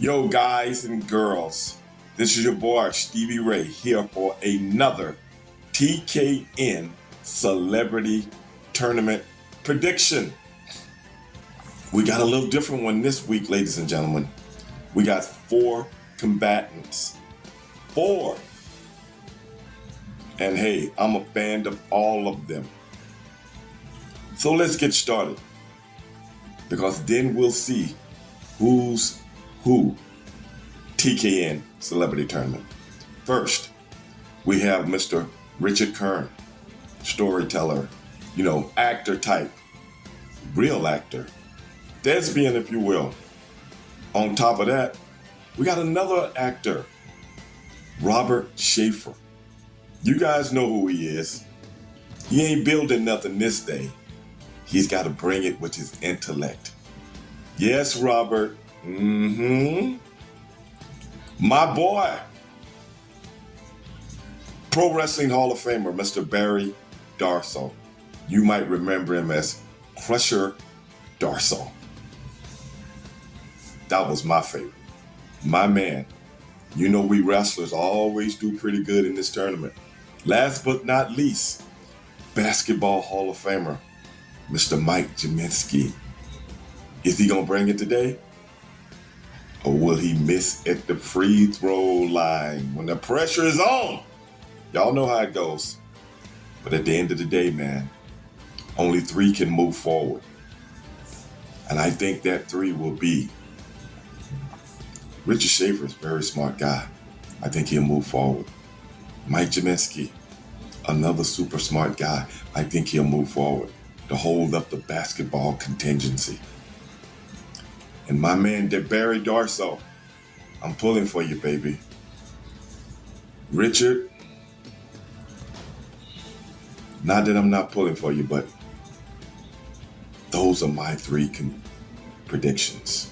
Yo, guys and girls, this is your boy Stevie Ray here for another TKN Celebrity Tournament prediction. We got a little different one this week, ladies and gentlemen. We got 4 combatants. 4. And hey, I'm a fan of all of them. So let's get started, because then we'll see who's who. TKN Celebrity Tournament. First, we have Mr. Richard Karn, storyteller, actor type, real actor, thespian if you will. On top of that, we got another actor, Robert Shafer. You guys know who he is. He ain't building nothing this day. He's got to bring it with his intellect. Yes, Robert. My boy, Pro Wrestling Hall of Famer, Mr. Barry Darsow. You might remember him as Crusher Darsow. That was my favorite. My man. You know we wrestlers always do pretty good in this tournament. Last but not least, Basketball Hall of Famer, Mr. Mike Gminski. Is he gonna bring it today? Or will he miss at the free throw line when the pressure is on? Y'all know how it goes. But at the end of the day, man, only 3 can move forward. And I think that 3 will be Richard Shafer is a very smart guy. I think he'll move forward. Mike Gminski, another super smart guy. I think he'll move forward to hold up the basketball contingency. And my man, Barry Darsow, I'm pulling for you, baby. Richard, not that I'm not pulling for you, but those are my 3 predictions.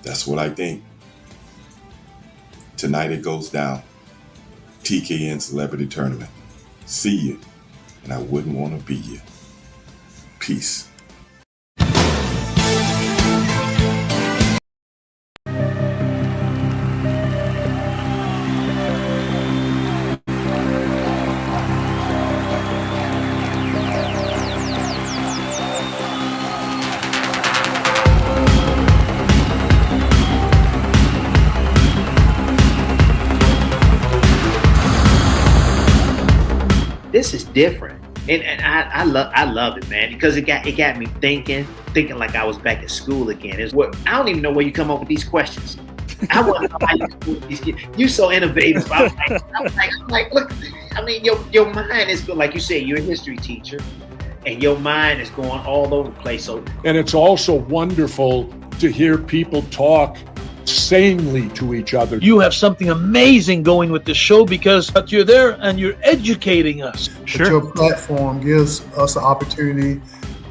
That's what I think. Tonight it goes down. TKN Celebrity Tournament. See you, and I wouldn't want to be you. Peace. This is different, and I love it, man, because it got me thinking like I was back at school again. I don't even know where you come up with these questions. I want to know how you come up with these. You're so innovative. I'm like, look, I mean, your mind is good, like you said. You're a history teacher, and your mind is going all over the place. And it's also wonderful to hear people talk sanely to each other. You have something amazing going with the show because you're there and you're educating us. Sure. Your platform gives us an opportunity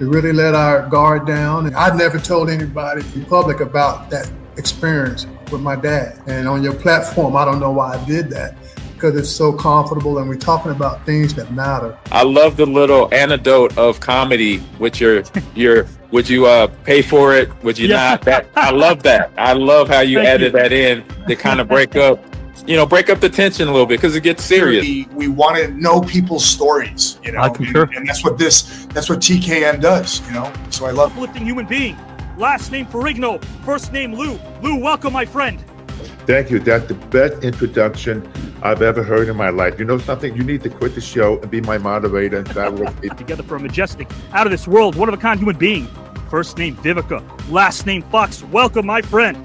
to really let our guard down. And I never told anybody in public about that experience with my dad. And on your platform, I don't know why I did that, because it's so comfortable and we're talking about things that matter. I love the little anecdote of comedy with your would you pay for it? Would you not? I love that. I love how you added that in to kind of break up the tension a little bit, because it gets serious. We want to know people's stories, I concur. And that's what TKN does, So I love uplifting human being. Last name Ferrigno, first name Lou. Lou, welcome, my friend. Thank you. That's the best introduction I've ever heard in my life. You know something? You need to quit the show and be my moderator and travel with me. Together for a majestic, out of this world, one of a kind human being. First name Vivica, last name Fox. Welcome, my friend.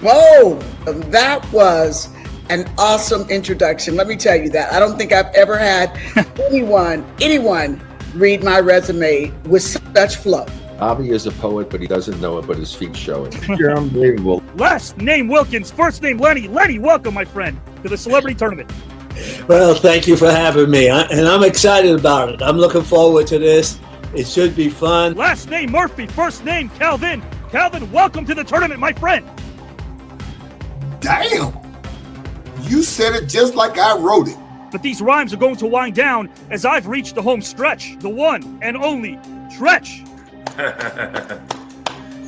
Whoa, that was an awesome introduction. Let me tell you that. I don't think I've ever had anyone read my resume with such flow. Avi is a poet, but he doesn't know it, but his feet show it. You're unbelievable. Last name Wilkins, first name Lenny. Lenny, welcome, my friend, to the Celebrity Tournament. Well, thank you for having me, and I'm excited about it. I'm looking forward to this. It should be fun. Last name Murphy, first name Calvin. Calvin, welcome to the tournament, my friend. Damn. You said it just like I wrote it. But these rhymes are going to wind down as I've reached the home stretch, the one and only Tretch.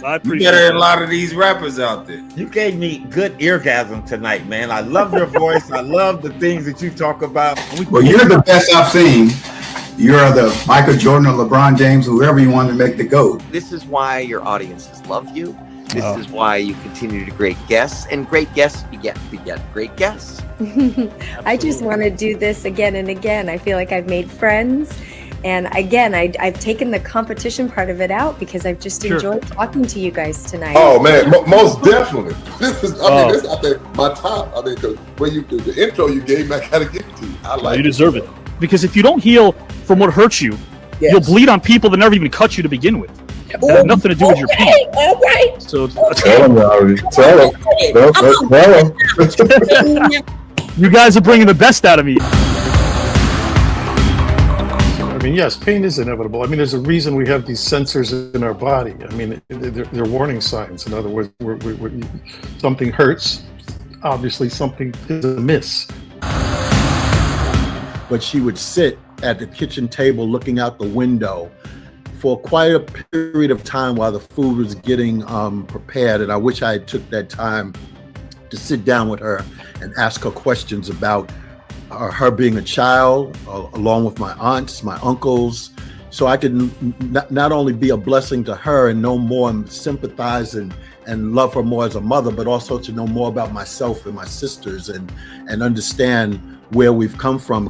I You appreciate better than that. a lot of these rappers out there. You gave me good eargasm tonight, man. I love your voice. I love the things that you talk about. Well, you're the best I've seen. You're the Michael Jordan or LeBron James, whoever you want to make the GOAT. This is why your audiences love you. This is why you continue to great guests, and great guests beget great guests. I just want to do this again and again. I feel like I've made friends. And again, I've taken the competition part of it out because I've just enjoyed talking to you guys tonight. Oh man, most definitely. This is, this I think my top. I mean, because when you do the intro you gave me, I gotta give it to you. I like. You deserve it. Because if you don't heal from what hurts you, you'll bleed on people that never even cut you to begin with. It had nothing to do with your pain. All right. So Tell him, Avi. Tell him. Tell him. You guys are bringing the best out of me. I mean, yes, pain is inevitable. I mean, there's a reason we have these sensors in our body. I mean, they're warning signs. In other words, something hurts. Obviously, something is amiss. But she would sit at the kitchen table looking out the window for quite a period of time while the food was getting prepared. And I wish I had took that time to sit down with her and ask her questions about her being a child, along with my aunts, my uncles, so I could not only be a blessing to her and know more and sympathize and love her more as a mother, but also to know more about myself and my sisters and understand where we've come from.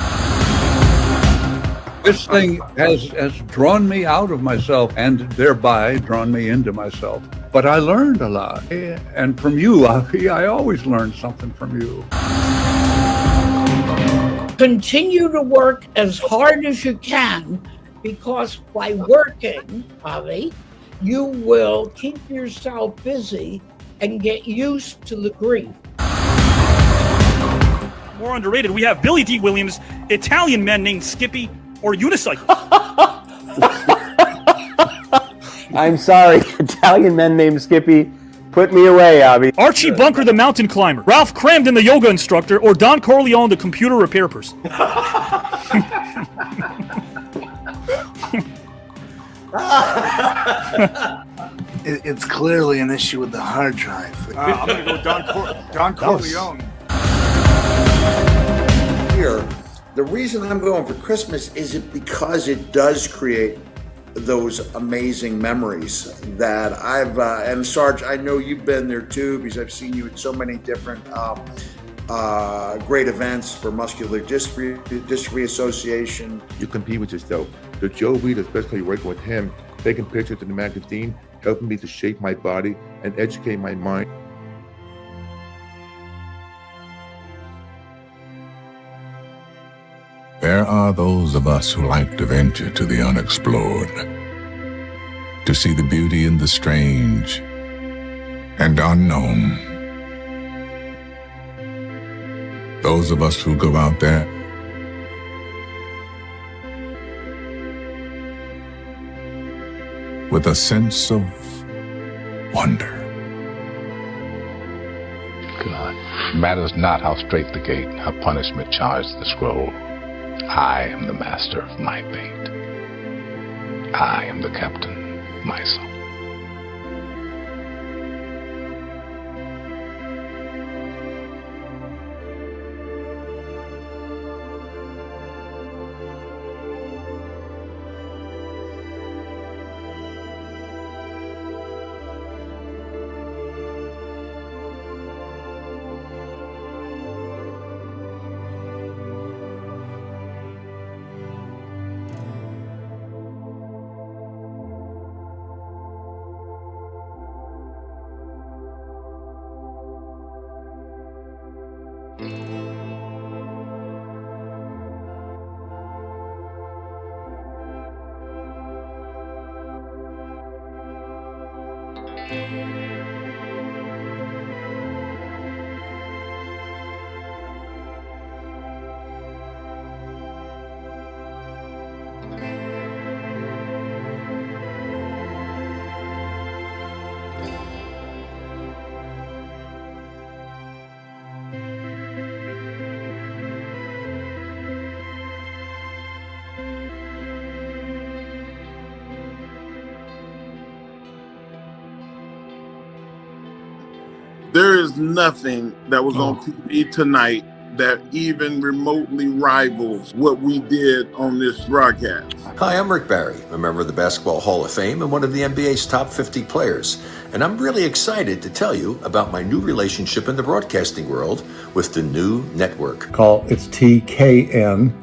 This thing has drawn me out of myself and thereby drawn me into myself. But I learned a lot. And from you, Avi, I always learned something from you. Continue to work as hard as you can, because by working, Avi, you will keep yourself busy and get used to the grief. More underrated, we have Billy D. Williams, Italian men named Skippy, or Unicycle. I'm sorry, Italian men named Skippy. Put me away, Avi. Archie Bunker, the mountain climber. Ralph Cramden, the yoga instructor. Or Don Corleone, the computer repair person. It's clearly an issue with the hard drive. I'm going to go Don Corleone. Here, the reason I'm going for Christmas is because it does create those amazing memories that I've and Sarge, I know you've been there too, because I've seen you at so many different great events for Muscular Dystrophy Association. You compete with yourself. So Joe Reed, especially working with him, taking pictures in the magazine, helping me to shape my body and educate my mind. There are those of us who like to venture to the unexplored, to see the beauty in the strange and unknown. Those of us who go out there with a sense of wonder. God, matters not how straight the gate, how punishment charged the scroll. I am the master of my fate. I am the captain of my soul. There is nothing that was on TV tonight that even remotely rivals what we did on this broadcast. Hi, I'm Rick Barry, a member of the Basketball Hall of Fame and one of the NBA's top 50 players. And I'm really excited to tell you about my new relationship in the broadcasting world with the new network. It's TKN,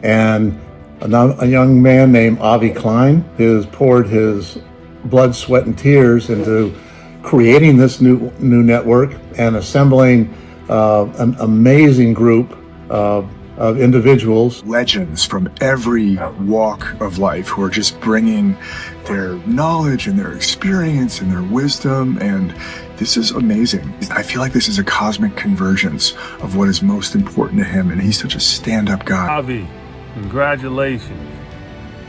and a young man named Avi Klein has poured his blood, sweat, and tears into creating this new network and assembling an amazing group of individuals. Legends from every walk of life who are just bringing their knowledge and their experience and their wisdom, and this is amazing. I feel like this is a cosmic convergence of what is most important to him, and he's such a stand-up guy. Avi, congratulations.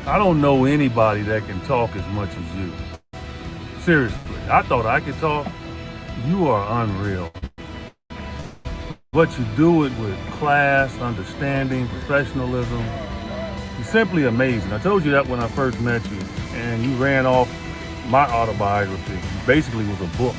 I don't know anybody that can talk as much as you. Seriously, I thought I could talk. You are unreal. But you do it with class, understanding, professionalism. You're simply amazing. I told you that when I first met you, and you ran off my autobiography. It basically was a book.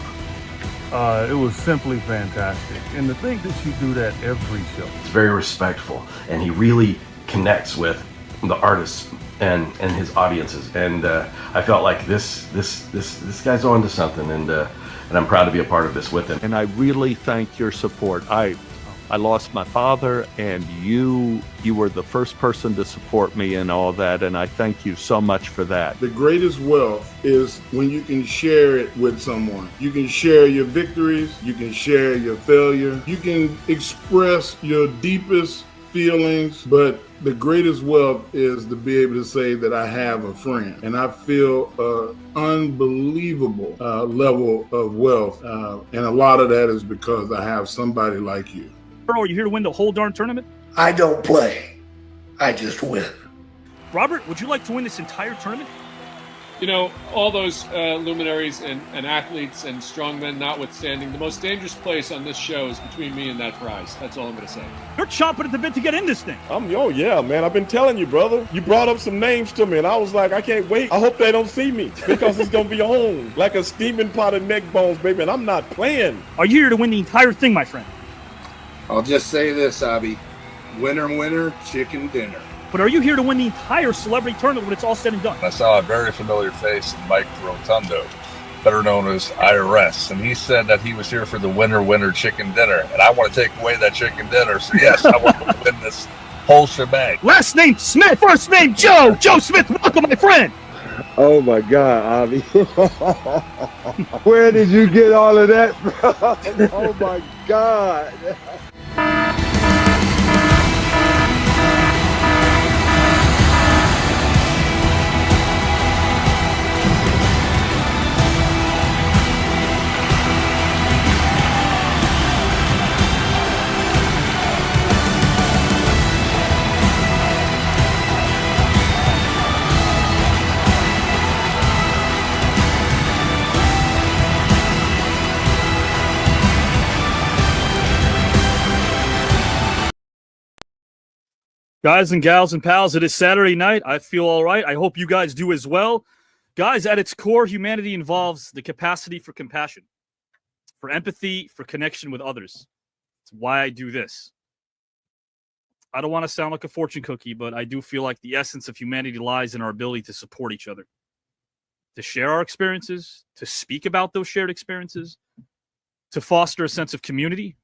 It was simply fantastic. And to think that you do that every show. It's very respectful, and he really connects with the artists and his audiences. And I felt like this guy's on to something, and I'm proud to be a part of this with him. And I really thank your support. I lost my father, and you were the first person to support me in all that, and I thank you so much for that. The greatest wealth is when you can share it with someone. You can share your victories, you can share your failure, you can express your deepest feelings, but the greatest wealth is to be able to say that I have a friend, and I feel an unbelievable level of wealth, and a lot of that is because I have somebody like you. Are you here to win the whole darn tournament? I don't play. I just win. Robert, would you like to win this entire tournament? You know, all those luminaries and athletes and strongmen notwithstanding, the most dangerous place on this show is between me and that prize. That's all I'm going to say. You're chomping at the bit to get in this thing. Oh, yeah, man. I've been telling you, brother. You brought up some names to me, and I was like, I can't wait. I hope they don't see me because it's going to be on like a steaming pot of neck bones, baby, and I'm not playing. Are you here to win the entire thing, my friend? I'll just say this, Avi. Winner, winner, chicken dinner. But are you here to win the entire celebrity tournament when it's all said and done? I saw a very familiar face in Mike Rotundo, better known as IRS, and he said that he was here for the winner, winner, chicken dinner. And I want to take away that chicken dinner, so yes, I want to win this whole shebang. Last name Smith, first name Joe. Joe Smith, welcome, my friend. Oh my God, Avi. Where did you get all of that from? Oh my God. Guys and gals and pals, it is Saturday night. I feel all right. I hope you guys do as well. Guys, at its core, humanity involves the capacity for compassion, for empathy, for connection with others. It's why I do this. I don't want to sound like a fortune cookie, but I do feel like the essence of humanity lies in our ability to support each other, to share our experiences, to speak about those shared experiences, to foster a sense of community.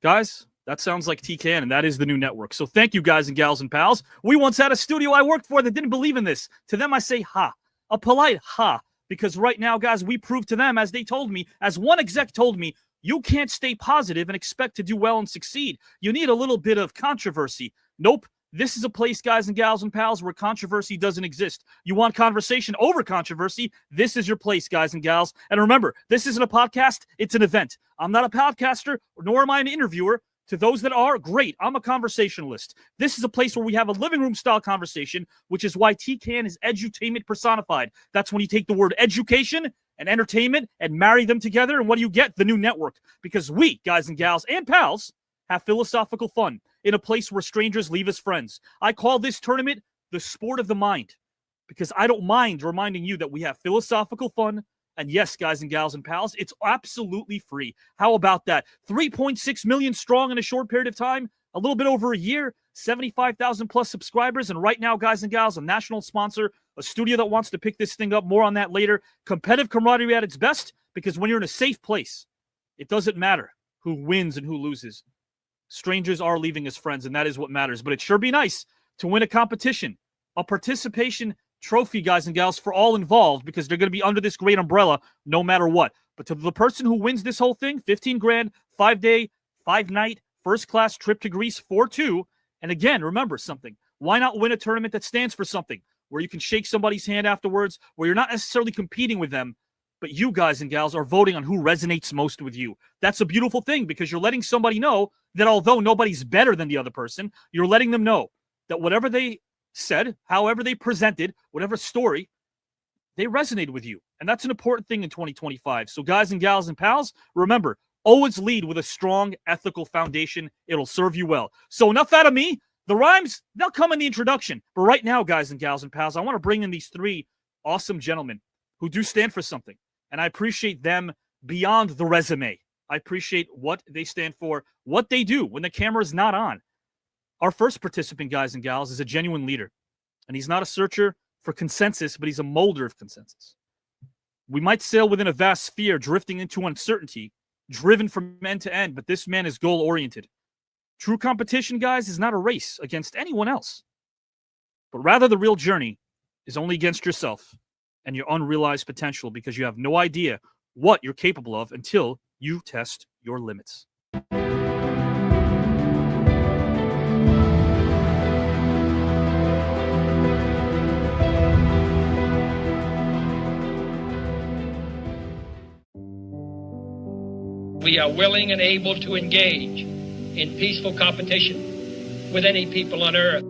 Guys, that sounds like TKN, and that is the new network. So thank you, guys and gals and pals. We once had a studio I worked for that didn't believe in this. To them, I say ha, a polite ha, because right now, guys, we proved to them, as they told me, as one exec told me, you can't stay positive and expect to do well and succeed. You need a little bit of controversy. Nope. This is a place, guys and gals and pals, where controversy doesn't exist. You want conversation over controversy? This is your place, guys and gals. And remember, this isn't a podcast. It's an event. I'm not a podcaster, nor am I an interviewer. To those that are, great. I'm a conversationalist. This is a place where we have a living room style conversation, which is why TKN is edutainment personified. That's when you take the word education and entertainment and marry them together. And what do you get? The new network. Because we, guys and gals and pals, have philosophical fun in a place where strangers leave as friends. I call this tournament the sport of the mind because I don't mind reminding you that we have philosophical fun And yes, guys and gals and pals, it's absolutely free. How about that? 3.6 million strong in a short period of time, a little bit over a year, 75,000 plus subscribers. And right now, guys and gals, a national sponsor, a studio that wants to pick this thing up. More on that later. Competitive camaraderie at its best, because when you're in a safe place, it doesn't matter who wins and who loses. Strangers are leaving as friends, and that is what matters. But it sure be nice to win a competition, a participation trophy, guys and gals, for all involved, because they're going to be under this great umbrella no matter what. But to the person who wins this whole thing, 15 grand, 5-day, 5-night, first-class trip to Greece for 2. And again, remember something. Why not win a tournament that stands for something, where you can shake somebody's hand afterwards, where you're not necessarily competing with them, but you guys and gals are voting on who resonates most with you. That's a beautiful thing, because you're letting somebody know that although nobody's better than the other person, you're letting them know that whatever they said, however they presented, whatever story, they resonated with you. And that's an important thing in 2025. So guys and gals and pals, remember, always lead with a strong ethical foundation. It'll serve you well. So enough out of me. The rhymes, they'll come in the introduction. But right now, guys and gals and pals, I want to bring in these 3 awesome gentlemen who do stand for something. And I appreciate them beyond the resume. I appreciate what they stand for, what they do when the camera is not on. Our first participant, guys and gals, is a genuine leader. And he's not a searcher for consensus, but he's a molder of consensus. We might sail within a vast sphere, drifting into uncertainty, driven from end to end, but this man is goal-oriented. True competition, guys, is not a race against anyone else, but rather the real journey is only against yourself and your unrealized potential, because you have no idea what you're capable of until you test your limits. We are willing and able to engage in peaceful competition with any people on earth.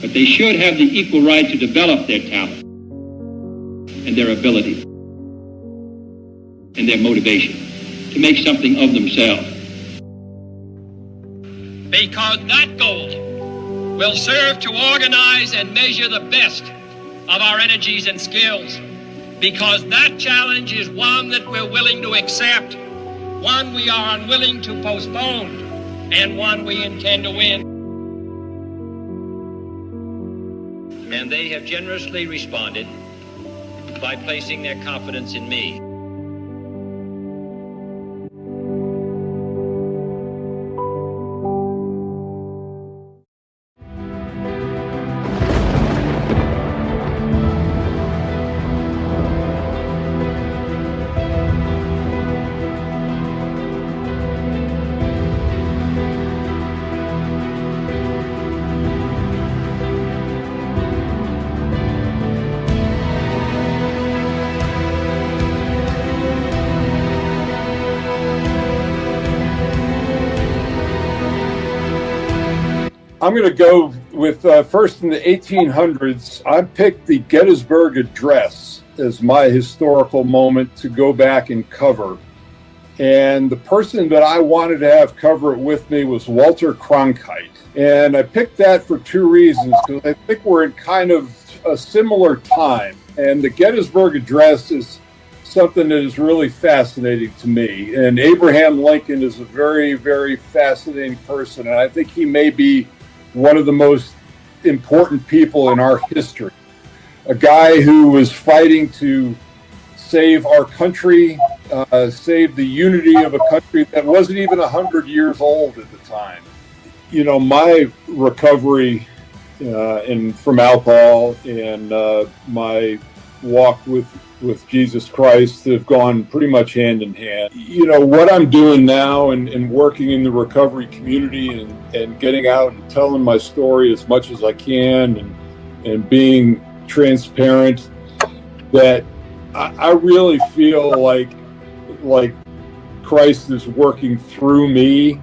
But they should have the equal right to develop their talent and their ability and their motivation to make something of themselves. Because that goal will serve to organize and measure the best of our energies and skills. Because that challenge is one that we're willing to accept, one we are unwilling to postpone, and one we intend to win. And they have generously responded by placing their confidence in me. I'm going to go with first in the 1800s. I picked the Gettysburg Address as my historical moment to go back and cover. And the person that I wanted to have cover it with me was Walter Cronkite. And I picked that for 2 reasons, because I think we're in kind of a similar time. And the Gettysburg Address is something that is really fascinating to me. And Abraham Lincoln is a very, very fascinating person. And I think he may be one of the most important people in our history. A guy who was fighting to save our country, save the unity of a country that wasn't even 100 years old at the time. You know, my recovery from alcohol and my walk with Jesus Christ have gone pretty much hand in hand. You know, what I'm doing now and working in the recovery community and getting out and telling my story as much as I can and being transparent, that I really feel like Christ is working through me.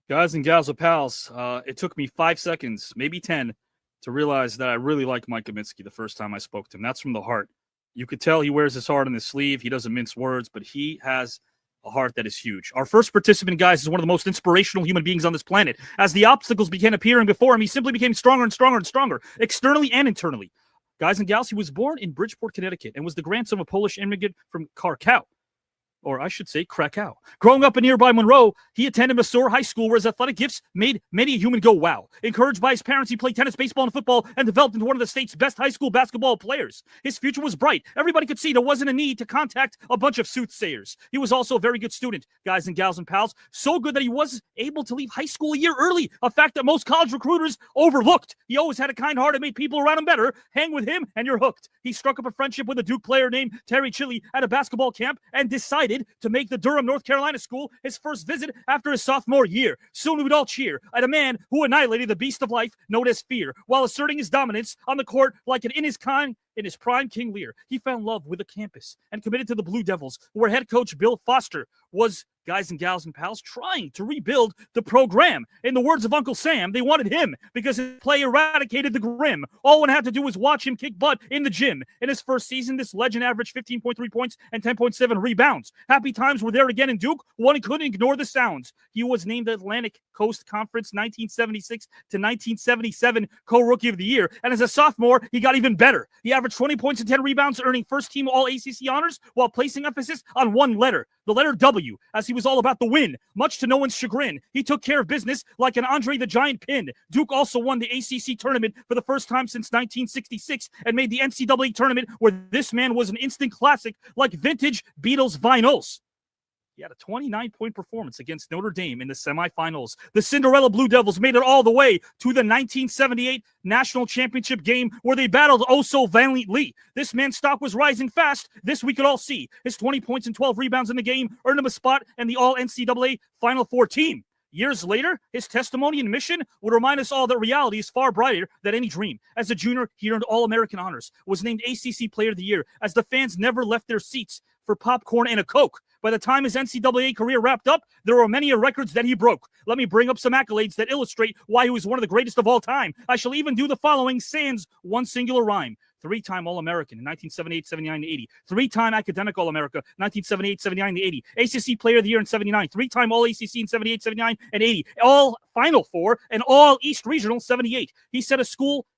Guys and gals and pals, it took me 5 seconds, maybe 10, to realize that I really like Mike Gminski the first time I spoke to him. That's from the heart. You could tell he wears his heart on his sleeve. He doesn't mince words, but he has A heart that is huge. Our first participant, guys, is one of the most inspirational human beings on this planet. As the obstacles began appearing before him, he simply became stronger and stronger and stronger, externally and internally. Guys and gals, he was born in Bridgeport, Connecticut, and was the grandson of a Polish immigrant from Krakow. Or I should say Krakow. Growing up in nearby Monroe, he attended Missouri High School, where his athletic gifts made many a human go wow. Encouraged by his parents, he played tennis, baseball, and football, and developed into one of the state's best high school basketball players. His future was bright. Everybody could see there wasn't a need to contact a bunch of soothsayers. He was also a very good student, guys and gals and pals. So good that he was able to leave high school a year early, a fact that most college recruiters overlooked. He always had a kind heart and made people around him better. Hang with him, and you're hooked. He struck up a friendship with a Duke player named Terry Chili at a basketball camp and decided to make the Durham, North Carolina school his first visit after his sophomore year. Soon we would all cheer at a man who annihilated the beast of life known as fear, while asserting his dominance on the court like an in his prime King Lear. He fell in love with the campus and committed to the Blue Devils, where head coach Bill Foster was, guys and gals and pals, trying to rebuild the program. In the words of Uncle Sam, they wanted him because his play eradicated the grim. All one had to do was watch him kick butt in the gym. In his first season, this legend averaged 15.3 points and 10.7 rebounds. Happy times were there again in Duke. One couldn't ignore the sounds. He was named the Atlantic Coast Conference 1976 to 1977 co-rookie of the year. And as a sophomore, he got even better. He averaged 20 points and 10 rebounds, earning first-team All-ACC honors while placing emphasis on one letter, the letter W, as he was all about the win. Much to no one's chagrin, he took care of business like an Andre the Giant pin. Duke also won the ACC tournament for the first time since 1966 and made the NCAA tournament, where this man was an instant classic like vintage Beatles vinyls. He had a 29-point performance against Notre Dame in the semifinals. The Cinderella Blue Devils made it all the way to the 1978 National Championship game, where they battled oh so valiantly. This man's stock was rising fast. This we could all see. His 20 points and 12 rebounds in the game earned him a spot in the All-NCAA Final Four team. Years later, his testimony and mission would remind us all that reality is far brighter than any dream. As a junior, he earned All-American honors, was named ACC Player of the Year, as the fans never left their seats for popcorn and a Coke. By the time his NCAA career wrapped up, there were many records that he broke. Let me bring up some accolades that illustrate why he was one of the greatest of all time. I shall even do the following sans one singular rhyme. 3-time All-American in 1978, 79, 80. 3-time Academic All-America, 1978, 79, 80. ACC Player of the Year in 79. 3-time All-ACC in 78, 79, and 80. All Final Four and All East Regional 78. He set a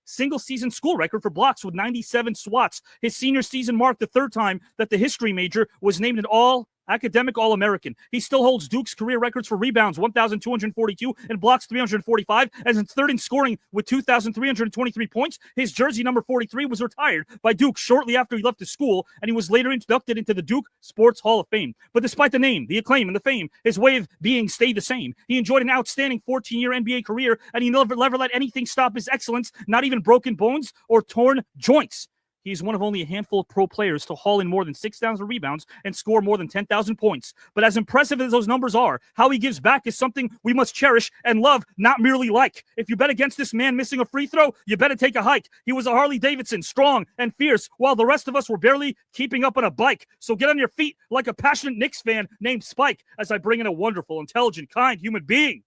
single-season school record for blocks with 97 swats. His senior season marked the third time that the history major was named an Academic All-American. He still holds Duke's career records for rebounds, 1,242, and blocks, 345, and is third in scoring with 2,323 points. His jersey number 43 was retired by Duke shortly after he left the school, and he was later inducted into the Duke Sports Hall of Fame. But despite the name, the acclaim, and the fame, his way of being stayed the same. He enjoyed an outstanding 14-year NBA career, and he never let anything stop his excellence, not even broken bones or torn joints. He's one of only a handful of pro players to haul in more than 6,000 rebounds and score more than 10,000 points. But as impressive as those numbers are, how he gives back is something we must cherish and love, not merely like. If you bet against this man missing a free throw, you better take a hike. He was a Harley Davidson, strong and fierce, while the rest of us were barely keeping up on a bike. So get on your feet like a passionate Knicks fan named Spike, as I bring in a wonderful, intelligent, kind human being.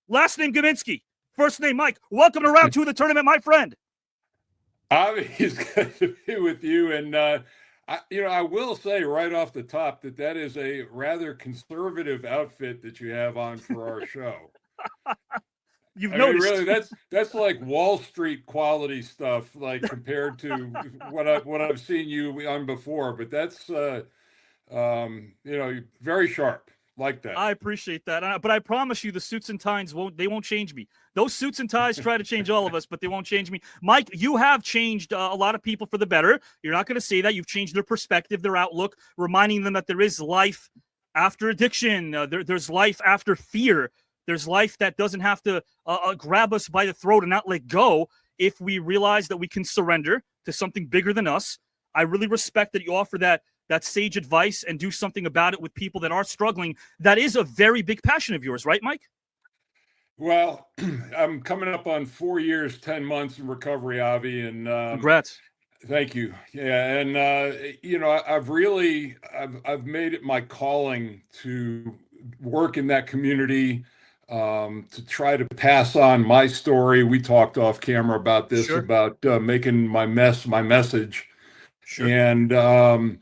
Last name Gminski, first name Mike. Welcome to round 2 of the tournament, my friend. Avi, it's good to be with you. And, I will say right off the top that is a rather conservative outfit that you have on for our show. You've noticed. Really, that's like Wall Street quality stuff, like compared to what I've seen you on before. But that's, very sharp. Like that. I appreciate that. But I promise you the suits and ties won't change me. Those suits and ties try to change all of us, but they won't change me. Mike, you have changed a lot of people for the better. You're not going to say that. You've changed their perspective, their outlook, reminding them that there is life after addiction. There's life after fear. There's life that doesn't have to grab us by the throat and not let go if we realize that we can surrender to something bigger than us. I really respect that you offer that sage advice and do something about it with people that are struggling. That is a very big passion of yours, right, Mike? Well, I'm coming up on 4 years, 10 months in recovery, Avi, and congrats. Thank you. Yeah, and I've made it my calling to work in that community, to try to pass on my story. We talked off camera about this, about making my message. Sure. And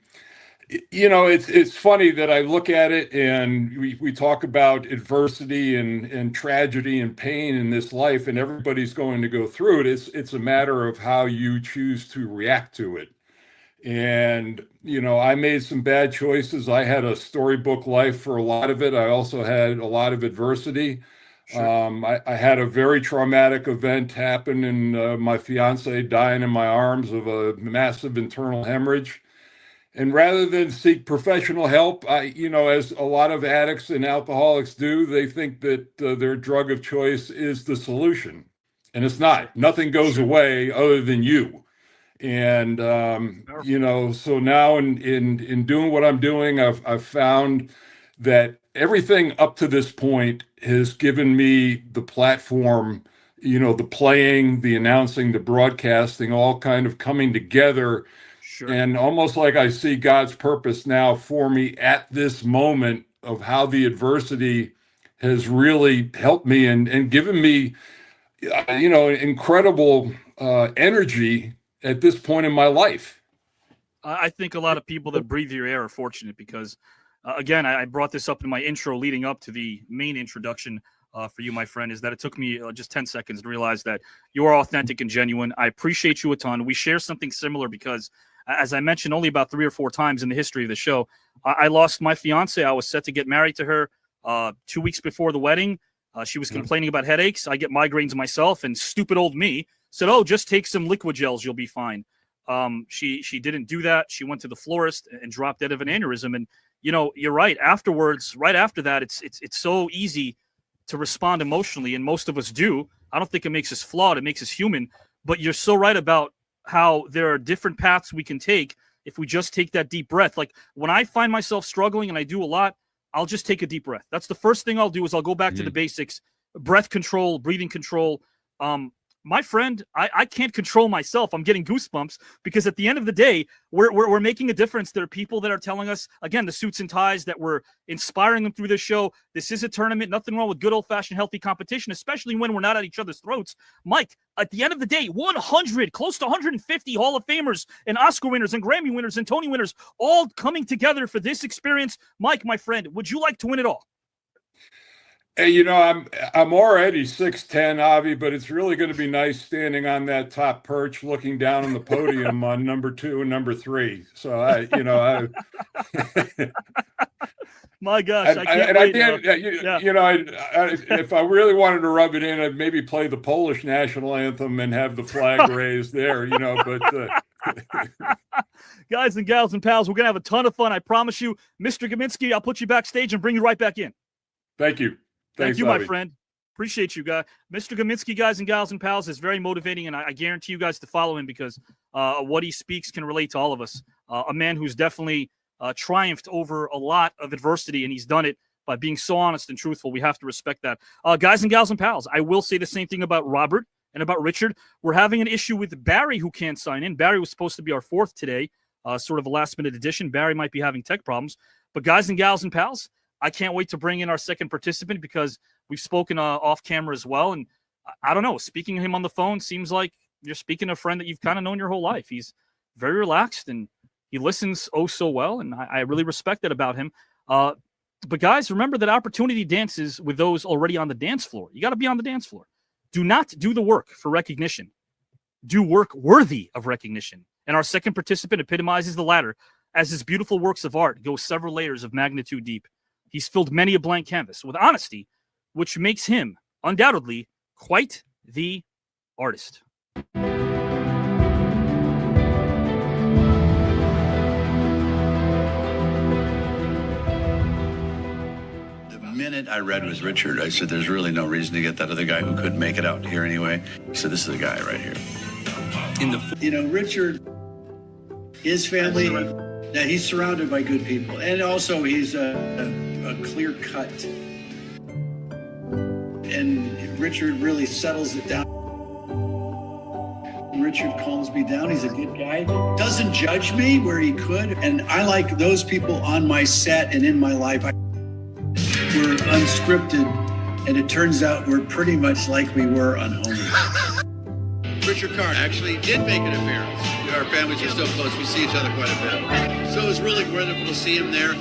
You know, it's funny that I look at it and we talk about adversity and tragedy and pain in this life, and everybody's going to go through it. It's a matter of how you choose to react to it. And, you know, I made some bad choices. I had a storybook life for a lot of it. I also had a lot of adversity. Sure. I had a very traumatic event happen, and my fiance dying in my arms of a massive internal hemorrhage. And rather than seek professional help, you know, as a lot of addicts and alcoholics do, they think that their drug of choice is the solution. And it's not. Nothing goes away other than you. And, you know, so now in doing what I'm doing, I've found that everything up to this point has given me the platform, you know, the playing, the announcing, the broadcasting, all kind of coming together. Sure. And almost like I see God's purpose now for me at this moment of how the adversity has really helped me and given me, you know, incredible energy at this point in my life. I think a lot of people that breathe your air are fortunate because, again, I brought this up in my intro leading up to the main introduction for you, my friend, is that it took me just 10 seconds to realize that you are authentic and genuine. I appreciate you a ton. We share something similar because, as I mentioned only about 3 or 4 times in the history of the show, I lost my fiance. I was set to get married to her 2 weeks before the wedding. She was complaining about headaches. I get migraines myself, and stupid old me said, "Oh, just take some liquid gels. You'll be fine." She didn't do that. She went to the florist and dropped dead of an aneurysm. And, you know, you're right. Afterwards, right after that, it's so easy to respond emotionally, and most of us do. I don't think it makes us flawed. It makes us human. But you're so right about how there are different paths we can take if we just take that deep breath. Like when I find myself struggling, and I do a lot, I'll just take a deep breath. That's the first thing I'll do is I'll go back to the basics, breath control, breathing control. My friend, I can't control myself. I'm getting goosebumps because at the end of the day, we're making a difference. There are people that are telling us, again, the suits and ties, that we're inspiring them through this show. This is a tournament. Nothing wrong with good old-fashioned healthy competition, especially when we're not at each other's throats. Mike, at the end of the day, 100, close to 150 Hall of Famers and Oscar winners and Grammy winners and Tony winners all coming together for this experience. Mike, my friend, would you like to win it all? Hey, you know, I'm already 6'10", Avi, but it's really going to be nice standing on that top perch, looking down on the podium on number 2 and number 3. So my gosh, I can't wait. If I really wanted to rub it in, I'd maybe play the Polish national anthem and have the flag raised there, you know, but guys and gals and pals, we're going to have a ton of fun. I promise you, Mr. Gminski, I'll put you backstage and bring you right back in. Thank you. Thank you, my friend. Appreciate you, guys. Mr. Gminski, guys and gals and pals, is very motivating, and I guarantee you guys to follow him because what he speaks can relate to all of us. A man who's definitely triumphed over a lot of adversity, and he's done it by being so honest and truthful. We have to respect that. Guys and gals and pals, I will say the same thing about Robert and about Richard. We're having an issue with Barry, who can't sign in. Barry was supposed to be our 4th today, sort of a last-minute addition. Barry might be having tech problems. But guys and gals and pals, I can't wait to bring in our second participant because we've spoken off camera as well. And I don't know, speaking to him on the phone seems like you're speaking to a friend that you've kind of known your whole life. He's very relaxed and he listens oh so well. And I really respect that about him. But guys, remember that opportunity dances with those already on the dance floor. You got to be on the dance floor. Do not do the work for recognition. Do work worthy of recognition. And our second participant epitomizes the latter, as his beautiful works of art go several layers of magnitude deep. He's filled many a blank canvas with honesty, which makes him undoubtedly quite the artist. The minute I read was Richard, I said, there's really no reason to get that other guy who couldn't make it out here anyway. He said, this is the guy right here. You know, Richard, his family, he's surrounded by good people. And also he's a clear cut. And Richard really settles it down. Richard calms me down. He's a good guy. Doesn't judge me where he could. And I like those people on my set and in my life. We're unscripted. And it turns out we're pretty much like we were on Homie. Richard Karn actually did make an appearance. Our families are so close. We see each other quite a bit. So it was really wonderful to see him there.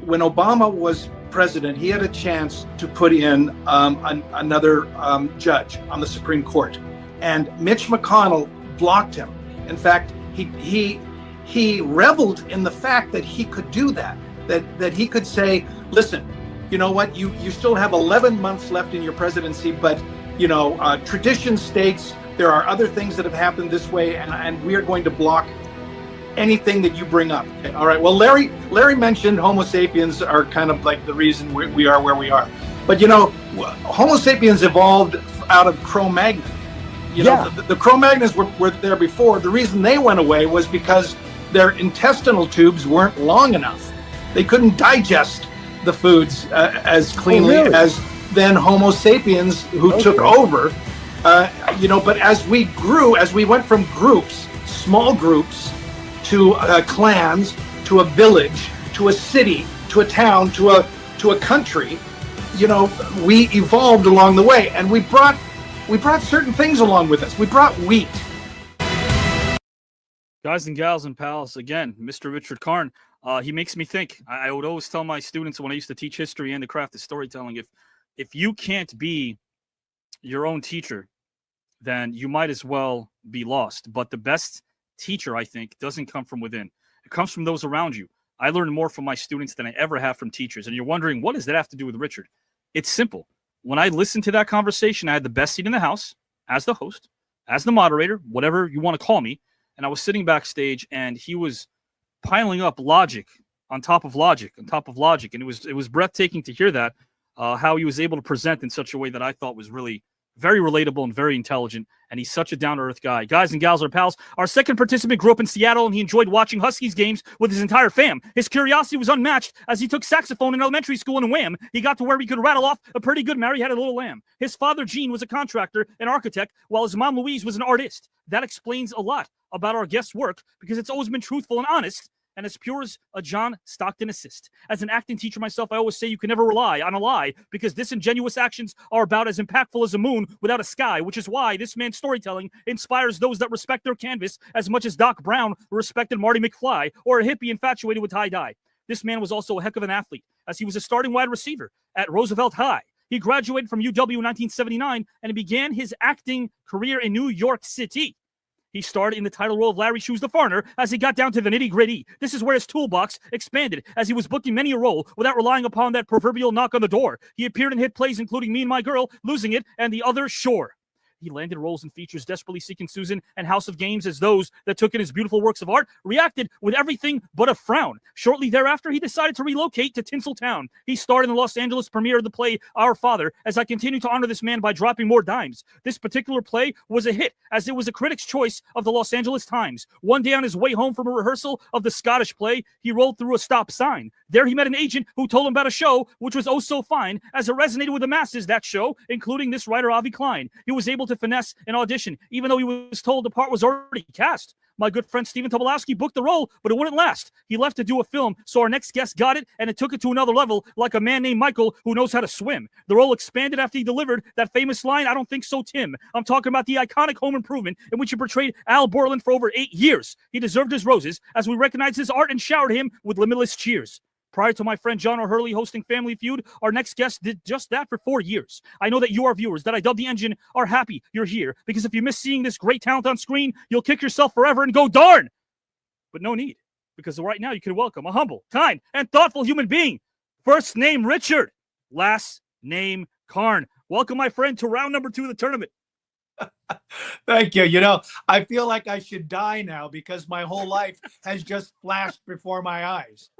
When Obama was president, he had a chance to put in another judge on the Supreme Court, and Mitch McConnell blocked him. In fact, he reveled in the fact that he could do that. That he could say, "Listen, you know what? You still have 11 months left in your presidency, but tradition states there are other things that have happened this way, and we are going to block anything that you bring up." Okay, all right. Well, Larry mentioned Homo sapiens are kind of like the reason we are where we are. But Homo sapiens evolved out of Cro-Magnon. The Cro-Magnons were there before. The reason they went away was because their intestinal tubes weren't long enough. They couldn't digest the foods as cleanly as then Homo sapiens who took over. But as we grew, as we went from groups, small groups, to clans, to a village, to a city, to a town, to a country, we evolved along the way, and we brought certain things along with us. We brought wheat. Guys and gals and pals, again, Mr. Richard Karn. He makes me think. I would always tell my students when I used to teach history and the craft of storytelling, if you can't be your own teacher, then you might as well be lost. But the best teacher, I think, doesn't come from within. It comes from those around you. I learn more from my students than I ever have from teachers. And you're wondering, what does that have to do with Richard? It's simple. When I listened to that conversation, I had the best seat in the house as the host, as the moderator, whatever you want to call me. And I was sitting backstage, and he was piling up logic on top of logic on top of logic. And it was breathtaking to hear that, how he was able to present in such a way that I thought was really very relatable and very intelligent, and he's such a down-to-earth guy. Guys and gals, our pals, our second participant grew up in Seattle, and he enjoyed watching Huskies games with his entire fam. His curiosity was unmatched as he took saxophone in elementary school, and wham, he got to where he could rattle off a pretty good Mary Had a Little Lamb. His father, Gene, was a contractor and architect, while his mom, Louise, was an artist. That explains a lot about our guest's work, because it's always been truthful and honest, and as pure as a John Stockton assist. As an acting teacher myself, I always say you can never rely on a lie, because disingenuous actions are about as impactful as a moon without a sky, which is why this man's storytelling inspires those that respect their canvas as much as Doc Brown respected Marty McFly, or a hippie infatuated with tie-dye. This man was also a heck of an athlete, as he was a starting wide receiver at Roosevelt High. He graduated from UW in 1979 and began his acting career in New York City. He starred in the title role of Larry Shoes the Foreigner as he got down to the nitty-gritty. This is where his toolbox expanded, as he was booking many a role without relying upon that proverbial knock on the door. He appeared in hit plays including Me and My Girl, Losing It, and The Other Shore. He landed roles in features Desperately Seeking Susan and House of Games, as those that took in his beautiful works of art reacted with everything but a frown. Shortly thereafter, he decided to relocate to Tinseltown. He starred in the Los Angeles premiere of the play Our Father, as I continue to honor this man by dropping more dimes. This particular play was a hit, as it was a critic's choice of the Los Angeles Times. One day on his way home from a rehearsal of the Scottish play, he rolled through a stop sign. There he met an agent who told him about a show which was oh so fine, as it resonated with the masses, that show, including this writer Avi Klein. He was able to finesse an audition, even though he was told the part was already cast. My good friend Stephen Tobolowsky booked the role, but it wouldn't last. He left to do a film, so our next guest got it, and it took it to another level, like a man named Michael who knows how to swim. The role expanded after he delivered that famous line, "I don't think so, Tim." I'm talking about the iconic Home Improvement, in which he portrayed Al Borland for over 8 years. He deserved his roses, as we recognized his art and showered him with limitless cheers. Prior to my friend John O'Hurley hosting Family Feud, our next guest did just that for 4 years. I know that you, our viewers, that I dubbed the engine, are happy you're here, because if you miss seeing this great talent on screen, you'll kick yourself forever and go darn. But no need, because right now you can welcome a humble, kind, and thoughtful human being. First name Richard, last name Karn. Welcome, my friend, to round number 2 of the tournament. Thank you. You know, I feel like I should die now, because my whole life has just flashed before my eyes.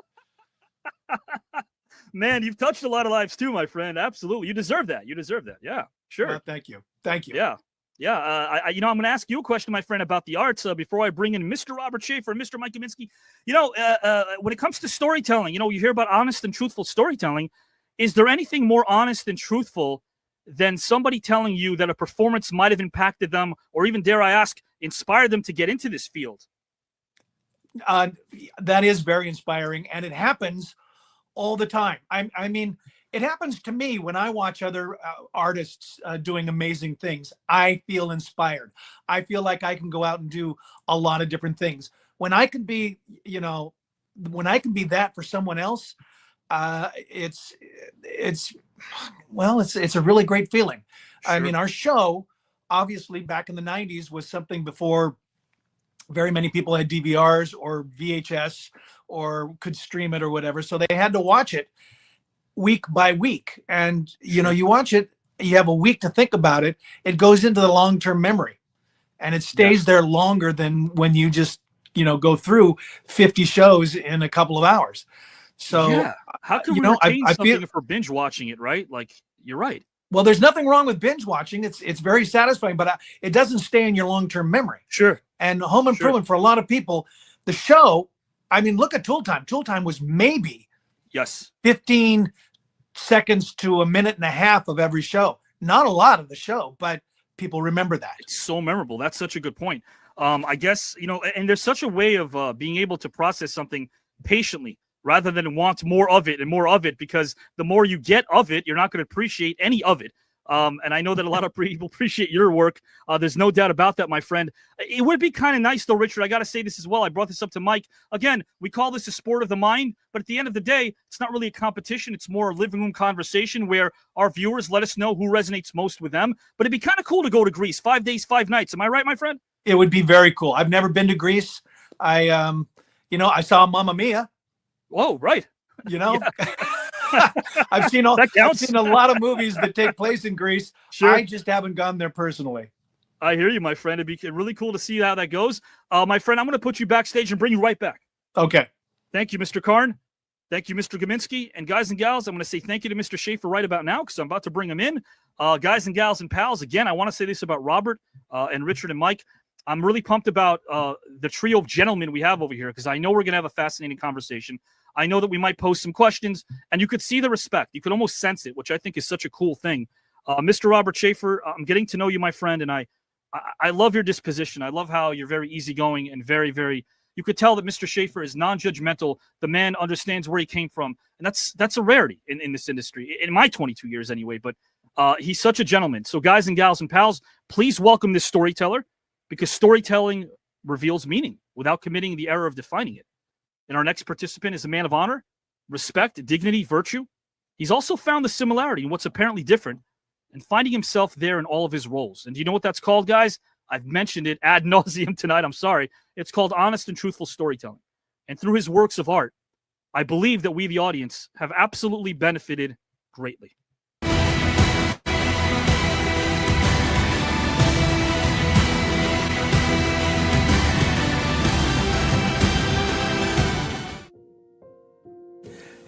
Man, you've touched a lot of lives too, my friend. Absolutely. You deserve that. You deserve that. Yeah, sure. Well, thank you. Thank you. Yeah. Yeah, I'm going to ask you a question, my friend, about the arts before I bring in Mr. Robert Shafer and Mr. Mike Gminski. When it comes to storytelling, you hear about honest and truthful storytelling. Is there anything more honest and truthful than somebody telling you that a performance might have impacted them, or even, dare I ask, inspired them to get into this field? That is very inspiring, and it happens all the time. I mean, it happens to me when I watch other artists doing amazing things. I feel inspired. I feel like I can go out and do a lot of different things. When I can be, that for someone else, it's a really great feeling. Sure. I mean, our show, obviously, back in the 90s was something before very many people had DVRs or VHS or could stream it or whatever. So they had to watch it week by week. And, you watch it, you have a week to think about it. It goes into the long-term memory, and it stays there longer than when you just, go through 50 shows in a couple of hours. So yeah. How can we retain something if we're binge watching it, right? Like, you're right. Well, there's nothing wrong with binge watching. It's very satisfying, but it doesn't stay in your long-term memory. Sure. And Home Improvement, for a lot of people, the show, I mean, look at Tool Time. Tool Time was maybe 15 seconds to a minute and a half of every show. Not a lot of the show, but people remember that. It's so memorable. That's such a good point. I guess, and there's such a way of being able to process something patiently rather than want more of it and more of it, because the more you get of it, you're not going to appreciate any of it. And I know that a lot of people appreciate your work. There's no doubt about that, my friend. It would be kind of nice, though, Richard. I got to say this as well. I brought this up to Mike. Again, we call this a sport of the mind, but at the end of the day, it's not really a competition. It's more a living room conversation where our viewers let us know who resonates most with them. But it'd be kind of cool to go to Greece 5 days, 5 nights. Am I right, my friend? It would be very cool. I've never been to Greece. I saw Mamma Mia. Oh, right. I've seen a lot of movies that take place in Greece. Sure. I just haven't gone there personally. I hear you, my friend. It'd be really cool to see how that goes. My friend, I'm going to put you backstage and bring you right back. Okay. Thank you, Mr. Karn. Thank you, Mr. Gminski. And guys and gals, I'm going to say thank you to Mr. Shafer right about now, because I'm about to bring him in. Guys and gals and pals, again, I want to say this about Robert and Richard and Mike. I'm really pumped about the trio of gentlemen we have over here, because I know we're going to have a fascinating conversation. I know that we might pose some questions, and you could see the respect. You could almost sense it, which I think is such a cool thing. Mr. Robert Shafer, I'm getting to know you, my friend, and I love your disposition. I love how you're very easygoing and very, very. You could tell that Mr. Shafer is non-judgmental. The man understands where he came from, and that's a rarity in this industry, in my 22 years anyway. But he's such a gentleman. So, guys and gals and pals, please welcome this storyteller, because storytelling reveals meaning without committing the error of defining it. And our next participant is a man of honor, respect, dignity, virtue. He's also found the similarity in what's apparently different and finding himself there in all of his roles. And do you know what that's called, guys? I've mentioned it ad nauseum tonight. I'm sorry. It's called honest and truthful storytelling. And through his works of art, I believe that we, the audience, have absolutely benefited greatly.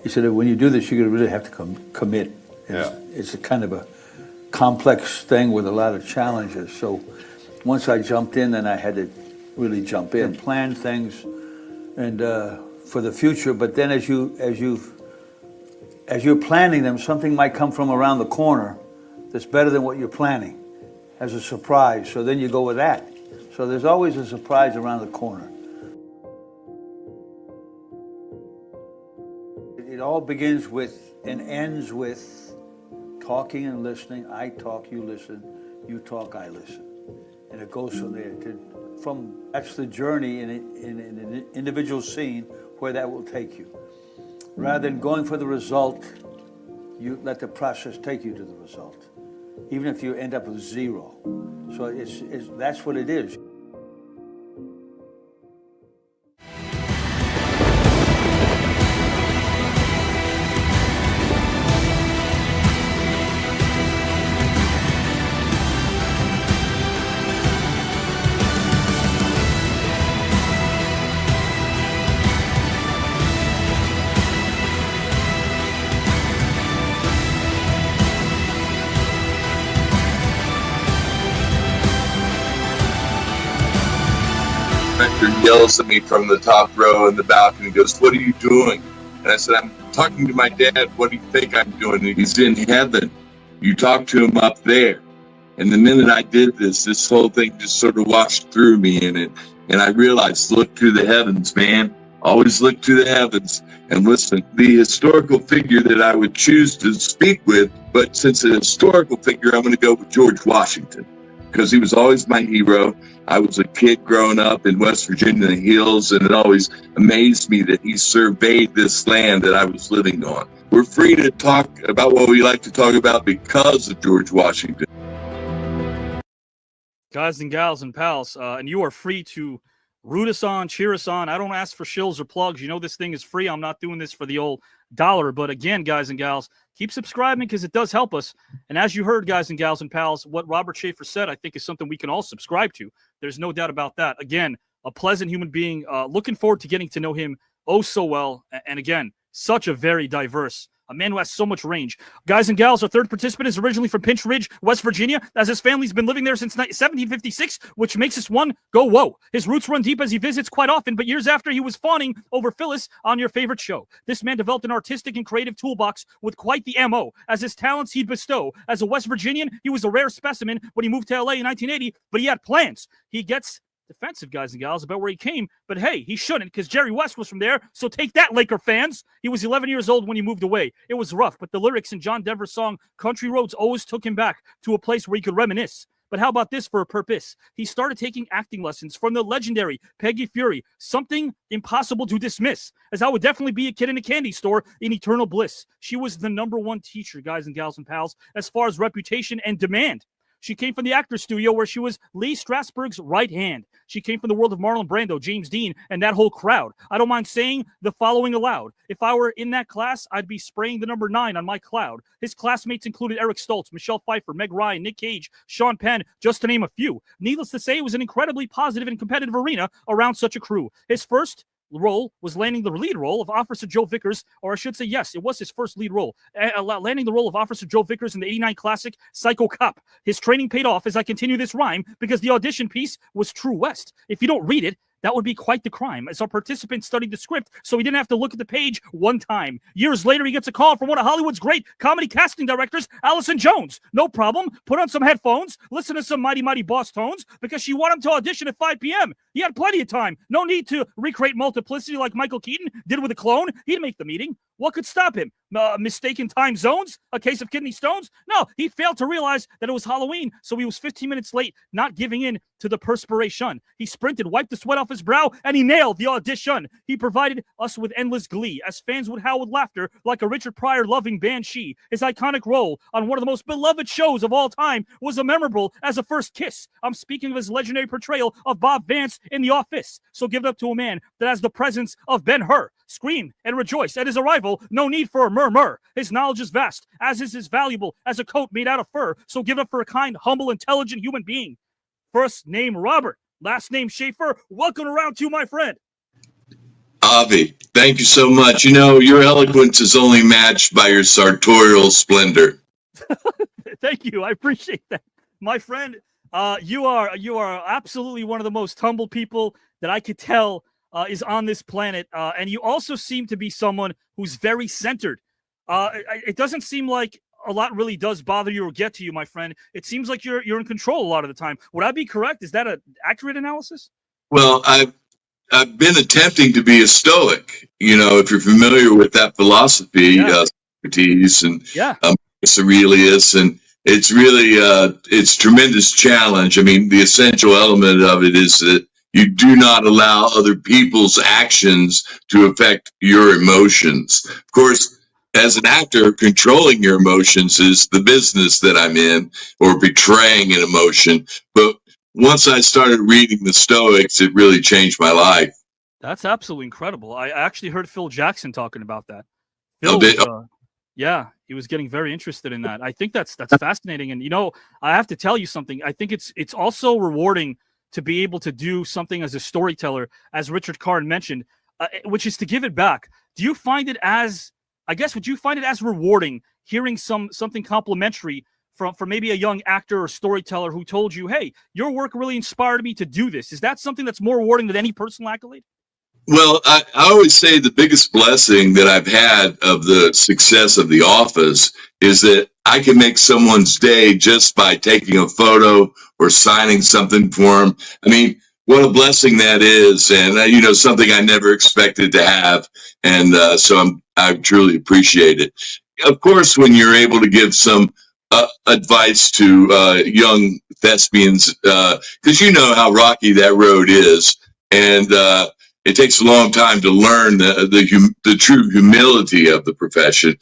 He said that when you do this, you're going to really have to commit. It's a kind of a complex thing with a lot of challenges. So once I jumped in, then I had to really jump in, plan things, and for the future. But then as you're planning them, something might come from around the corner that's better than what you're planning as a surprise. So then you go with that. So there's always a surprise around the corner. It all begins with and ends with talking and listening. I talk, you listen. You talk, I listen. And it goes from there. That's the journey in an individual scene where that will take you. Rather than going for the result, you let the process take you to the result, even if you end up with zero. So that's what it is. actor yells at me from the top row in the balcony and goes, "What are you doing?" And I said, "I'm talking to my dad. What do you think I'm doing?" And he's in heaven. You talk to him up there. And the minute I did this whole thing just sort of washed through me in it. And I realized, look to the heavens, man. Always look to the heavens. And listen, the historical figure that I would choose to speak with, but since a historical figure, I'm going to go with George Washington, because he was always my hero. I was a kid growing up in West Virginia, the hills, and it always amazed me that he surveyed this land that I was living on. We're free to talk about what we like to talk about because of George Washington. Guys and gals and pals, and you are free to root us on, cheer us on. I don't ask for shills or plugs. You know this thing is free. I'm not doing this for the old dollar. But again, guys and gals, keep subscribing because it does help us. And as you heard, guys and gals and pals, what Robert Shafer said, I think is something we can all subscribe to. There's no doubt about that. Again, a pleasant human being. Looking forward to getting to know him oh so well. And again, such a very diverse, a man who has so much range. Guys and gals, our third participant is originally from Pinch Ridge, West Virginia, as his family's been living there since 1756, which makes this one go whoa. His roots run deep as he visits quite often, but years after he was fawning over Phyllis on your favorite show. This man developed an artistic and creative toolbox with quite the MO, as his talents he'd bestow. As a West Virginian, he was a rare specimen when he moved to LA in 1980, but he had plans. He gets defensive, guys and gals, about where he came, but hey, he shouldn't, because Jerry West was from there, so take that, Laker fans. He was 11 years old when he moved away. It was rough, but the lyrics in John Denver's song Country Roads always took him back to a place where he could reminisce. But how about this for a purpose? He started taking acting lessons from the legendary Peggy Fury, something impossible to dismiss, as I would definitely be a kid in a candy store in eternal bliss. She was the #1 teacher, guys and gals and pals, as far as reputation and demand. She came from the actor's studio where she was Lee Strasberg's right hand. She came from the world of Marlon Brando, James Dean, and that whole crowd. I don't mind saying the following aloud. If I were in that class, I'd be spraying the number 9 on my cloud. His classmates included Eric Stoltz, Michelle Pfeiffer, Meg Ryan, Nick Cage, Sean Penn, just to name a few. Needless to say, it was an incredibly positive and competitive arena around such a crew. His first role was landing the lead role of Officer Joe Vickers, or I should say, yes, it was his first lead role, landing the role of Officer Joe Vickers in the '89 classic Psycho Cop. His training paid off as I continue this rhyme because the audition piece was True West. If you don't read it, that would be quite the crime, as our participant studied the script so he didn't have to look at the page one time. Years later, he gets a call from one of Hollywood's great comedy casting directors, Allison Jones. No problem. Put on some headphones, listen to some Mighty Mighty Boss tones, because she wanted him to audition at 5 p.m. He had plenty of time. No need to recreate multiplicity like Michael Keaton did with a clone. He'd make the meeting. What could stop him? Mistaken time zones? A case of kidney stones? No, he failed to realize that it was Halloween, so he was 15 minutes late, not giving in to the perspiration. He sprinted, wiped the sweat off his brow, and he nailed the audition. He provided us with endless glee, as fans would howl with laughter like a Richard Pryor loving banshee. His iconic role on one of the most beloved shows of all time was memorable as a first kiss. I'm speaking of his legendary portrayal of Bob Vance in The Office. So give it up to a man that has the presence of Ben-Hur. Scream and rejoice at his arrival. No need for a murmur. His knowledge is vast, as is as valuable as a coat made out of fur. So give it up for a kind, humble, intelligent human being. First name Robert, last name Shafer. Welcome to round 2, my friend. Avi, thank you so much. You know, your eloquence is only matched by your sartorial splendor. Thank you. I appreciate that. My friend, you are absolutely one of the most humble people that I could tell is on this planet. And you also seem to be someone who's very centered. It doesn't seem like a lot really does bother you or get to you, my friend. It seems like you're in control a lot of the time. Would I be correct? Is that an accurate analysis? Well, I've been attempting to be a Stoic. You know, if you're familiar with that philosophy, Socrates and Marcus Aurelius, and it's really it's tremendous challenge. I mean, the essential element of it is that you do not allow other people's actions to affect your emotions. Of course, as an actor, controlling your emotions is the business that I'm in, or betraying an emotion. But once I started reading the Stoics, it really changed my life. That's absolutely incredible. I actually heard Phil Jackson talking about that. Yeah, he was getting very interested in that. I think that's fascinating. And, you know, I have to tell you something. I think it's also rewarding to be able to do something as a storyteller, as Richard Karn mentioned, which is to give it back. Do you find it as, would you find it as rewarding hearing something complimentary from maybe a young actor or storyteller who told you, hey, your work really inspired me to do this? Is that something that's more rewarding than any personal accolade? Well, I always say the biggest blessing that I've had of the success of The Office is that I can make someone's day just by taking a photo or signing something for them. I mean, what a blessing that is, and something I never expected to have, and so I truly appreciate it. Of course, when you're able to give some advice to young thespians, because you know how rocky that road is, and it takes a long time to learn the true humility of the profession.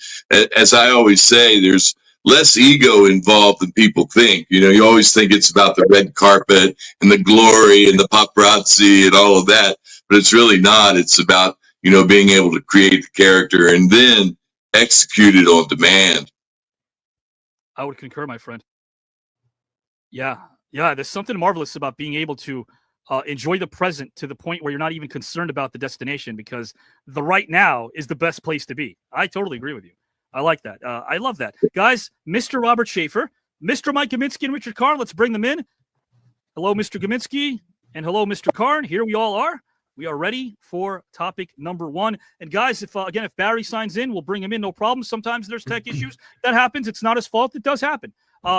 As I always say, there's less ego involved than people think. You always think it's about the red carpet and the glory and the paparazzi and all of that, but it's really not. It's about, being able to create the character and then execute it on demand. I would concur, my friend. Yeah. There's something marvelous about being able to enjoy the present to the point where you're not even concerned about the destination, because the right now is the best place to be. I totally agree with you. I like that. I love that. Guys, Mr. Robert Shafer, Mr. Mike Gminski, and Richard Karn, let's bring them in. Hello, Mr. Gminski, and hello, Mr. Karn. Here we all are. We are ready for topic number one. And guys, if Barry signs in, we'll bring him in, no problem. Sometimes there's tech issues. That happens. It's not his fault. It does happen.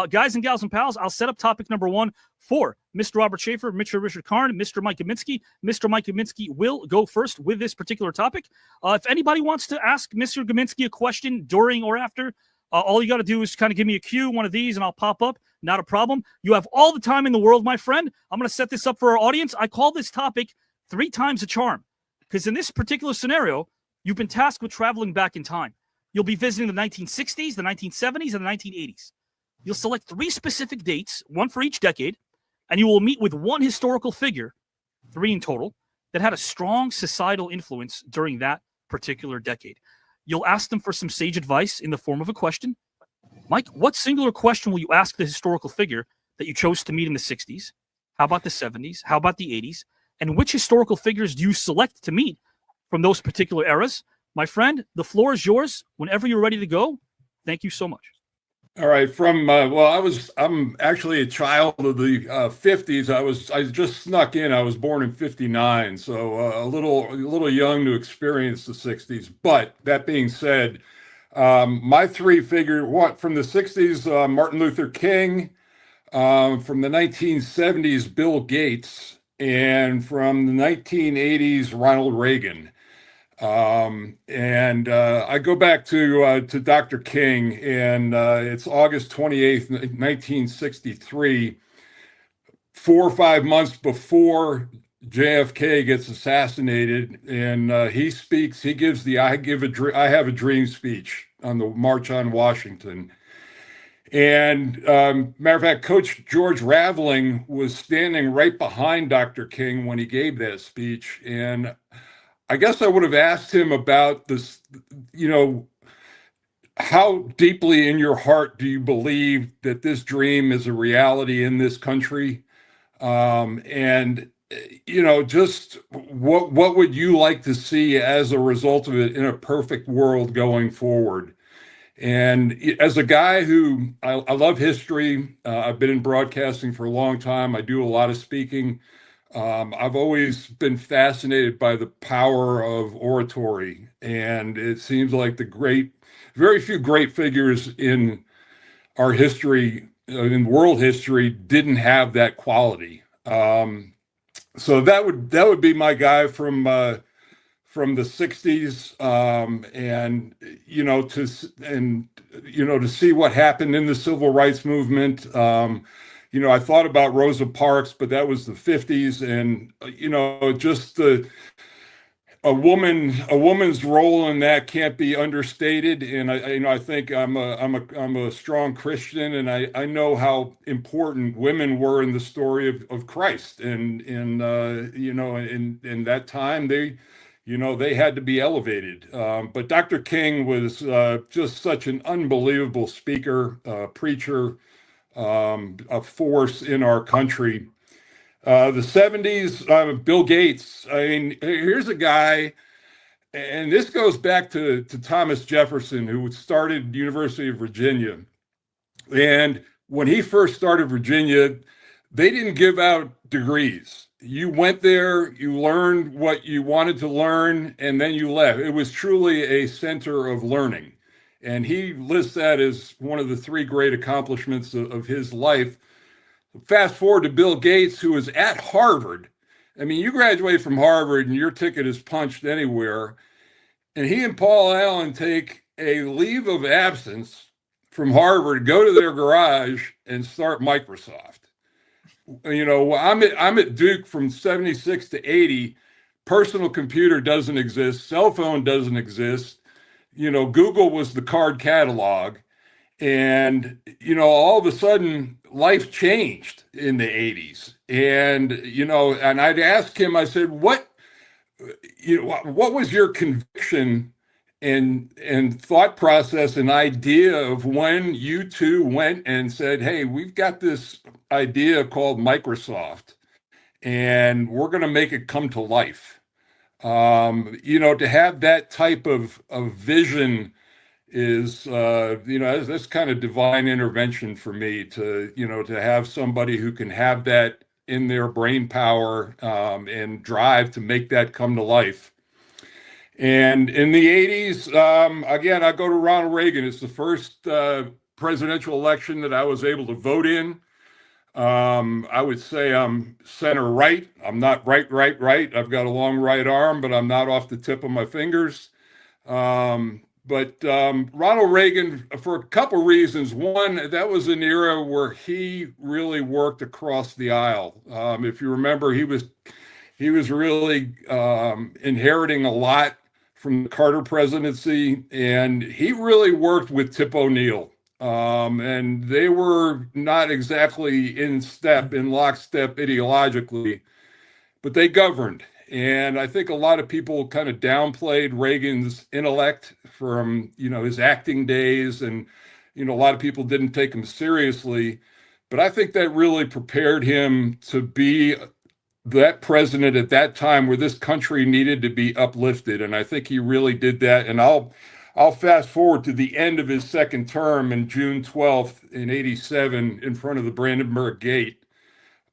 Guys and gals and pals, I'll set up topic number one for Mr. Robert Shafer, Mr. Richard Karn, Mr. Mike Gminski. Mr. Mike Gminski will go first with this particular topic. If anybody wants to ask Mr. Gminski a question during or after, all you got to do is kind of give me a cue, one of these, and I'll pop up. Not a problem. You have all the time in the world, my friend. I'm going to set this up for our audience. I call this topic 3 times a charm, because in this particular scenario, you've been tasked with traveling back in time. You'll be visiting the 1960s, the 1970s, and the 1980s. You'll select 3 specific dates, one for each decade, and you will meet with one historical figure, 3 in total, that had a strong societal influence during that particular decade. You'll ask them for some sage advice in the form of a question. Mike, what singular question will you ask the historical figure that you chose to meet in the 60s? How about the 70s? How about the 80s? And which historical figures do you select to meet from those particular eras? My friend, the floor is yours whenever you're ready to go. Thank you so much. All right. I'm actually a child of the 50s. I just snuck in. I was born in 59, so a little young to experience the 60s. But that being said, my 3 figure from the 60s, Martin Luther King, from the 1970s, Bill Gates, and from the 1980s, Ronald Reagan. I go back to Dr. King, and it's August 28th, 1963, 4 or 5 months before JFK gets assassinated, and he speaks. He gives the I have a dream speech on the March on Washington. And matter of fact, Coach George Raveling was standing right behind Dr. King when he gave that speech. And I guess I would have asked him about this, how deeply in your heart do you believe that this dream is a reality in this country? Just what would you like to see as a result of it in a perfect world going forward? And as a guy who I love history, I've been in broadcasting for a long time. I do a lot of speaking. I've always been fascinated by the power of oratory, and it seems like very few great figures in our history, in world history, didn't have that quality. So that would be my guy from the 60s, to see what happened in the civil rights movement. I thought about Rosa Parks, but that was the 50s, and just a woman's role in that can't be understated. And I think I'm a strong Christian, and I know how important women were in the story of Christ, and in that time they had to be elevated. But Dr. King was just such an unbelievable speaker, preacher, a force in our country. The 70s, Bill Gates. I mean, here's a guy, and this goes back to Thomas Jefferson, who started University of Virginia. And when he first started Virginia, they didn't give out degrees. You went there, you learned what you wanted to learn, and then you left. It was truly a center of learning. And he lists that as one of the three great accomplishments of his life. Fast forward to Bill Gates, who was at Harvard. I mean, you graduate from Harvard and your ticket is punched anywhere. And he and Paul Allen take a leave of absence from Harvard, go to their garage and start Microsoft. You know, I'm at Duke from 76 to 80. Personal computer doesn't exist. Cell phone doesn't exist. You know, Google was the card catalog. And, you know, all of a sudden life changed in the 80s. And, you know, and I'd ask him, I said, what was your conviction and thought process and idea of when you two went and said, hey, we've got this idea called Microsoft and we're going to make it come to life? You know, to have that type of vision is, you know, that's kind of divine intervention for me to, you know, to have somebody who can have that in their brain power and drive to make that come to life. And in the 80s, again, I go to Ronald Reagan. It's the first presidential election that I was able to vote in. I would say I'm center right. I'm not right. I've got a long right arm, but I'm not off the tip of my fingers. But Ronald Reagan, for a couple reasons. One, that was an era where he really worked across the aisle. If you remember, he was really inheriting a lot from the Carter presidency, and he really worked with Tip O'Neill. And they were not exactly in lockstep ideologically, but they governed. And I think a lot of people kind of downplayed Reagan's intellect from, you know, his acting days. And, you know, a lot of people didn't take him seriously. But I think that really prepared him to be that president at that time where this country needed to be uplifted. And I think he really did that. And I'll fast forward to the end of his second term in June 12th in 87 in front of the Brandenburg Gate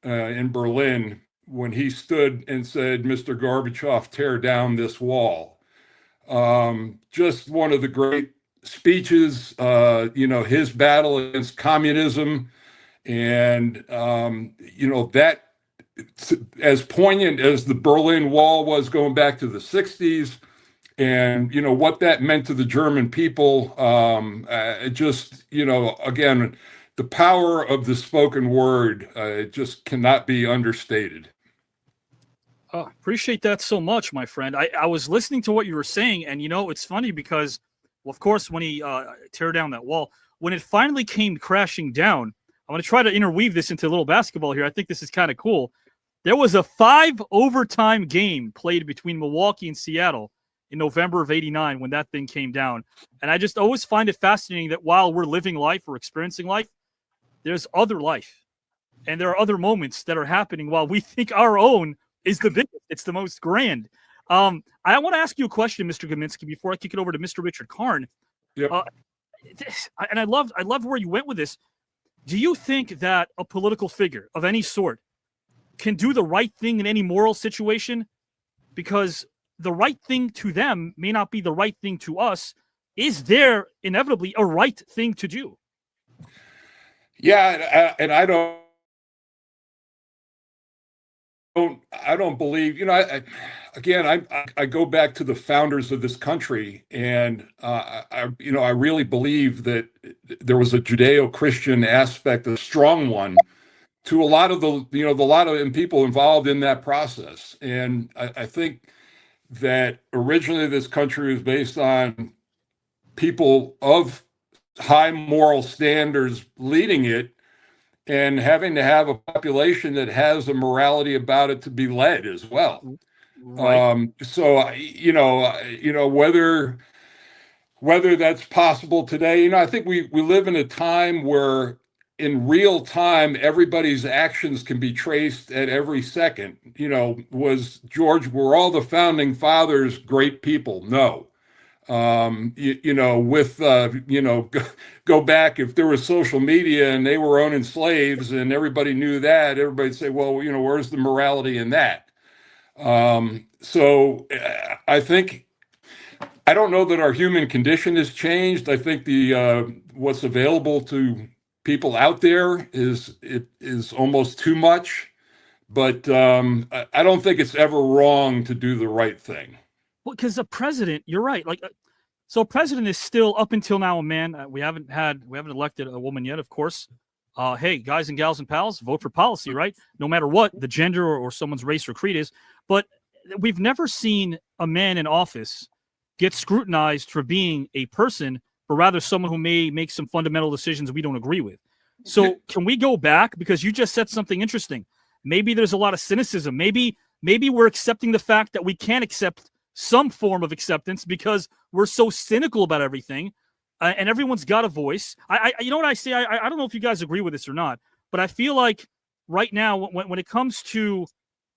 in Berlin, when he stood and said, Mr. Gorbachev, tear down this wall. Just one of the great speeches, you know, his battle against communism. And, you know, that, as poignant as the Berlin Wall was going back to the 60s, and, you know, what that meant to the German people, just, you know, again, the power of the spoken word, it just cannot be understated. Appreciate that so much, my friend. I was listening to what you were saying, and, you know, it's funny because, well, of course, when he tear down that wall, when it finally came crashing down, I'm going to try to interweave this into a little basketball here. I think this is kind of cool. There was a 5 overtime game played between Milwaukee and Seattle in November of 89 when that thing came down. And I just always find it fascinating that while we're living life or experiencing life, there's other life. And there are other moments that are happening while we think our own is the biggest. It's the most grand. I want to ask you a question, Mr. Gminski, before I kick it over to Mr. Richard Karn. Yep. And I love where you went with this. Do you think that a political figure of any sort can do the right thing in any moral situation? Because the right thing to them may not be the right thing to us. Is there inevitably a right thing to do? Yeah, and I don't believe, you know, I go back to the founders of this country, and I really believe that there was a Judeo-Christian aspect, a strong one, to a lot of the people involved in that process. And I think that originally this country was based on people of high moral standards leading it, and having to have a population that has a morality about it to be led as well. Right. So, you know, whether that's possible today, you know, I think we live in a time where in real time, everybody's actions can be traced at every second. You know, were all the founding fathers great people? No. Go back if there was social media and they were owning slaves and everybody knew that, everybody'd say, well, where's the morality in that? So I think, I don't know that our human condition has changed. I think what's available to people out there is almost too much, but I don't think it's ever wrong to do the right thing. Well, because the president, you're right. So a president is still, up until now, a man. We haven't elected a woman yet, of course. Hey, guys and gals and pals, vote for policy, right? No matter what the gender or someone's race or creed is. But we've never seen a man in office get scrutinized for being a person, but rather someone who may make some fundamental decisions we don't agree with. So can we go back? Because you just said something interesting. Maybe there's a lot of cynicism. Maybe we're accepting the fact that we can't accept some form of acceptance because we're so cynical about everything, and everyone's got a voice. You know what I say? I don't know if you guys agree with this or not, but I feel like right now, when it comes to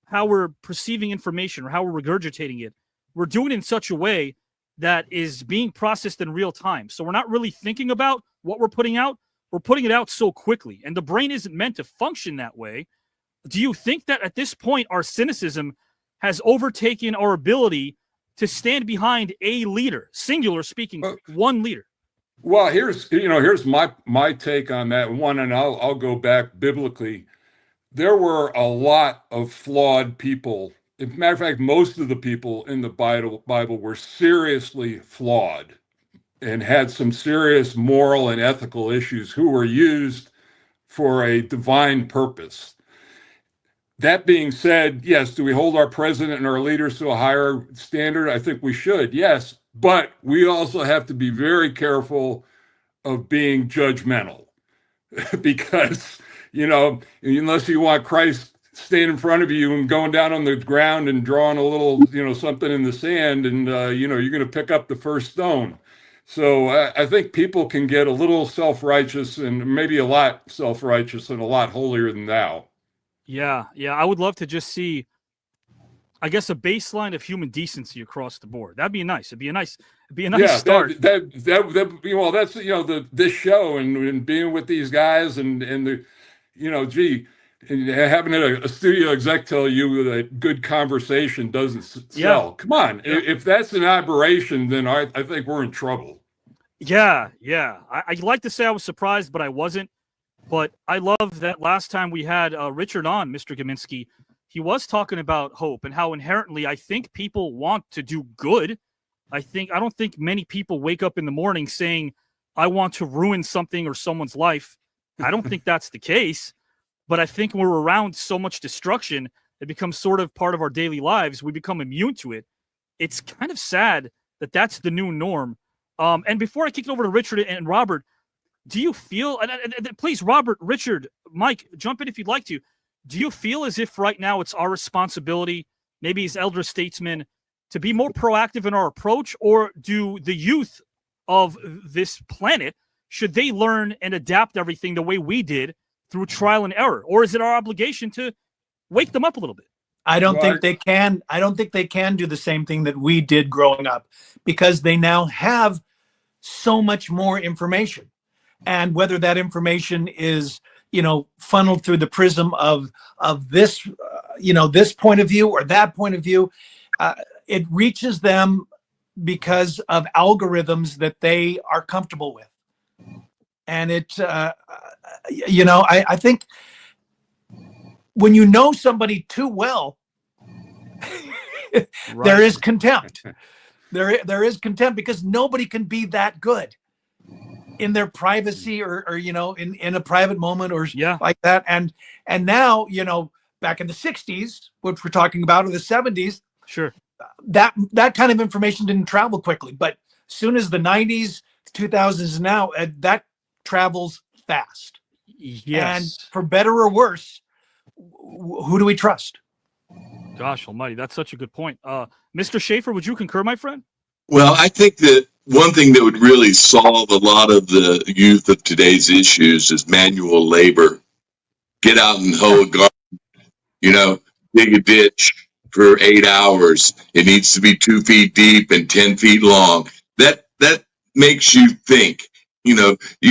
how we're perceiving information or how we're regurgitating it, we're doing it in such a way that is being processed in real time. So we're not really thinking about what we're putting out. We're putting it out so quickly, and the brain isn't meant to function that way. Do you think that at this point, our cynicism has overtaken our ability to stand behind a leader, singular speaking, one leader? Well, here's my take on that one, and I'll go back biblically. There were a lot of flawed people. As a matter of fact, most of the people in the Bible were seriously flawed and had some serious moral and ethical issues who were used for a divine purpose. That being said, yes, do we hold our president and our leaders to a higher standard? I think we should, yes. But we also have to be very careful of being judgmental because, unless you want Christ staying in front of you and going down on the ground and drawing a little, something in the sand and, you're going to pick up the first stone. So I think people can get a little self-righteous and maybe a lot self-righteous and a lot holier than thou. Yeah. I would love to just see, I guess, a baseline of human decency across the board. That'd be nice. It'd be a nice start. That's this show and being with these guys and having a studio exec tell you that good conversation doesn't sell. Yeah. Come on, if that's an aberration, then I think we're in trouble. Yeah. I'd like to say I was surprised, but I wasn't. But I love that last time we had Richard on, Mr. Gminski, he was talking about hope and how inherently I think people want to do good. I don't think many people wake up in the morning saying, I want to ruin something or someone's life. I don't think that's the case. But I think when we're around so much destruction, it becomes sort of part of our daily lives. We become immune to it. It's kind of sad that that's the new norm. And before I kick it over to Richard and Robert, do you feel, and please, Robert, Richard, Mike, jump in if you'd like to. Do you feel as if right now it's our responsibility, maybe as elder statesmen, to be more proactive in our approach, or do the youth of this planet, should they learn and adapt everything the way we did through trial and error? Or is it our obligation to wake them up a little bit? I don't think they can. I don't think they can do the same thing that we did growing up, because they now have so much more information. And whether that information is, funneled through the prism of this, this point of view or that point of view, it reaches them because of algorithms that they are comfortable with. And I think when you know somebody too well, there is contempt. There is contempt because nobody can be that good in their privacy or in a private moment or like that. And now, back in the 60s, which we're talking about, or the 70s, sure, that kind of information didn't travel quickly. But as soon as the 90s, 2000s now, that travels fast. Yes. And for better or worse, who do we trust? Gosh almighty, that's such a good point. Mr. Shafer, would you concur, my friend? Well, I think that one thing that would really solve a lot of the youth of today's issues is manual labor. Get out and hoe a garden, dig a ditch for 8 hours. It needs to be 2 feet deep and 10 feet long. that makes you think. You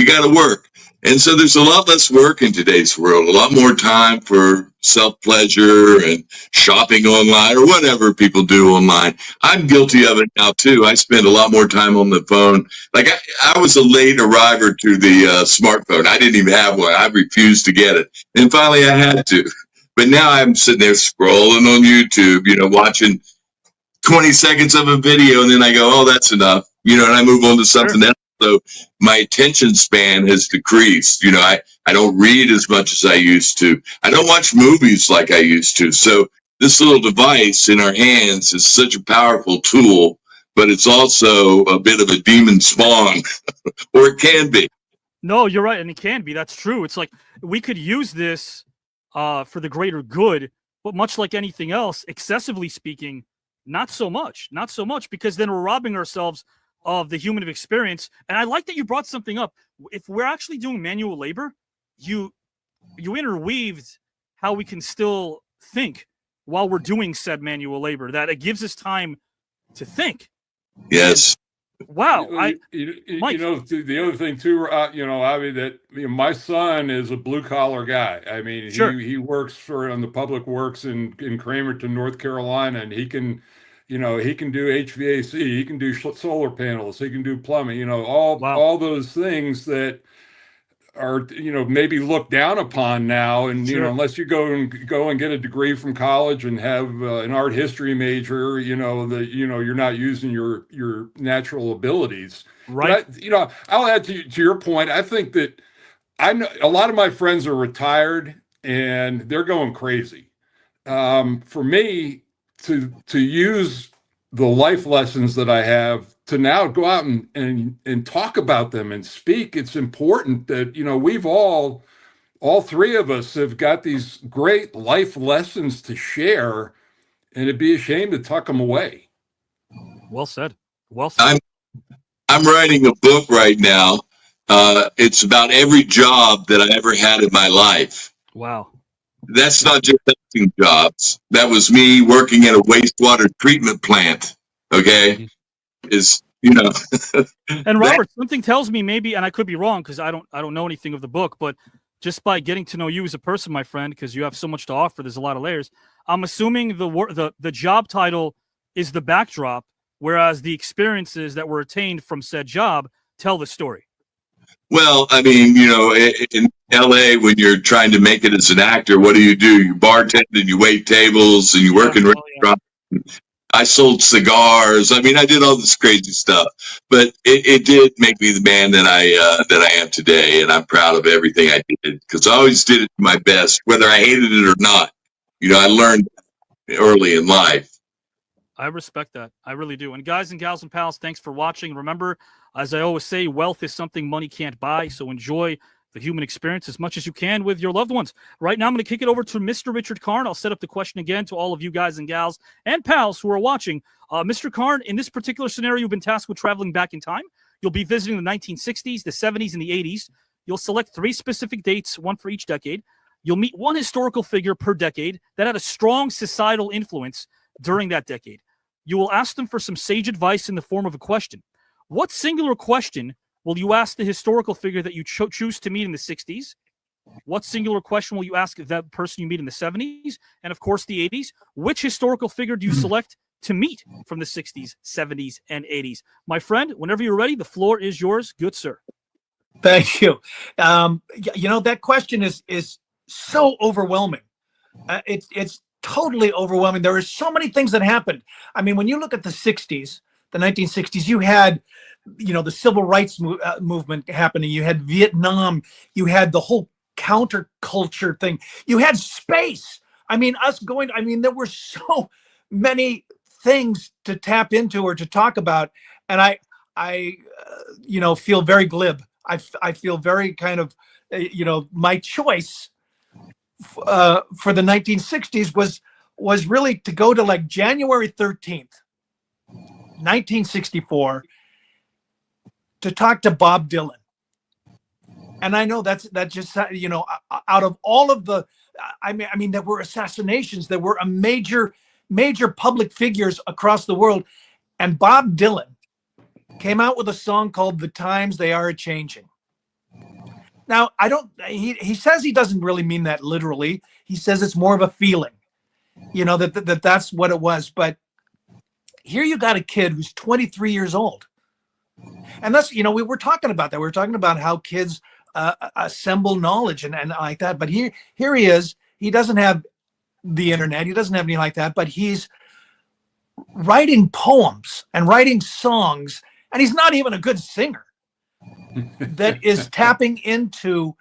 got to work. And so there's a lot less work in today's world, a lot more time for self-pleasure and shopping online or whatever people do online. I'm guilty of it now too. I spend a lot more time on the phone. Like I was a late arriver to the smartphone. I didn't even have one. I refused to get it. And finally I had to. But now I'm sitting there scrolling on YouTube, watching 20 seconds of a video, and then I go, oh, that's enough, and I move on to something else. So my attention span has decreased. I don't read as much as I used to. I don't watch movies like I used to. So this little device in our hands is such a powerful tool, but it's also a bit of a demon spawn, or it can be. No, you're right, and it can be. That's true. It's like we could use this for the greater good, but much like anything else, excessively speaking, not so much, because then we're robbing ourselves of the human experience. And I like that you brought something up. If we're actually doing manual labor, you interweaved how we can still think while we're doing said manual labor, that it gives us time to think. Yes. Wow. Mike. The other thing too, Avi, that my son is a blue collar guy. I mean, he works on the public works in Cramerton, North Carolina, and he can do HVAC, he can do solar panels, he can do plumbing, all those things that are, maybe looked down upon now. And, unless you go and get a degree from college and have an art history major, you're not using your natural abilities. Right. But I'll add to your point. I think that I know a lot of my friends are retired and they're going crazy. For me to use the life lessons that I have to now go out and talk about them and speak, it's important that, we've all three of us have got these great life lessons to share, and it'd be a shame to tuck them away. Well said. Well said. I'm writing a book right now. It's about every job that I ever had in my life. Wow. That's not just acting jobs. That was me working at a wastewater treatment plant. Okay. And Robert, something tells me maybe, and I could be wrong because I don't know anything of the book, but just by getting to know you as a person, my friend, because you have so much to offer, there's a lot of layers. I'm assuming the job title is the backdrop, whereas the experiences that were attained from said job tell the story. Well, I mean, in LA, when you're trying to make it as an actor, what do? You bartend and you wait tables and you work in restaurants. I sold cigars. I mean, I did all this crazy stuff, but it did make me the man that I am today. And I'm proud of everything I did because I always did it to my best, whether I hated it or not. I learned early in life. I respect that. I really do. And guys and gals and pals, thanks for watching. Remember, as I always say, wealth is something money can't buy. So enjoy the human experience as much as you can with your loved ones. Right now, I'm going to kick it over to Mr. Richard Karn. I'll set up the question again to all of you guys and gals and pals who are watching. Mr. Karn, in this particular scenario, you've been tasked with traveling back in time. You'll be visiting the 1960s, the 70s, and the 80s. You'll select 3 specific dates, one for each decade. You'll meet one historical figure per decade that had a strong societal influence during that decade. You will ask them for some sage advice in the form of a question. What singular question will you ask the historical figure that you choose to meet in the 60s? What singular question will you ask that person you meet in the 70s? And of course, the 80s. Which historical figure do you select to meet from the 60s, 70s, and 80s? My friend, whenever you're ready, the floor is yours. Good, sir. Thank you. That question is so overwhelming. It's totally overwhelming. There are so many things that happened. I mean, when you look at the 60s, the 1960s, you had, the civil rights movement happening. You had Vietnam. You had the whole counterculture thing. You had space. I mean, there were so many things to tap into or to talk about. And I feel very glib. I feel very kind of, my choice for the 1960s was really to go to like January 13th, 1964, to talk to Bob Dylan. And I know that just, out of all of the, I mean, there were assassinations, there were a major public figures across the world. And Bob Dylan came out with a song called "The Times They Are A-Changing." Now, he says he doesn't really mean that literally. He says it's more of a feeling, that's what it was. But here you got a kid who's 23 years old. And that's, we were talking about that. We were talking about how kids assemble knowledge and like that. But here he is. He doesn't have the internet. He doesn't have anything like that. But he's writing poems and writing songs. And he's not even a good singer that is tapping into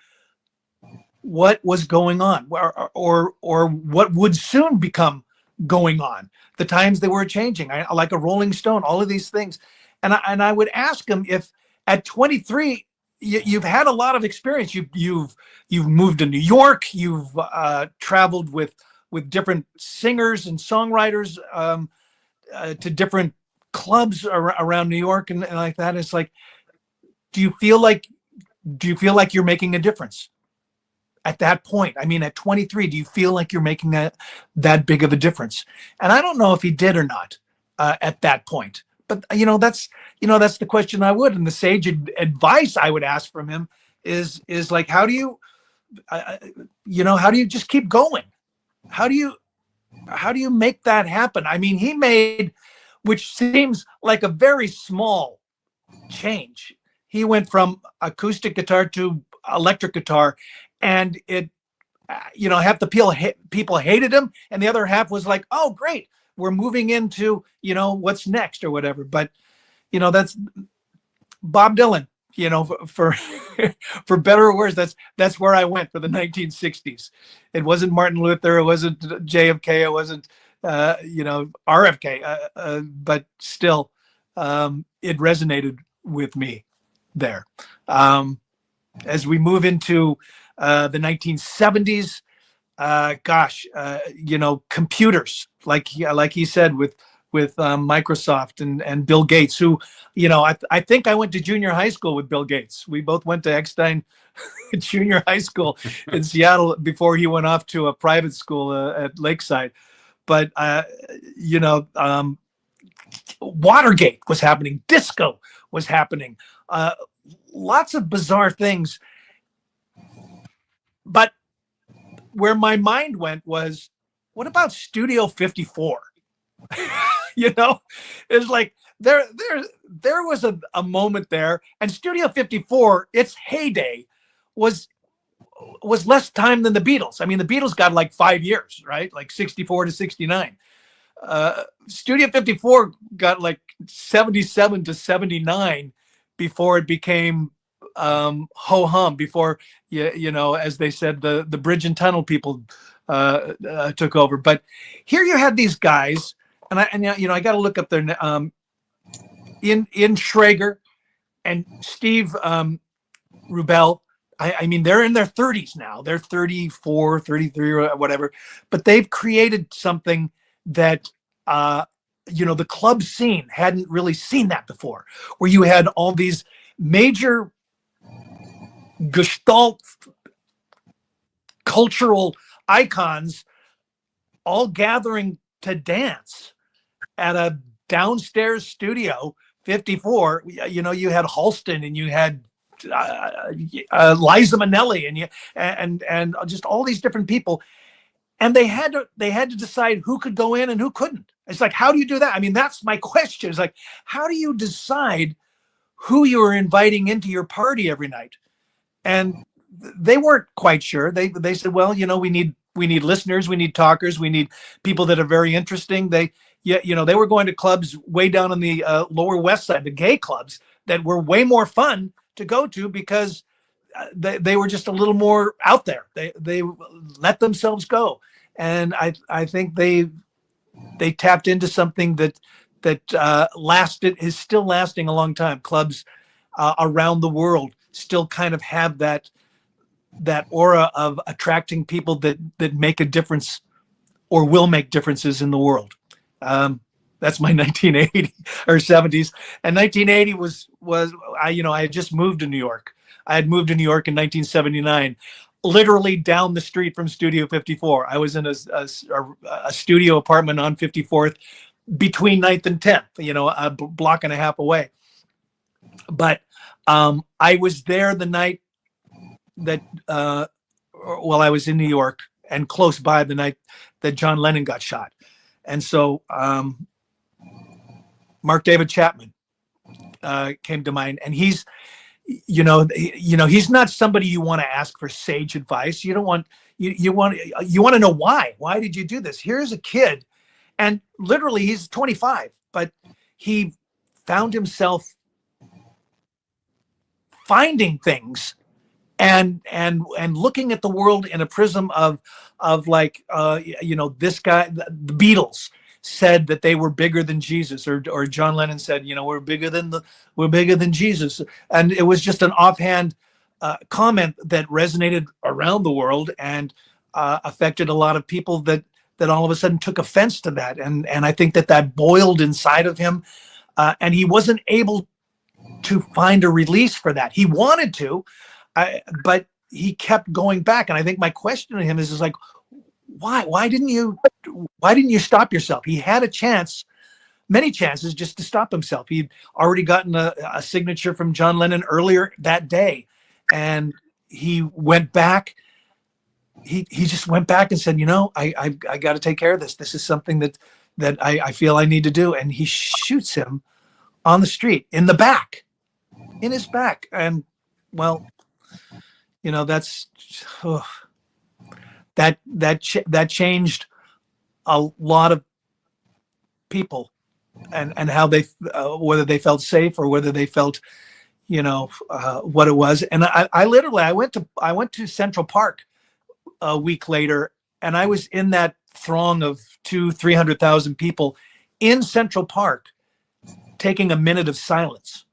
what was going on or what would soon become going on. The times they were changing, like a Rolling Stone, all of these things. And I would ask him if at 23, you've had a lot of experience. You've moved to New York. You've traveled with different singers and songwriters to different clubs around New York and like that. It's like, do you feel like you're making a difference at that point? I mean, at 23, do you feel like you're making that big of a difference? And I don't know if he did or not at that point. But that's the question I would, and the sage advice I would ask from him is like, how do you just keep going? How do you make that happen? I mean, he made, which seems like a very small change. He went from acoustic guitar to electric guitar, and it, half the people hated him, and the other half was like, oh, great, we're moving into, what's next or whatever. But, that's Bob Dylan, for better or worse, that's where I went for the 1960s. It wasn't Martin Luther. It wasn't JFK. It wasn't, RFK. But still, it resonated with me there. As we move into the 1970s, computers, like he said, with Microsoft and Bill Gates, who, I think I went to junior high school with Bill Gates. We both went to Eckstein Junior High School in Seattle before he went off to a private school at Lakeside. But Watergate was happening, disco was happening, lots of bizarre things. But where my mind went was, what about Studio 54? It's like there was a moment there, and Studio 54, its heyday was less time than the Beatles. I mean, the Beatles got like 5 years, right? Like 64 to 69. Studio 54 got like 77 to 79 before it became ho hum, before as they said, the bridge and tunnel people took over. But here you had these guys, and I got to look up their in Schrager and Steve Rubel. I mean, they're in their 30s now. They're 34, 33 or whatever, but they've created something that the club scene hadn't really seen that before, where you had all these major Gestalt cultural icons all gathering to dance at a downstairs Studio 54. You had Halston, and you had Liza Minnelli, and just all these different people, and they had to decide who could go in and who couldn't. It's like, how do you do that? I mean, that's my question. It's like, how do you decide who you are inviting into your party every night? And they weren't quite sure. They said, well, we need listeners, we need talkers, we need people that are very interesting. They were going to clubs way down on the Lower West Side, the gay clubs, that were way more fun to go to because they were just a little more out there. They let themselves go, and I think they tapped into something that is still lasting a long time. Clubs around the world still kind of have that aura of attracting people that make a difference or will make differences in the world. That's my 1980 or 70s. And 1980 was I had just moved to New York. I had moved to New York in 1979, literally down the street from Studio 54. I was in a studio apartment on 54th between 9th and 10th, a block and a half away. But I was there the night that, I was in New York, and close by the night that John Lennon got shot. And so Mark David Chapman came to mind, and he's not somebody you want to ask for sage advice. You don't want, you want to know why did you do this? Here's a kid, and literally he's 25, but he found himself finding things and looking at the world in a prism of like, this guy, the Beatles said that they were bigger than Jesus, or John Lennon said, we're bigger than Jesus. And it was just an offhand comment that resonated around the world and affected a lot of people that all of a sudden took offense to that. And I think that boiled inside of him, and he wasn't able to find a release for that. He wanted to, but he kept going back. And I think my question to him is like, why didn't you stop yourself? He had a chance, many chances, just to stop himself. He'd already gotten a signature from John Lennon earlier that day, and he went back. He just went back and said, I got to take care of this. This is something that I feel I need to do. And he shoots him on the street in his back. And well, that's that changed a lot of people, and how they, whether they felt safe or whether they felt, what it was. And I went to Central Park a week later, and I was in that throng of 300,000 people in Central Park taking a minute of silence.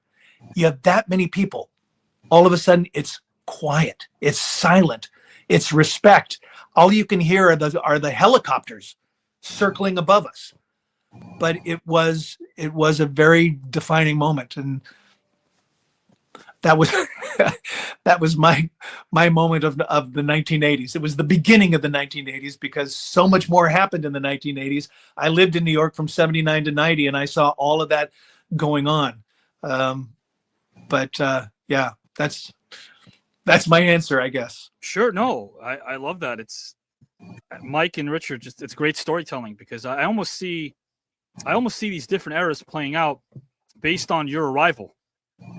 You have that many people, all of a sudden it's quiet, it's silent, it's respect. All you can hear are the helicopters circling above us. But it was a very defining moment, and that was that was my moment of the 1980s. It was the beginning of the 1980s, because so much more happened in the 1980s. I lived in New York from 79 to 90, and I saw all of that going on. Yeah, that's my answer, I guess. Sure. No, I love that. It's Mike and Richard. It's great storytelling, because I almost see these different eras playing out based on your arrival.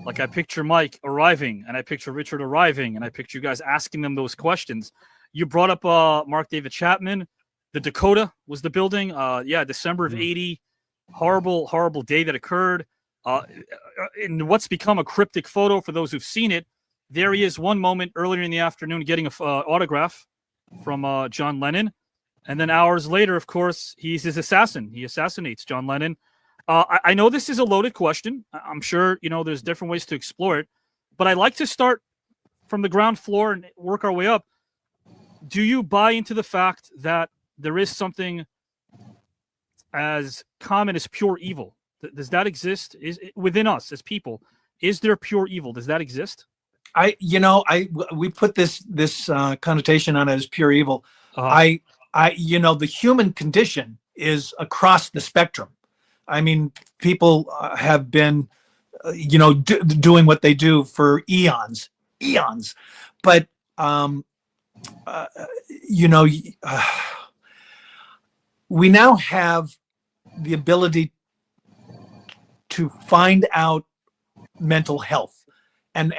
Like, I picture Mike arriving, and I picture Richard arriving, and I picture you guys asking them those questions. You brought up Mark David Chapman. The Dakota was the building. December of 80. Horrible, horrible day that occurred. In what's become a cryptic photo for those who've seen it, there he is one moment earlier in the afternoon getting an autograph from John Lennon. And then hours later, of course, he's his assassin. He assassinates John Lennon. I know this is a loaded question. I'm sure, there's different ways to explore it. But I like to start from the ground floor and work our way up. Do you buy into the fact that there is something as common as pure evil? Does that exist? Is within us as people? Is there pure evil? Does that exist? We put this connotation on it as pure evil. The human condition is across the spectrum. I mean, people have been, doing what they do for eons. But, we now have the ability to find out mental health and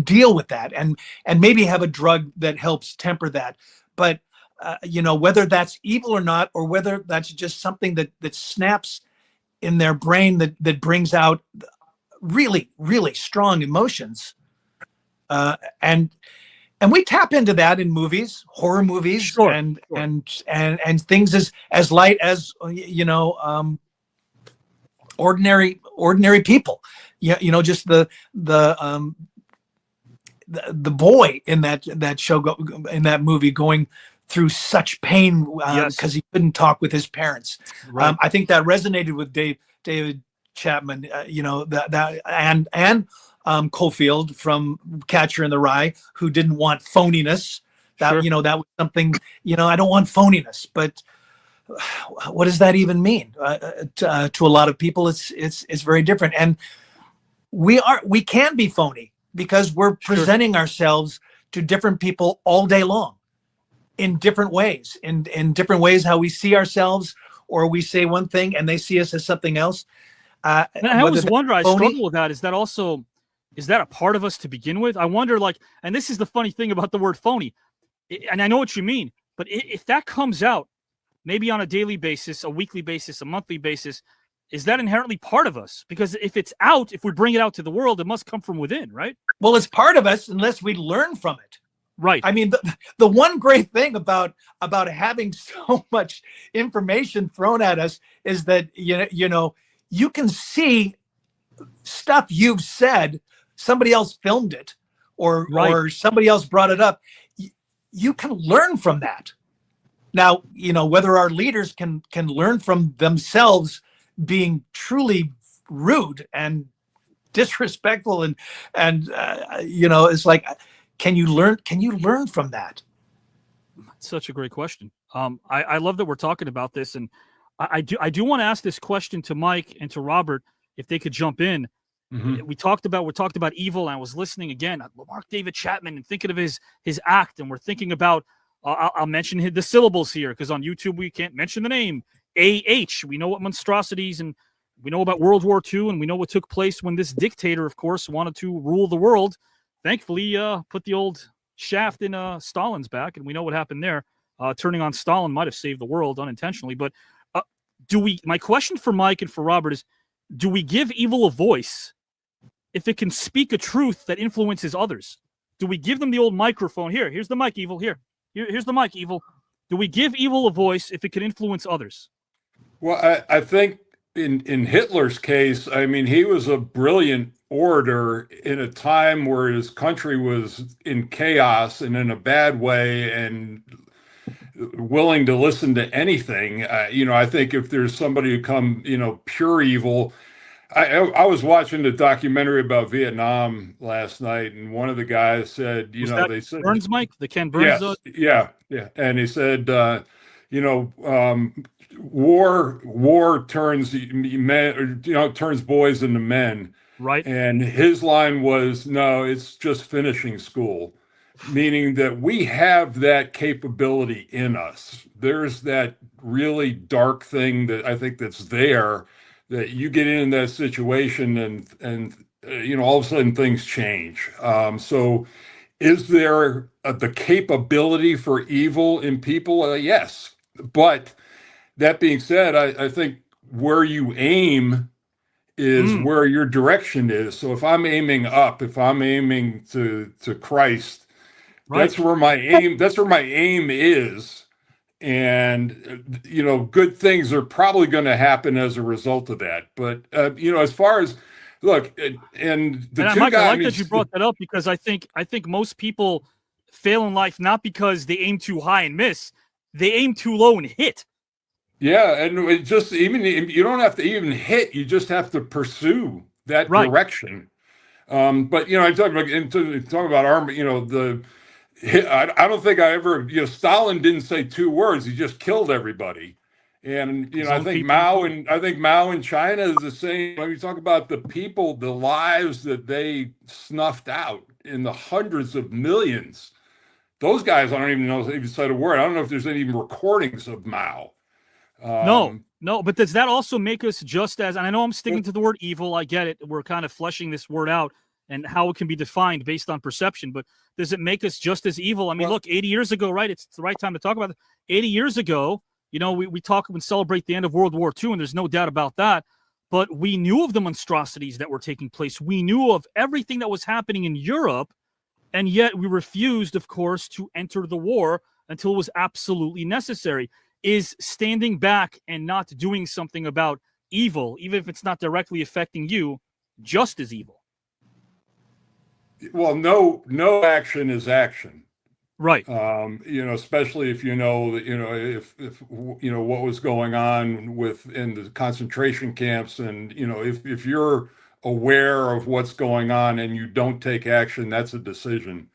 deal with that, and maybe have a drug that helps temper that. But whether that's evil or not, or whether that's just something that snaps in their brain that brings out really, really strong emotions, and we tap into that in movies, horror movies, sure. and things as light as ordinary people. Just the boy in that show, in that movie, going through such pain because he couldn't talk with his parents. Right. I think that resonated with David Chapman. And Caulfield from Catcher in the Rye, who didn't want phoniness. That Sure. That was something. I don't want phoniness, but what does that even mean? To a lot of people, it's very different. And we can be phony because we're presenting ourselves to different people all day long in different ways, in different ways how we see ourselves, or we say one thing and they see us as something else. And I always wonder, I phony, struggle with that. Is that a part of us to begin with? I wonder, like, and this is the funny thing about the word phony, and I know what you mean, but if that comes out maybe on a daily basis, a weekly basis, a monthly basis, is that inherently part of us? Because if it's out, if we bring it out to the world, it must come from within, right? Well, it's part of us unless we learn from it. Right. I mean, the one great thing about having so much information thrown at us is that you know you can see stuff you've said, somebody else filmed it, or somebody else brought it up. You can learn from that. Now, whether our leaders can learn from themselves being truly rude and disrespectful and it's like, can you learn from that? Such a great question. I love that we're talking about this, and I do want to ask this question to Mike and to Robert if they could jump in. Mm-hmm. We talked about evil, and I was listening again, Mark David Chapman, and thinking of his act, and we're thinking about I'll mention the syllables here because on YouTube we can't mention the name AH. We know what monstrosities, and we know about World War II, and we know what took place when this dictator, of course, wanted to rule the world. Thankfully, put the old shaft in Stalin's back, and we know what happened there. Turning on Stalin might have saved the world unintentionally. But my question for Mike and for Robert is, do we give evil a voice if it can speak a truth that influences others? Do we give them the old microphone? Here's the mic, evil. Here's the mic, evil. Do we give evil a voice if it can influence others? Well, I think in Hitler's case, I mean, he was a brilliant orator in a time where his country was in chaos and in a bad way and willing to listen to anything. I think if there's somebody who come, pure evil. I was watching the documentary about Vietnam last night, and one of the guys said, they said Burns, Mike, the Ken Burns. Yes, yeah, and he said, war turns men, turns boys into men. Right. And his line was, no, it's just finishing school, meaning that we have that capability in us. There's that really dark thing that I think that's there, that you get in that situation and all of a sudden things change. So is there the capability for evil in people? Yes. But that being said, I think where you aim is where your direction is. So if I'm aiming up, if I'm aiming to Christ, that's where my aim is. And, good things are probably going to happen as a result of that. But, as far as, look, and the and two Mike, guys. I like that you brought that up because I think most people fail in life not because they aim too high and miss. They aim too low and hit. Yeah, and it just you don't have to even hit. You just have to pursue that direction. But I'm talking about arm. I don't think I ever. Stalin didn't say two words. He just killed everybody. And I think Mao in China is the same. When you talk about the people, the lives that they snuffed out in the hundreds of millions, those guys, I don't even know if they said a word. I don't know if there's any even recordings of Mao. No, but does that also make us just as, and I know I'm sticking to the word evil, I get it, we're kind of fleshing this word out and how it can be defined based on perception, but does it make us just as evil? I mean, look, 80 years ago, right, it's the right time to talk about it. 80 years ago, we talk and celebrate the end of World War II, and there's no doubt about that, but we knew of the monstrosities that were taking place. We knew of everything that was happening in Europe, and yet we refused, of course, to enter the war until it was absolutely necessary. Is standing back and not doing something about evil, even if it's not directly affecting you, just as evil? Well, no action is action. Right. Especially if if what was going on in the concentration camps, and if you're aware of what's going on and you don't take action, that's a decision.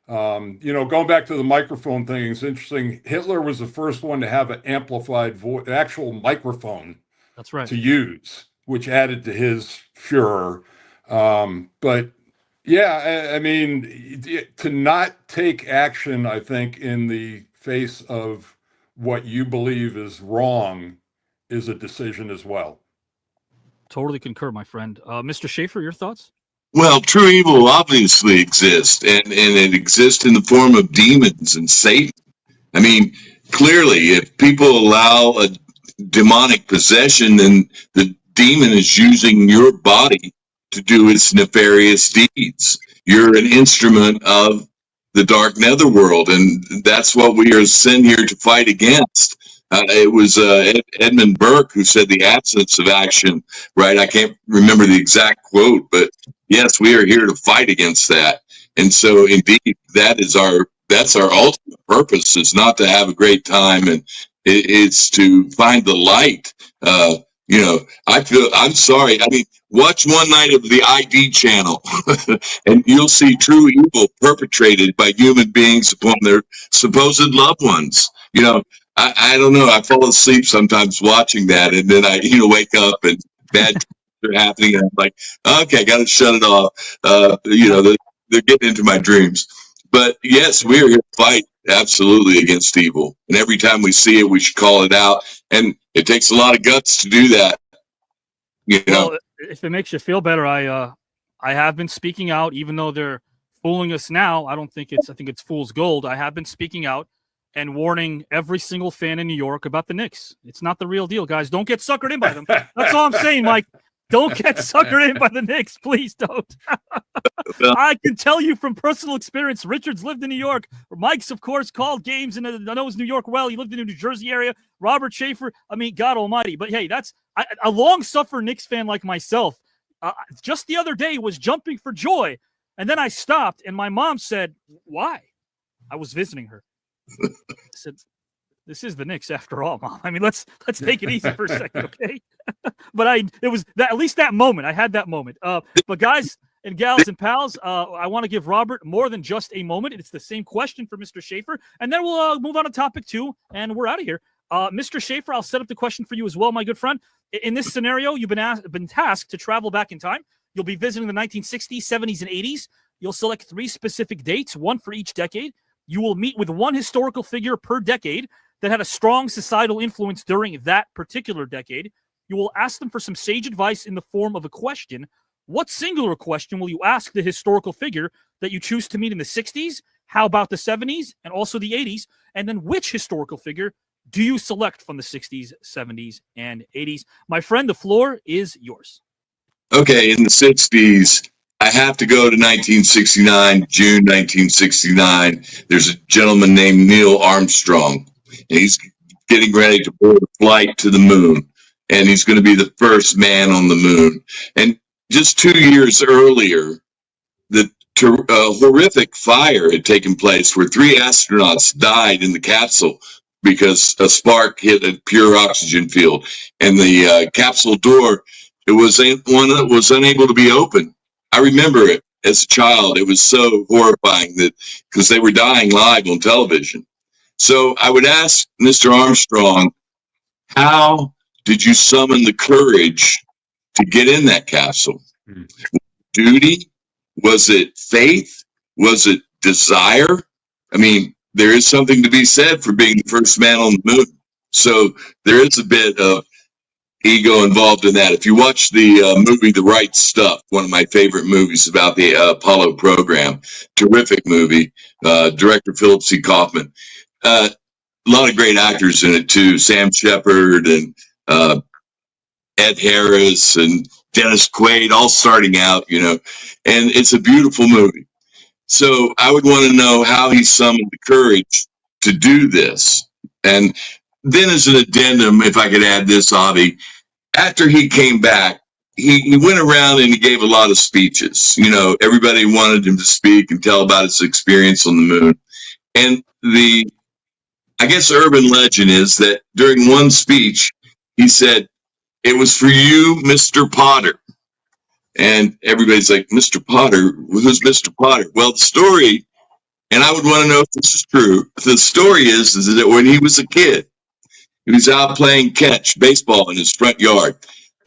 Going back to the microphone thing, it's interesting. Hitler was the first one to have an amplified voice, actual microphone. That's right. To use, which added to his furor. But yeah, I mean, to not take action, I think, in the face of what you believe is wrong is a decision as well. Totally concur, my friend. Mr. Shafer, your thoughts? Well, true evil obviously exists, and it exists in the form of demons and Satan. I mean, clearly, if people allow a demonic possession, then the demon is using your body to do its nefarious deeds. You're an instrument of the dark netherworld, and that's what we are sent here to fight against. It was Edmund Burke who said the absence of action, right? I can't remember the exact quote, but yes, we are here to fight against that. And so indeed, that's our ultimate purpose, is not to have a great time, and it's to find the light. I'm sorry. I mean, watch one night of the ID channel and you'll see true evil perpetrated by human beings upon their supposed loved ones. I don't know. I fall asleep sometimes watching that, and then I, wake up and bad things are happening, and I'm like, okay, I got to shut it off. They're getting into my dreams. But yes, we are here to fight absolutely against evil, and every time we see it, we should call it out. And it takes a lot of guts to do that. Well, if it makes you feel better, I have been speaking out, even though they're fooling us now. I think it's fool's gold. I have been speaking out and warning every single fan in New York about the Knicks. It's not the real deal, guys. Don't get suckered in by them. That's all I'm saying, Mike. Don't get suckered in by the Knicks. Please don't. I can tell you from personal experience, Richard's lived in New York. Mike's, of course, called games, and I know New York well. He lived in the New Jersey area. Robert Shafer, I mean, God almighty. But hey, that's a long-suffering Knicks fan like myself. Just the other day was jumping for joy, and then I stopped, and my mom said, "Why?" I was visiting her. I said, "This is the Knicks after all, Mom. I mean, let's take it easy for a second, okay?" But it was at least that moment. I had that moment. But guys and gals and pals, I want to give Robert more than just a moment. It's the same question for Mr. Shafer, and then we'll move on to topic 2, and we're out of here. Mr. Shafer, I'll set up the question for you as well, my good friend. In this scenario, you've been tasked to travel back in time. You'll be visiting the 1960s, 70s, and 80s. You'll select 3 specific dates, one for each decade. You will meet with one historical figure per decade that had a strong societal influence during that particular decade. You will ask them for some sage advice in the form of a question. What singular question will you ask the historical figure that you choose to meet in the 60s? How about the 70s and also the 80s? And then which historical figure do you select from the 60s, 70s, and 80s? My friend, the floor is yours. Okay, in the 60s, I have to go to 1969, June 1969. There's a gentleman named Neil Armstrong, and he's getting ready to board a flight to the moon, and he's going to be the first man on the moon. And just 2 years earlier, the horrific fire had taken place where 3 astronauts died in the capsule because a spark hit a pure oxygen field, and the capsule door was unable to be opened. I remember it as a child. It was so horrifying that because they were dying live on television. So I would ask Mr. Armstrong, how did you summon the courage to get in that capsule? Duty? Was it faith? Was it desire? I mean, there is something to be said for being the first man on the moon. So there is a bit of ego involved in that. If you watch the movie The Right Stuff, one of my favorite movies about the Apollo program, terrific movie, director Philip C. Kaufman. A lot of great actors in it too, Sam Shepard and Ed Harris and Dennis Quaid, all starting out, and it's a beautiful movie. So I would want to know how he summoned the courage to do this. And then as an addendum, if I could add this, Avi, after he came back, he went around and he gave a lot of speeches. Everybody wanted him to speak and tell about his experience on the moon. And I guess urban legend is that during one speech, he said, "It was for you, Mr. Potter." And everybody's like, "Mr. Potter? Who's Mr. Potter?" Well, the story, and I would want to know if this is true, the story is that when he was a kid, he was out playing catch baseball in his front yard.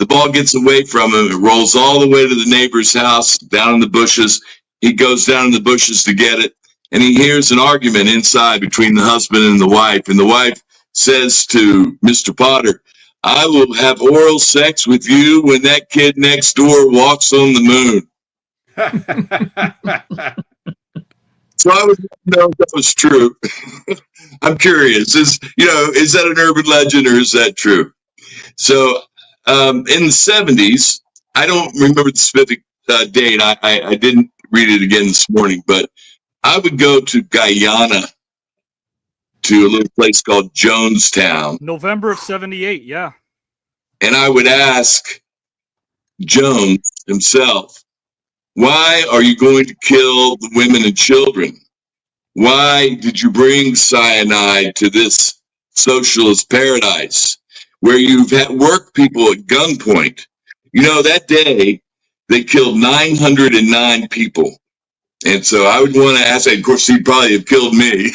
The ball gets away from him. It rolls all the way to the neighbor's house, down in the bushes. He goes down in the bushes to get it, and he hears an argument inside between the husband and the wife. And the wife says to Mr. Potter, "I will have oral sex with you when that kid next door walks on the moon." So I would know if that was true. I'm curious. Is that an urban legend or is that true? So in the 70s, I don't remember the specific date. I didn't read it again this morning, but I would go to Guyana, to a little place called Jonestown. November of 78, yeah. And I would ask Jones himself, why are you going to kill the women and children? Why did you bring cyanide to this socialist paradise where you've had work people at gunpoint? That day they killed 909 people. And so I would want to ask that. Of course, he'd probably have killed me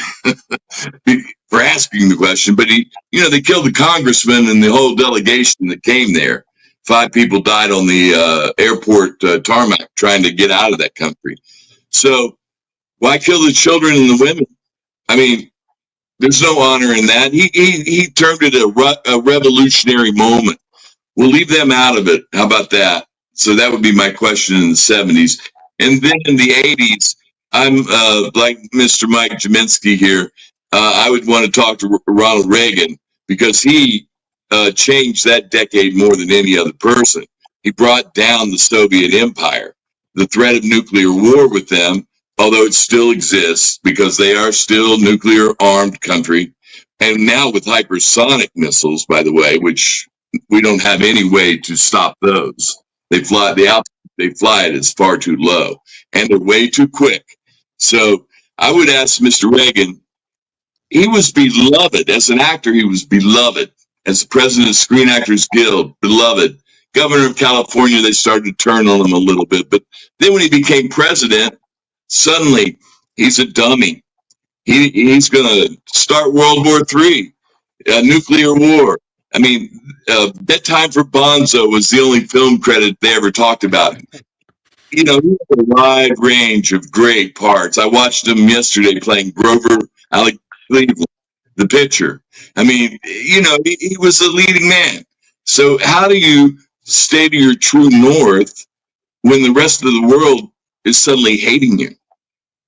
for asking the question, but they killed the congressman and the whole delegation that came there. 5 people died on the airport tarmac trying to get out of that country. So why kill the children and the women? I mean, there's no honor in that. He termed it a revolutionary moment. We'll leave them out of it. How about that? So that would be my question in the 70s. And then in the 80s, I'm like Mr. Mike Gminski here. I would want to talk to Ronald Reagan because he changed that decade more than any other person. He brought down the Soviet Empire. The threat of nuclear war with them, although it still exists because they are still nuclear armed country. And now with hypersonic missiles, by the way, which we don't have any way to stop those. They fly, the altitude they fly it is far too low and they're way too quick. So I would ask Mr. Reagan, he was beloved as an actor. He was beloved as the president of the Screen Actors Guild, beloved. Governor of California, they started to turn on him a little bit. But then when he became president, suddenly he's a dummy. He's going to start World War III, a nuclear war. I mean, That Time for Bonzo was the only film credit they ever talked about. He had a wide range of great parts. I watched him yesterday playing Grover Alec Cleveland, the pitcher. I mean, he was a leading man. So how do you stay to your true north when the rest of the world is suddenly hating you?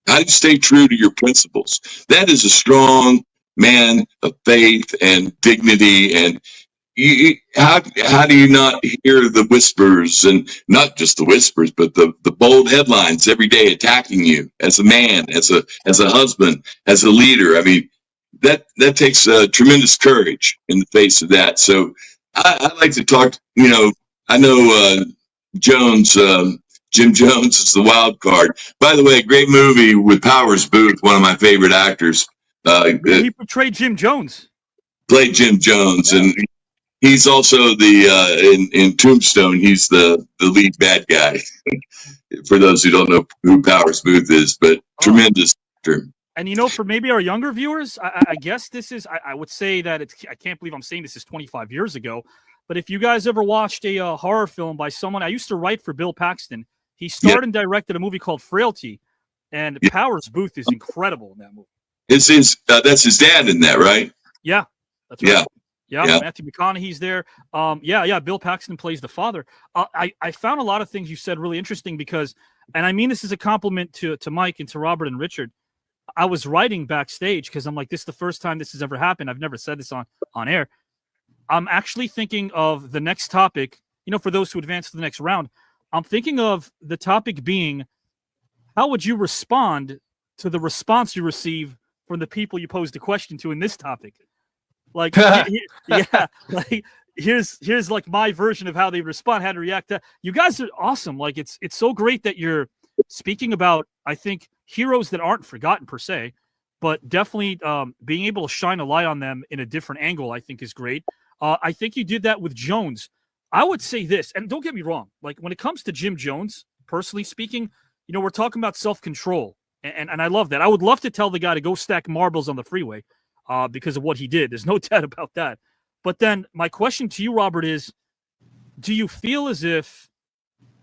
How do you stay true to your principles? That is a strong man of faith and dignity. And how do you not hear the whispers, and not just the whispers, but the bold headlines every day attacking you as a man, as a husband, as a leader? I mean, that takes tremendous courage in the face of that. So I like to talk. I know Jones. Jim Jones is the wild card. By the way, great movie with Powers Booth, one of my favorite actors. He portrayed Jim Jones. Played Jim Jones, and he's also in Tombstone. He's the lead bad guy. For those who don't know who Powers Booth is, but tremendous actor. And for maybe our younger viewers, I guess this is. I would say that I can't believe I'm saying this is 25 years ago. But if you guys ever watched a horror film by someone, I used to write for Bill Paxton. He starred and directed a movie called Frailty, and Powers Booth is incredible in that movie. That's his dad in that, right? Yeah, that's right. Yeah. Matthew McConaughey's there. Bill Paxton plays the father. I found a lot of things you said really interesting because, and I mean this is a compliment to Mike and to Robert and Richard. I was writing backstage because I'm like, this is the first time this has ever happened. I've never said this on air. I'm actually thinking of the next topic, for those who advance to the next round. I'm thinking of the topic being, how would you respond to the response you receive from the people you posed the question to in this topic? Like, here's like my version of how they respond, how to react to. You guys are awesome. Like, it's so great that you're speaking about, I think, heroes that aren't forgotten per se, but definitely being able to shine a light on them in a different angle, I think is great. I think you did that with Jones. I would say this, and don't get me wrong, like when it comes to Jim Jones, personally speaking, we're talking about self-control, and I love that. I would love to tell the guy to go stack marbles on the freeway because of what he did. There's no doubt about that. But then my question to you, Robert, is do you feel as if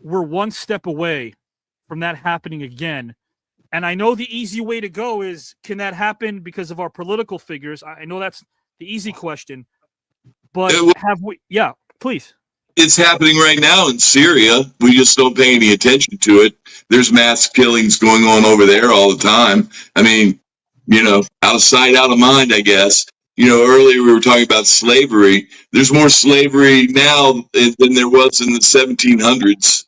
we're one step away from that happening again? And I know the easy way to go is, can that happen because of our political figures? I know that's the easy question, but have we? Yeah, please. It's happening right now in Syria. We just don't pay any attention to it. There's mass killings going on over there all the time. I mean, out of sight, out of mind, I guess. Earlier we were talking about slavery. There's more slavery now than there was in the 1700s.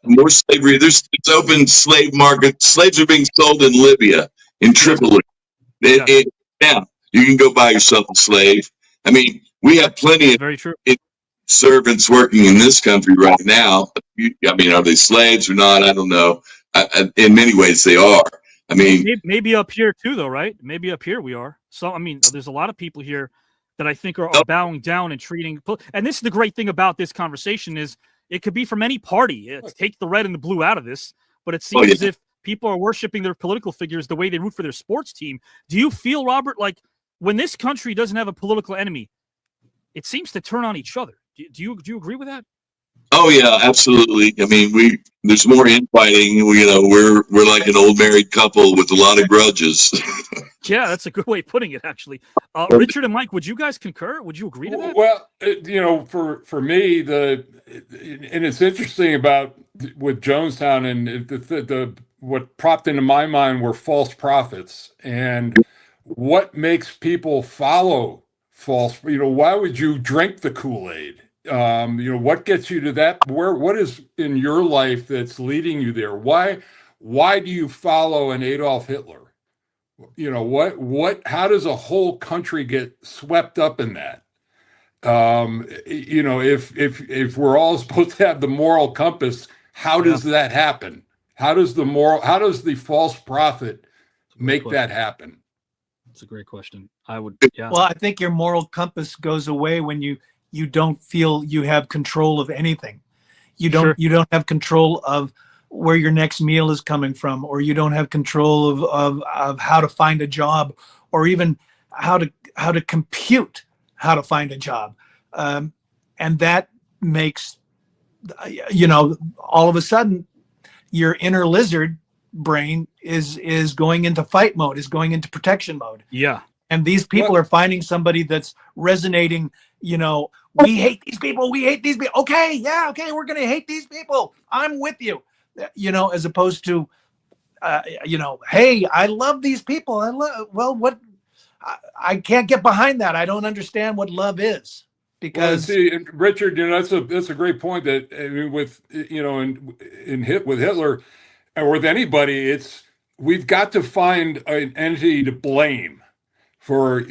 More slavery. There's open slave market. Slaves are being sold in Libya, in Tripoli. Yeah, you can go buy yourself a slave. I mean, we have plenty of very true servants working in this country right now. I mean, are they slaves or not? I don't know. In many ways, they are. I mean, maybe up here too, though, right? Maybe up here we are. So, I mean, there's a lot of people here that I think are bowing down and treating. And this is the great thing about this conversation is it could be from any party. Take the red and the blue out of this, but it seems as if people are worshiping their political figures the way they root for their sports team. Do you feel, Robert, like when this country doesn't have a political enemy, it seems to turn on each other? Do you agree with that? Oh yeah, absolutely. I mean, there's more infighting. We're like an old married couple with a lot of grudges. Yeah, that's a good way of putting it, actually. Richard and Mike, would you guys concur? Would you agree to that? Well, for me, and it's interesting about with Jonestown and the what popped into my mind were false prophets and what makes people follow false. Why would you drink the Kool-Aid? What gets you to that? What is in your life that's leading you there? Why do you follow an Adolf Hitler? How does a whole country get swept up in that? If we're all supposed to have the moral compass, how does that happen? How does the false prophet make that happen? That's a great question. Well, I think your moral compass goes away when you don't feel you have control of anything. You don't have control of where your next meal is coming from, or you don't have control of how to find a job, or even how to compute how to find a job. And that makes, all of a sudden your inner lizard brain is going into fight mode, is going into protection mode. Yeah. And these people are finding somebody that's resonating, we hate these people. We hate these people. Okay. Yeah. Okay. We're going to hate these people. I'm with you, as opposed to, hey, I love these people. I can't get behind that. I don't understand what love is. Because Richard, that's a great point. That with with Hitler or with anybody, we've got to find an entity to blame for.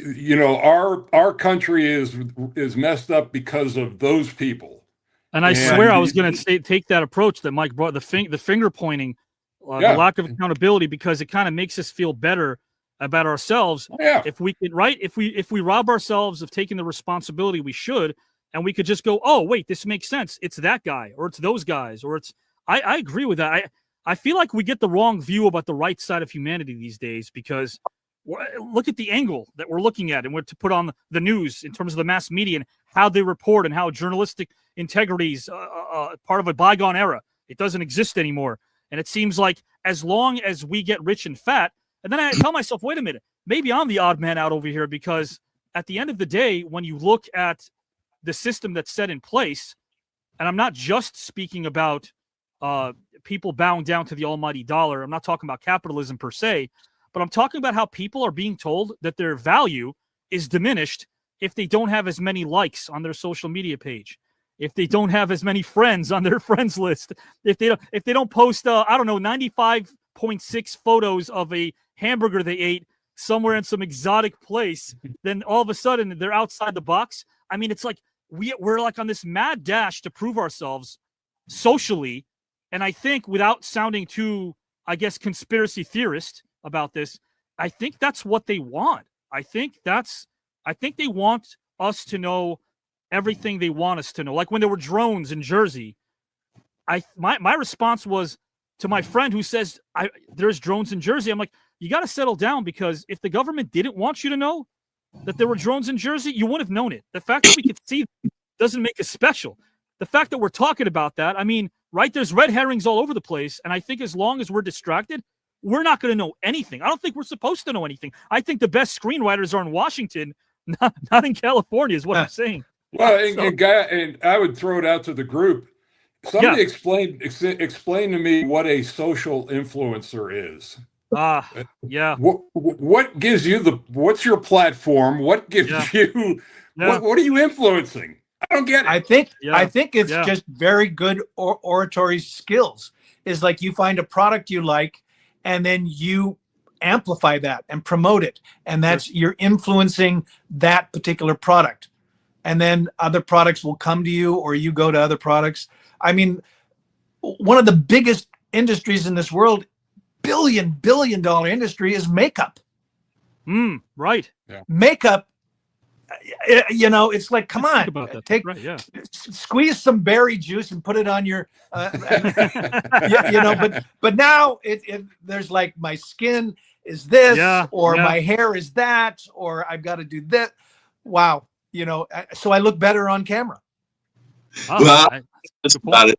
Our country is messed up because of those people. And I swear I was going to take that approach that Mike brought, the finger pointing, the lack of accountability, because it kind of makes us feel better about ourselves. If we could, if we rob ourselves of taking the responsibility, we should, and we could just go, oh wait, this makes sense. It's that guy, or it's those guys, or it's. I agree with that. I feel like we get the wrong view about the right side of humanity these days, because look at the angle that we're looking at and we're to put on the news in terms of the mass media and how they report and how journalistic integrity is part of a bygone era. It doesn't exist anymore. And it seems like as long as we get rich and fat, and then I tell myself, wait a minute, maybe I'm the odd man out over here, because at the end of the day, when you look at the system that's set in place, and I'm not just speaking about people bowing down to the almighty dollar. I'm not talking about capitalism per se, but I'm talking about how people are being told that their value is diminished if they don't have as many likes on their social media page, if they don't have as many friends on their friends list, if they don't post 95.6 photos of a hamburger they ate somewhere in some exotic place, then all of a sudden they're outside the box. I mean, it's like we're like on this mad dash to prove ourselves socially. And I think, without sounding too, I guess, conspiracy theorist about this, I think that's what they want. I think they want us to know everything they want us to know. Like when there were drones in Jersey, my response was to my friend who says there's drones in Jersey. I'm like, you got to settle down, because if the government didn't want you to know that there were drones in Jersey, you wouldn't have known it. The fact that we could see doesn't make us special. The fact that we're talking about that, I mean, right, there's red herrings all over the place. And I think as long as we're distracted, we're not going to know anything. I don't think we're supposed to know anything. I think the best screenwriters are in Washington, not in California, is what I'm saying. Well, and I would throw it out to the group. Somebody explain to me what a social influencer is. Yeah. What gives you what's your platform? What gives you, what are you influencing? I don't get it. I think it's just very good oratory skills. Is like you find a product you like, and then you amplify that and promote it. And that's, you're influencing that particular product. And then other products will come to you, or you go to other products. I mean, one of the biggest industries in this world, billion dollar industry, is makeup. Right. Yeah. Makeup, you know, it's like, come on, squeeze some berry juice and put it on your, you know, but now there's like, my skin is this, or my hair is that, or I've got to do that. Wow. You know, so I look better on camera. Well, that's about it.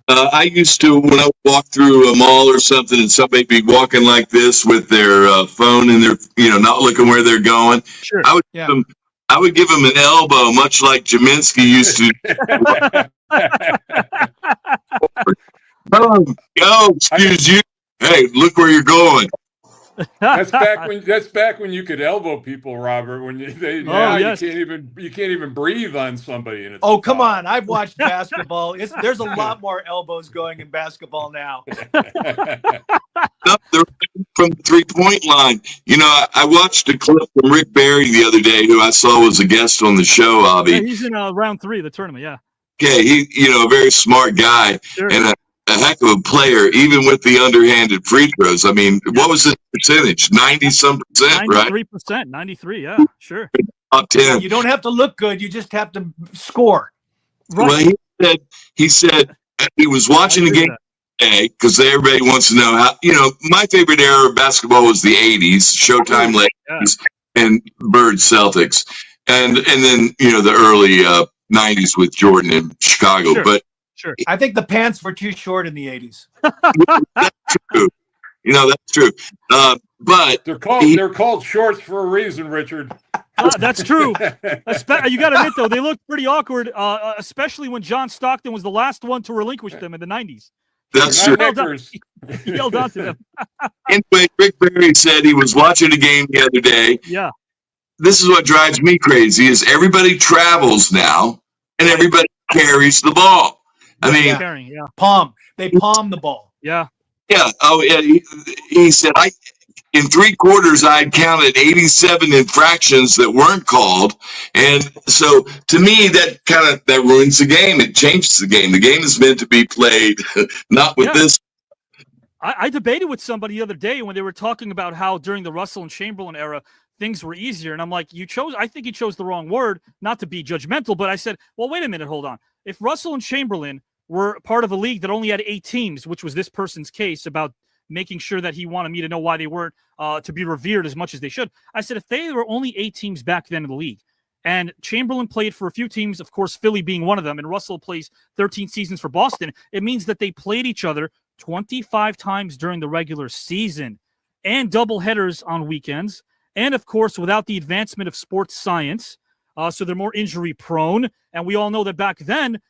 I used to, when I would walk through a mall or something, and somebody be walking like this with their phone and their, you know, not looking where they're going. Sure. I would give them an elbow, much like Gminski used to. Go, excuse you. Hey, look where you're going. That's back when you could elbow people, Robert. When you can't even breathe on somebody. And it's come on! I've watched basketball. There's a lot more elbows going in basketball now. From the 3-point line. You know, I watched a clip from Rick Barry the other day, who I saw was a guest on the show, Avi. Yeah, he's in round 3 of the tournament, Okay, he, you know, a very smart guy, and a heck of a player, even with the underhanded free throws. I mean, what was his percentage? 90-some%, right? 93%, 93, yeah, sure. Top 10. You don't have to look good. You just have to score. Right. Well, he said he was watching the game today, because everybody wants to know how, you know, my favorite era of basketball was the 80s, Showtime Lakers and Bird Celtics. And then, you know, the early 90s with Jordan in Chicago. Sure. But I think the pants were too short in the 80s. That's true. You know, that's true. But they're called shorts for a reason, Richard. That's true. You got to admit, though, they looked pretty awkward, especially when John Stockton was the last one to relinquish them in the 90s. That's true. He held on to them. Anyway, Rick Barry said he was watching a game the other day. Yeah. This is what drives me crazy: is everybody travels now and everybody carries the ball. I mean, they palm the ball. Yeah. Yeah. Oh, yeah. He said, in 3 quarters, I'd counted 87 infractions that weren't called. And so to me, that ruins the game. It changes the game. The game is meant to be played, not with this. I debated with somebody the other day when they were talking about how during the Russell and Chamberlain era, things were easier. And I'm like, I think you chose the wrong word, not to be judgmental, but I said, well, wait a minute, hold on. If Russell and Chamberlain were part of a league that only had 8 teams, which was this person's case about making sure that he wanted me to know why they weren't to be revered as much as they should. I said, if they were only 8 teams back then in the league, and Chamberlain played for a few teams, of course, Philly being one of them, and Russell plays 13 seasons for Boston, it means that they played each other 25 times during the regular season and double headers on weekends. And of course, without the advancement of sports science, so they're more injury prone. And we all know that back then,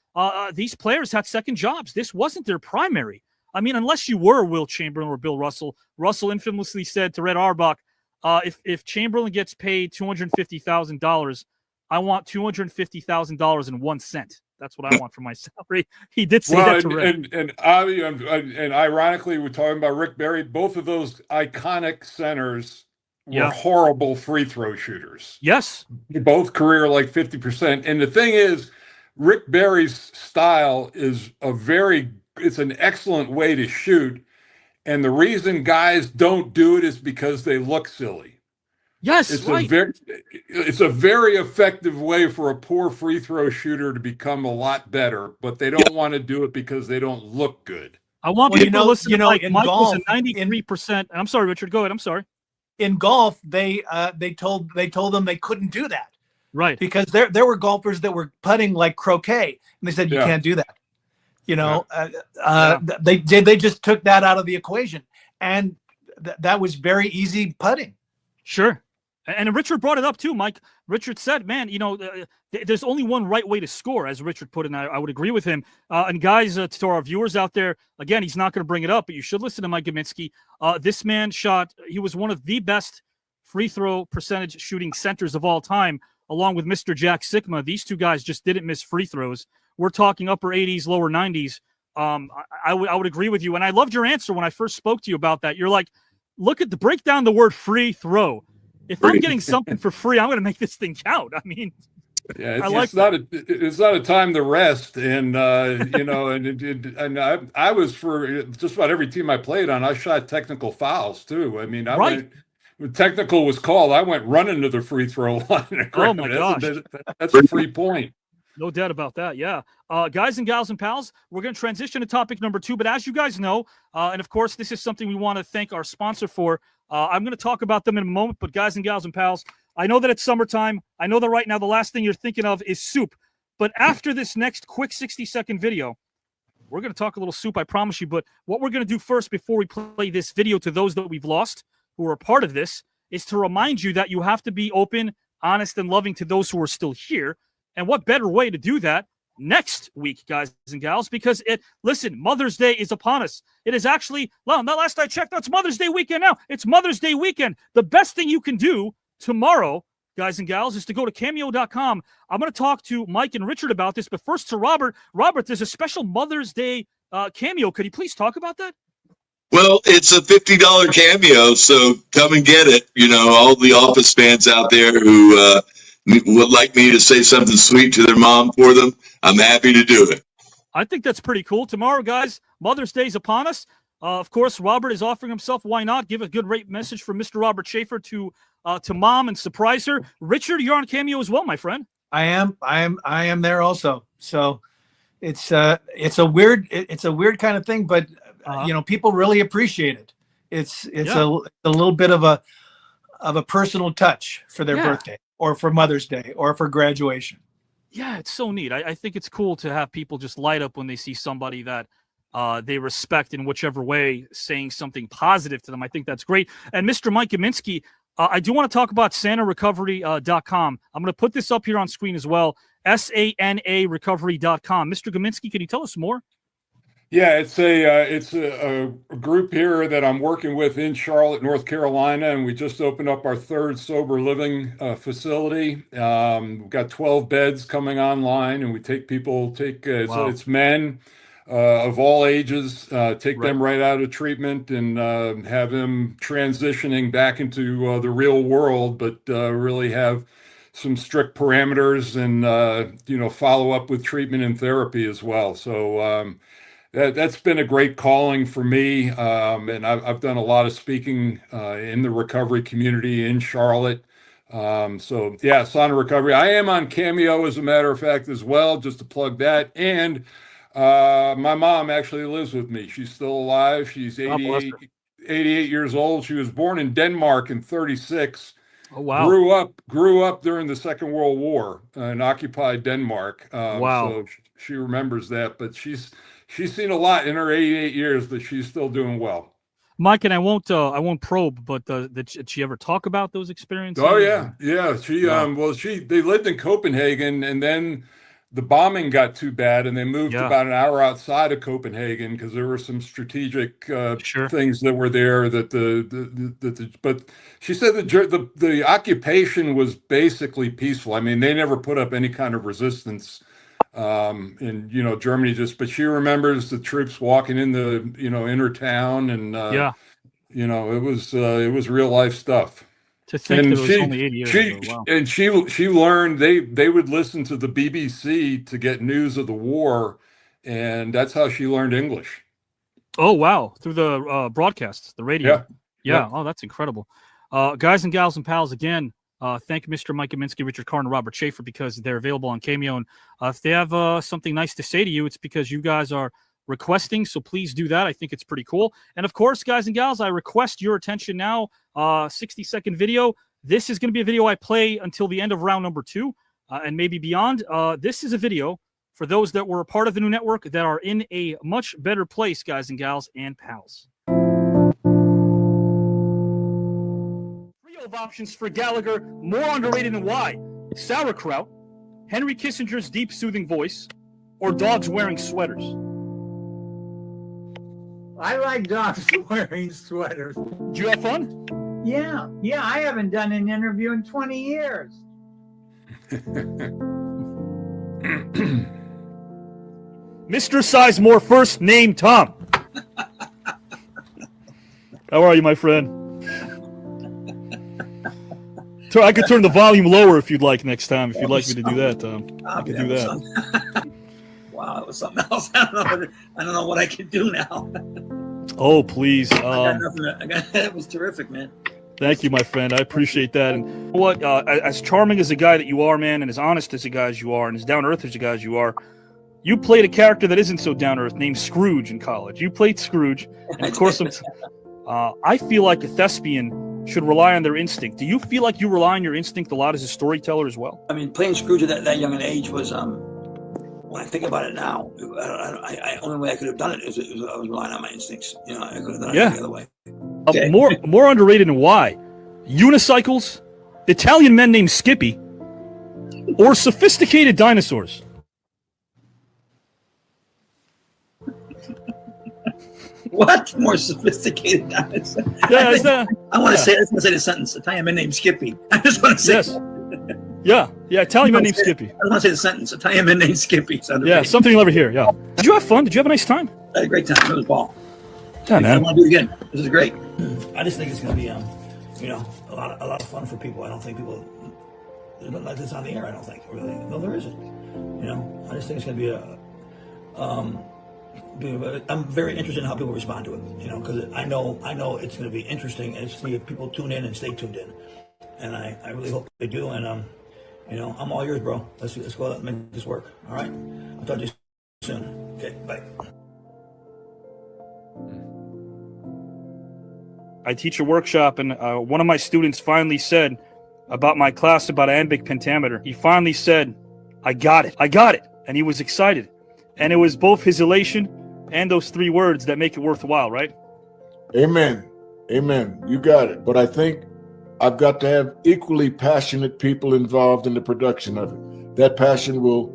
these players had second jobs. This wasn't their primary. I mean, unless you were Will Chamberlain or Bill Russell. Russell infamously said to Red Auerbach, if Chamberlain gets paid $250,000, I want $250,000 and 1 cent. That's what I want for my salary. He did say that to Red. And Avi, and ironically, we're talking about Rick Barry. Both of those iconic centers were horrible free throw shooters. Yes. Both career like 50%. And the thing is, Rick Barry's style is it's an excellent way to shoot. And the reason guys don't do it is because they look silly. Yes, it's a very effective way for a poor free throw shooter to become a lot better, but they don't want to do it because they don't look good. I want people to listen to like Michael's at 93%. I'm sorry, Richard. Go ahead. I'm sorry. In golf, they told them they couldn't do that. Right. Because there were golfers that were putting like croquet, and they said you can't do that. They just took that out of the equation, and that was very easy putting. Sure. And Richard brought it up too, Mike. Richard said, man, there's only one right way to score, as Richard put it, and I would agree with him. And guys, to our viewers out there, again, he's not going to bring it up, but you should listen to Mike Gminski. This man he was one of the best free throw percentage shooting centers of all time, along with Mr. Jack Sikma. These two guys just didn't miss free throws. We're talking upper 80s, lower 90s. I would agree with you. And I loved your answer when I first spoke to you about that. You're like, break down the word free throw. If I'm getting something for free, I'm going to make this thing count. I mean, it's not a time to rest, and and I was, for just about every team I played on, I shot technical fouls too. I mean, when technical was called, I went running to the free throw line. Oh my gosh, that's a free point. No doubt about that. Yeah. Guys and gals and pals, we're going to transition to topic number 2. But as you guys know, and of course, this is something we want to thank our sponsor for. I'm going to talk about them in a moment. But guys and gals and pals, I know that it's summertime. I know that right now the last thing you're thinking of is soup. But after this next quick 60-second video, we're going to talk a little soup, I promise you. But what we're going to do first, before we play this video to those that we've lost who are a part of this, is to remind you that you have to be open, honest, and loving to those who are still here. And what better way to do that next week, guys and gals, because listen, Mother's Day is upon us. It is actually, well, not last I checked, it's Mother's Day weekend now. It's Mother's Day weekend. The best thing you can do tomorrow, guys and gals, is to go to cameo.com. I'm going to talk to Mike and Richard about this, but first to Robert. Robert, there's a special Mother's Day Cameo. Could you please talk about that? Well, it's a $50 Cameo, so come and get it. All the Office fans out there who would like me to say something sweet to their mom for them, I'm happy to do it. I think that's pretty cool. Tomorrow, guys, Mother's Day is upon us. Of course, Robert is offering himself. Why not give a good message from Mr. Robert Shafer to mom and surprise her? Richard, you're on Cameo as well, my friend. I am there also. So it's a weird kind of thing, but people really appreciate it. It's a little bit of a personal touch for their birthday, or for Mother's Day, or for graduation. Yeah, it's so neat. I think it's cool to have people just light up when they see somebody that they respect in whichever way, saying something positive to them. I think that's great. And Mr. Mike Gminski, I do want to talk about SanaRecovery.com. I'm going to put this up here on screen as well. SANA-recovery.com. Mr. Gminski, can you tell us more? Yeah, it's a group here that I'm working with in Charlotte, North Carolina, and we just opened up our 3rd sober living facility. We've got 12 beds coming online, and we take it's men of all ages, take them right out of treatment and have them transitioning back into the real world, but really have some strict parameters and follow up with treatment and therapy as well. So that's been a great calling for me, and I've done a lot of speaking in the recovery community in Charlotte. So yeah, Sana Recovery. I am on Cameo, as a matter of fact, as well, just to plug that. And my mom actually lives with me. She's still alive. She's 88 years old. She was born in Denmark in 1936. Oh, wow. Grew up during the Second World War in occupied Denmark. Wow. So she remembers that, but she's seen a lot in her 88 years, but she's still doing well. Mike, and I won't probe, but did she ever talk about those experiences? Oh yeah. She they lived in Copenhagen, and then the bombing got too bad, and they moved about an hour outside of Copenhagen because there were some strategic things that were there. But she said the occupation was basically peaceful. I mean, they never put up any kind of resistance. In Germany, but she remembers the troops walking in the inner town, and it was real life stuff. To think that it was only 80 years ago. Wow. And she learned they would listen to the BBC to get news of the war, and that's how she learned English. Oh wow, through the broadcasts, the radio. Yeah. Oh, that's incredible. Guys and gals and pals, again, thank Mr. Mike Gminski, Richard Karn, and Robert Shafer, because they're available on Cameo. And if they have something nice to say to you, it's because you guys are requesting. So please do that. I think it's pretty cool. And of course, guys and gals, I request your attention now. 60-second video. This is going to be a video I play until the end of round number 2. and maybe beyond. This is a video for those that were a part of the new network that are in a much better place, guys and gals and pals. Trio of options for Gallagher, more underrated than why. Sauerkraut, Henry Kissinger's deep soothing voice, or dogs wearing sweaters. I like dogs wearing sweaters. Did you have fun? Yeah, I haven't done an interview in 20 years. Mr. Sizemore, first name Tom. How are you, my friend? I could turn the volume lower if you'd like next time. If you'd like me to do that, Tom, I could do that. Wow, that was something else. I don't know what I can do now. Oh, please. I got nothing. That was terrific, man. Thank you, my friend. I appreciate that. And you know what? As charming as a guy that you are, man, and as honest as a guy as you are, and as down-to-earth as a guy as you are, you played a character that isn't so down-to-earth named Scrooge in college. You played Scrooge. And, of course, I feel like a thespian should rely on their instinct. Do you feel like you rely on your instinct a lot as a storyteller as well? I mean, playing Scrooge at that young an age was, when I think about it now, I only way I could have done it is I was relying on my instincts. You know, I could have done it the other way. Okay. More underrated than why? Unicycles, Italian men named Skippy, or sophisticated dinosaurs? What? More sophisticated dinosaurs? Yeah, I want to say the sentence. Italian man named Skippy. I just want to say. Yes. Yeah. Italian man named Skippy. I want to say the sentence. Italian man named Skippy. Yeah, something you'll ever hear. Yeah. Did you have fun? Did you have a nice time? I had a great time. It was ball. Yeah, man. I want to do it again. This is great. I just think it's going to be, a lot of fun for people. I don't think people like this on the air. I don't think really. No, there isn't. I just think it's going to be I'm very interested in how people respond to it. Because I know it's going to be interesting, and it's going to get people tune in and stay tuned in. And I really hope they do. And I'm all yours, bro. Let's go out and make this work. All right. I'll talk to you soon. Okay. Bye. I teach a workshop, and one of my students finally said about my class about iambic pentameter. He finally said, I got it. And he was excited. And it was both his elation and those three words that make it worthwhile, right? Amen. You got it. But I think I've got to have equally passionate people involved in the production of it. That passion will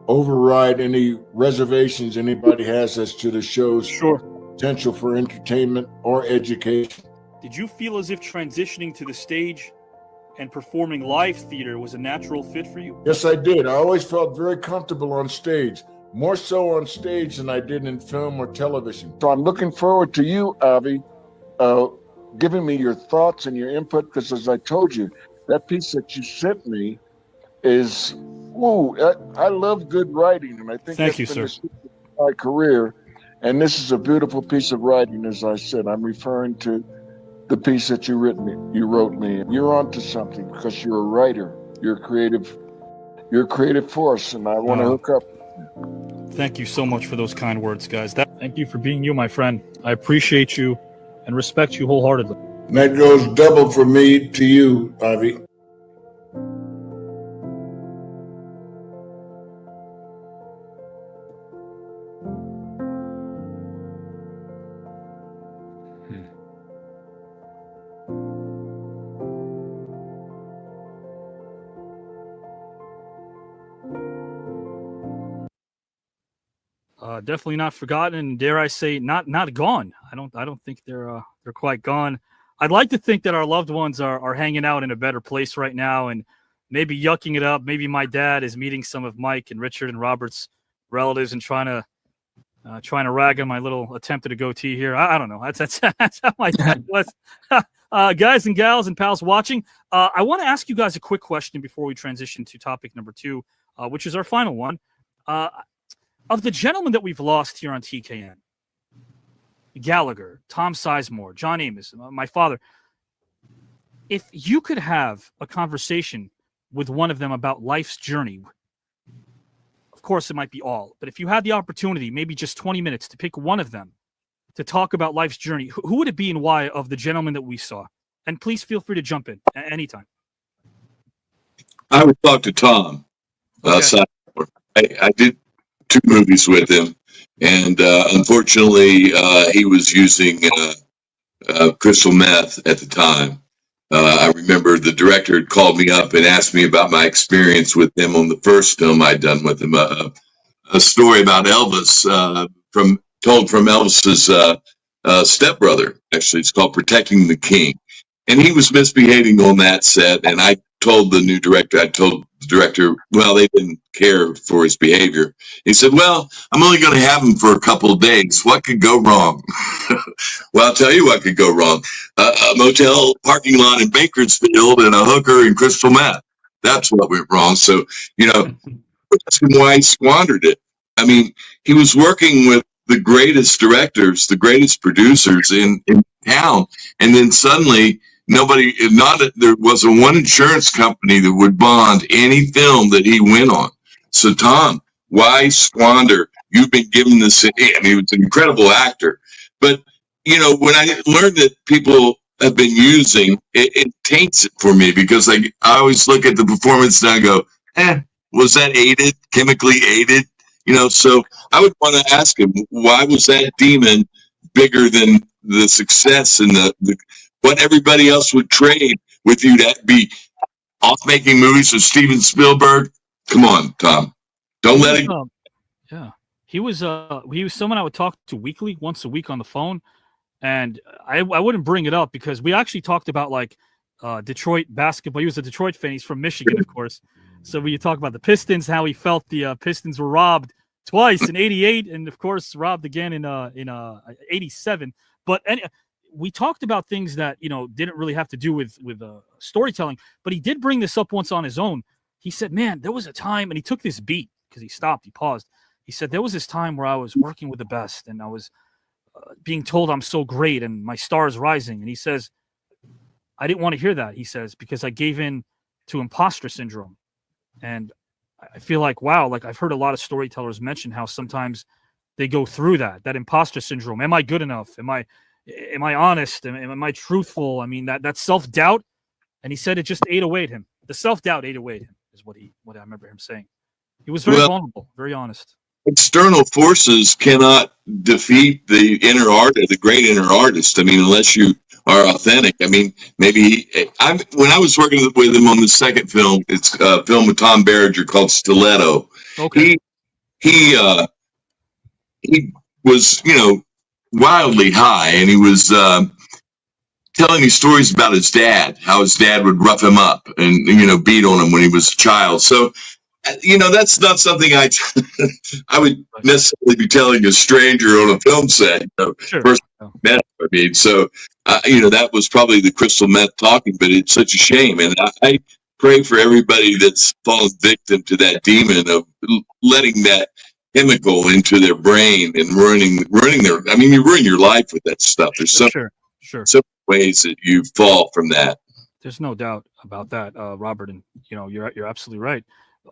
override any reservations anybody has as to the show's potential for entertainment or education. Did you feel as if transitioning to the stage and performing live theater was a natural fit for you? Yes, I did. I always felt very comfortable on stage, more so on stage than I did in film or television. So I'm looking forward to you, Avi, giving me your thoughts and your input, because as I told you, that piece that you sent me is, I love good writing, and I think Thank you, sir. My career, and this is a beautiful piece of writing. As I said, I'm referring to the piece that you wrote me. You're onto something because you're a writer. You're a creative force, and I want to hook up. Thank you so much for those kind words, guys. Thank you for being you, my friend. I appreciate you and respect you wholeheartedly. And that goes double for me to you, Avi. Definitely not forgotten, and dare I say, not gone. I don't think they're quite gone. I'd like to think that our loved ones are hanging out in a better place right now, and maybe yucking it up. Maybe my dad is meeting some of Mike and Richard and Robert's relatives and trying to rag on my little attempt at a goatee here. I don't know. That's how my dad was. Guys and gals and pals watching, I want to ask you guys a quick question before we transition to topic number 2, which is our final one. Of the gentlemen that we've lost here on TKN, Gallagher, Tom Sizemore, John Amos, my father, if you could have a conversation with one of them about life's journey, of course it might be all, but if you had the opportunity, maybe just 20 minutes to pick one of them to talk about life's journey, who would it be and why of the gentlemen that we saw? And please feel free to jump in at any time. I would talk to Tom. I did 2 movies with him, and unfortunately, he was using crystal meth at the time. I remember the director had called me up and asked me about my experience with him on the first film I'd done with him, a story about Elvis, told from Elvis's stepbrother. Actually, it's called "Protecting the King," and he was misbehaving on that set. And I told the new director, well, they didn't care for his behavior. He said, "Well, I'm only going to have him for a couple of days. What could go wrong?" Well, I'll tell you what could go wrong: a motel parking lot in Bakersfield and a hooker in crystal meth. That's what went wrong. So, that's why he squandered it. I mean, he was working with the greatest directors, the greatest producers in town, and then suddenly there wasn't one insurance company that would bond any film that he went on. So, Tom, why squander? You've been given this. I mean, he was an incredible actor, but when I learned that people have been using it taints it for me, because I always look at the performance and I go, was that aided, chemically aided? So I would want to ask him, why was that demon bigger than the success and the what everybody else would trade with you to be off making movies with Steven Spielberg? Come on, Tom. Don't let it. Yeah. He was someone I would talk to weekly, once a week on the phone. And I wouldn't bring it up because we actually talked about Detroit basketball. He was a Detroit fan. He's from Michigan, of course. So we talk about the Pistons, how he felt the Pistons were robbed twice in '88, and of course robbed again in '87. But we talked about things that didn't really have to do with storytelling. But he did bring this up once on his own. He said, "Man, there was a time," and he took this beat because he stopped, he paused. He said, "There was this time where I was working with the best, and I was being told I'm so great and my star is rising." And he says, "I didn't want to hear that." He says, "Because I gave in to imposter syndrome." And I feel like, wow, I've heard a lot of storytellers mention how sometimes they go through that imposter syndrome. Am I good enough? Am I honest? Am I truthful? I mean, that self-doubt. And he said it just ate away at him. The self-doubt ate away at him is what I remember him saying. He was very vulnerable, very honest. External forces cannot defeat the inner artist, the great inner artist. I mean, unless you are authentic. I mean, maybe when I was working with him on the second film, it's a film with Tom Berenger called Stiletto. Okay. He was, wildly high, and he was telling me stories about his dad, how his dad would rough him up and beat on him when he was a child. So that's not something I would necessarily be telling a stranger on a film set. Sure. First met, I mean, so that was probably the crystal meth talking, but it's such a shame. And I pray for everybody that's fallen victim to that demon of letting that chemical into their brain and ruining their. I mean, you ruin your life with that stuff. There's so ways that you fall from that. There's no doubt about that, Robert, and you're absolutely right.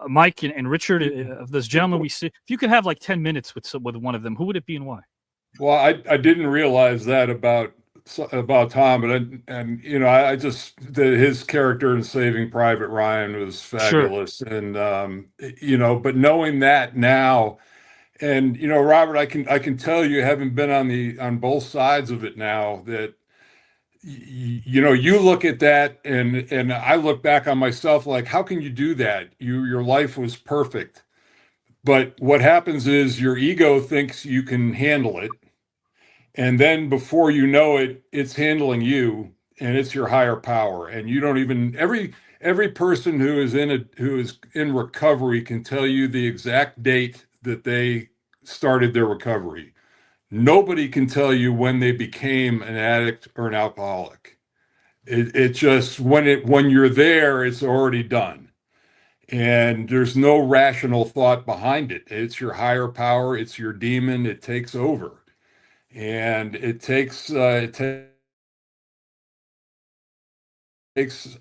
Mike and Richard, of those gentlemen we see, if you could have 10 minutes with one of them, who would it be and why? Well, I didn't realize that about Tom, but I just his character in Saving Private Ryan was fabulous, sure. And but knowing that now, and Robert, I can tell you, having been on both sides of it now, that you look at that and I look back on myself like, how can you do that? Your life was perfect. But what happens is your ego thinks you can handle it. And then before you know it, it's handling you, and it's your higher power. And you don't even, every person who is in recovery can tell you the exact date that they started their recovery. Nobody can tell you when they became an addict or an alcoholic. It just, when you're there, it's already done. And there's no rational thought behind it. It's your higher power. It's your demon. It takes over. And it takes a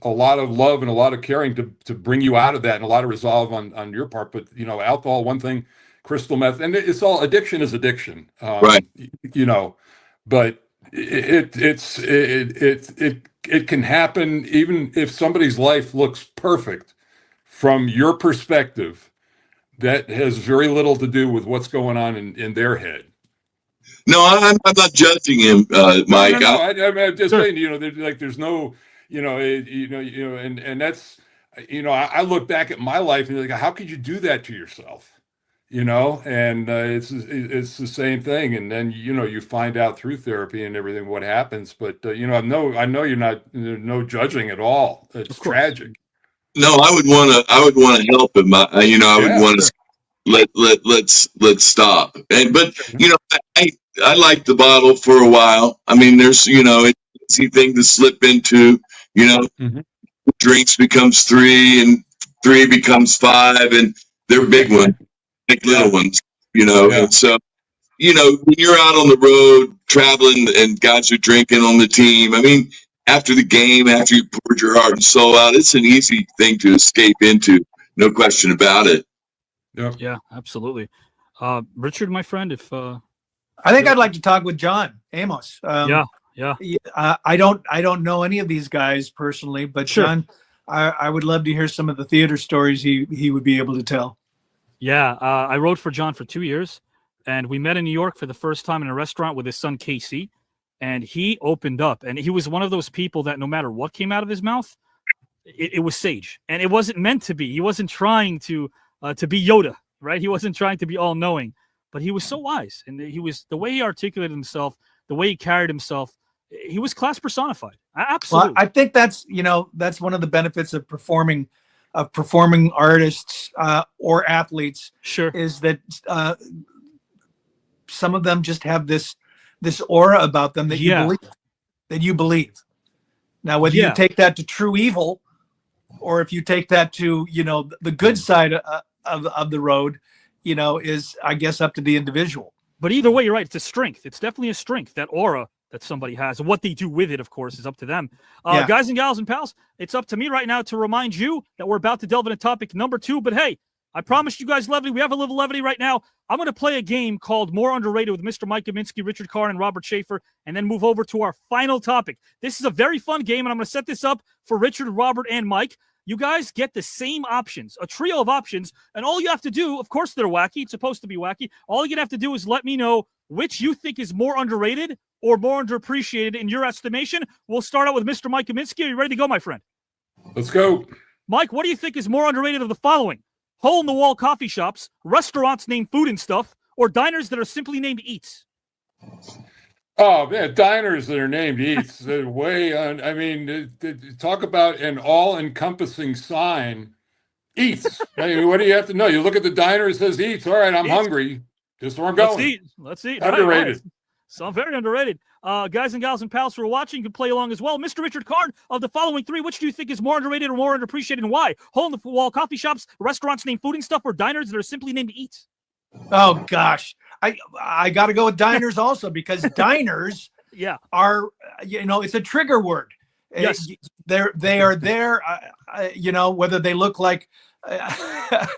lot of love and a lot of caring to bring you out of that, and a lot of resolve on your part. But alcohol, one thing, crystal meth, and it's all addiction is addiction. Right. But it can happen even if somebody's life looks perfect from your perspective. that has very little to do with what's going on in their head. No, I'm not judging him, Mike. No, I'm just saying, there's no, and that's, I look back at my life and like, how could you do that to yourself? And it's the same thing. And then, you find out through therapy and everything what happens. But, I know you're not, no judging at all. It's tragic. No, I would want to help him. I would want to let's stop. But I liked the bottle for a while. I mean, there's it's an easy thing to slip into. Drinks becomes 3 and 3 becomes 5, and they're big ones, like little ones. And so when you're out on the road traveling and guys are drinking on the team, I mean, after the game, after you poured your heart and soul out, it's an easy thing to escape into. No question about it. Yeah, absolutely. Richard, my friend, if I think I'd like to talk with John Amos. Yeah. I don't know any of these guys personally, but Sure. John, I would love to hear some of the theater stories he would be able to tell. Yeah, I wrote for John for 2 years, and we met in New York for the first time in a restaurant with his son Casey, and he opened up, and he was one of those people that no matter what came out of his mouth, it was sage, and it wasn't meant to be. He wasn't trying to be Yoda, right? He wasn't trying to be all-knowing, but he was so wise, and the way he articulated himself, the way he carried himself, he was class personified. Absolutely. Well, I think that's one of the benefits of performing artists or athletes. Sure. Is that some of them just have this aura about them that you believe. Now, whether you take that to true evil, or if you take that to the good side of the road, is I guess up to the individual. But either way, you're right. It's a strength. It's definitely a strength, that aura that somebody has. And what they do with it, of course, is up to them. Guys and gals and pals, it's up to me right now to remind you that we're about to delve into topic number 2. But hey, I promised you guys levity. We have a little levity right now. I'm going to play a game called More Underrated with Mr. Mike Gminski, Richard Karn, and Robert Shafer, and then move over to our final topic. This is a very fun game, and I'm going to set this up for Richard, Robert, and Mike. You guys get the same options, a trio of options, and all you have to do, of course they're wacky. It's supposed to be wacky. All you're going to have to do is let me know which you think is more underrated or more underappreciated in your estimation. We'll start out with Mr. Mike Gminski. Are you ready to go, my friend? Let's go. Mike, what do you think is more underrated of the following? Hole-in-the-wall coffee shops, restaurants named Food and Stuff, or diners that are simply named Eats? Oh, man, diners that are named Eats. They're way on. I mean, talk about an all-encompassing sign. Eats. I mean, what do you have to know? You look at the diner, it says Eats. All right, I'm hungry. Just where I'm going. Let's eat. Underrated. Right. So very underrated. Guys and gals and pals who are watching, you can play along as well. Mr. Richard Karn, of the following 3, which do you think is more underrated or more underappreciated, and why? Hole-in-the-wall coffee shops, restaurants named Food and Stuff, or diners that are simply named Eats? Oh, gosh. I got to go with diners also, because diners are, it's a trigger word. Yes. They are there, whether they look like, a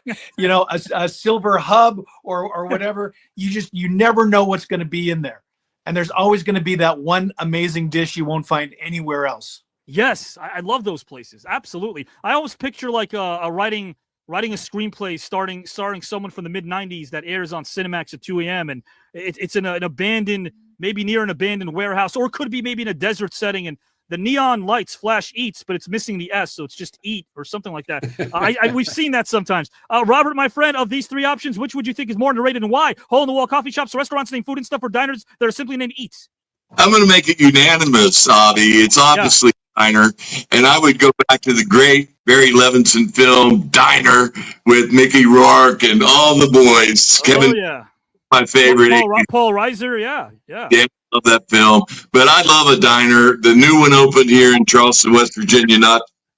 silver hub or whatever, you never know what's going to be in there. And there's always going to be that one amazing dish you won't find anywhere else. Yes, I love those places. Absolutely. I always picture like a writing a screenplay starring someone from the mid-90s that airs on Cinemax at 2 a.m. And it's in an abandoned, maybe near an abandoned warehouse, or it could be maybe in a desert setting, and the neon lights flash Eats, but it's missing the S, so it's just Eat or something like that. We've seen that sometimes. Robert, my friend, of these 3 options, which would you think is more underrated and why? Hole-in-the-wall coffee shops, restaurants named Food and Stuff, or diners that are simply named Eats? I'm going to make it unanimous, Avi. It's obviously Diner, and I would go back to the great Barry Levinson film Diner with Mickey Rourke and all the boys. Kevin, my favorite. Paul Reiser, yeah. I love that film. But I love a diner. The new one opened here in Charleston, West Virginia,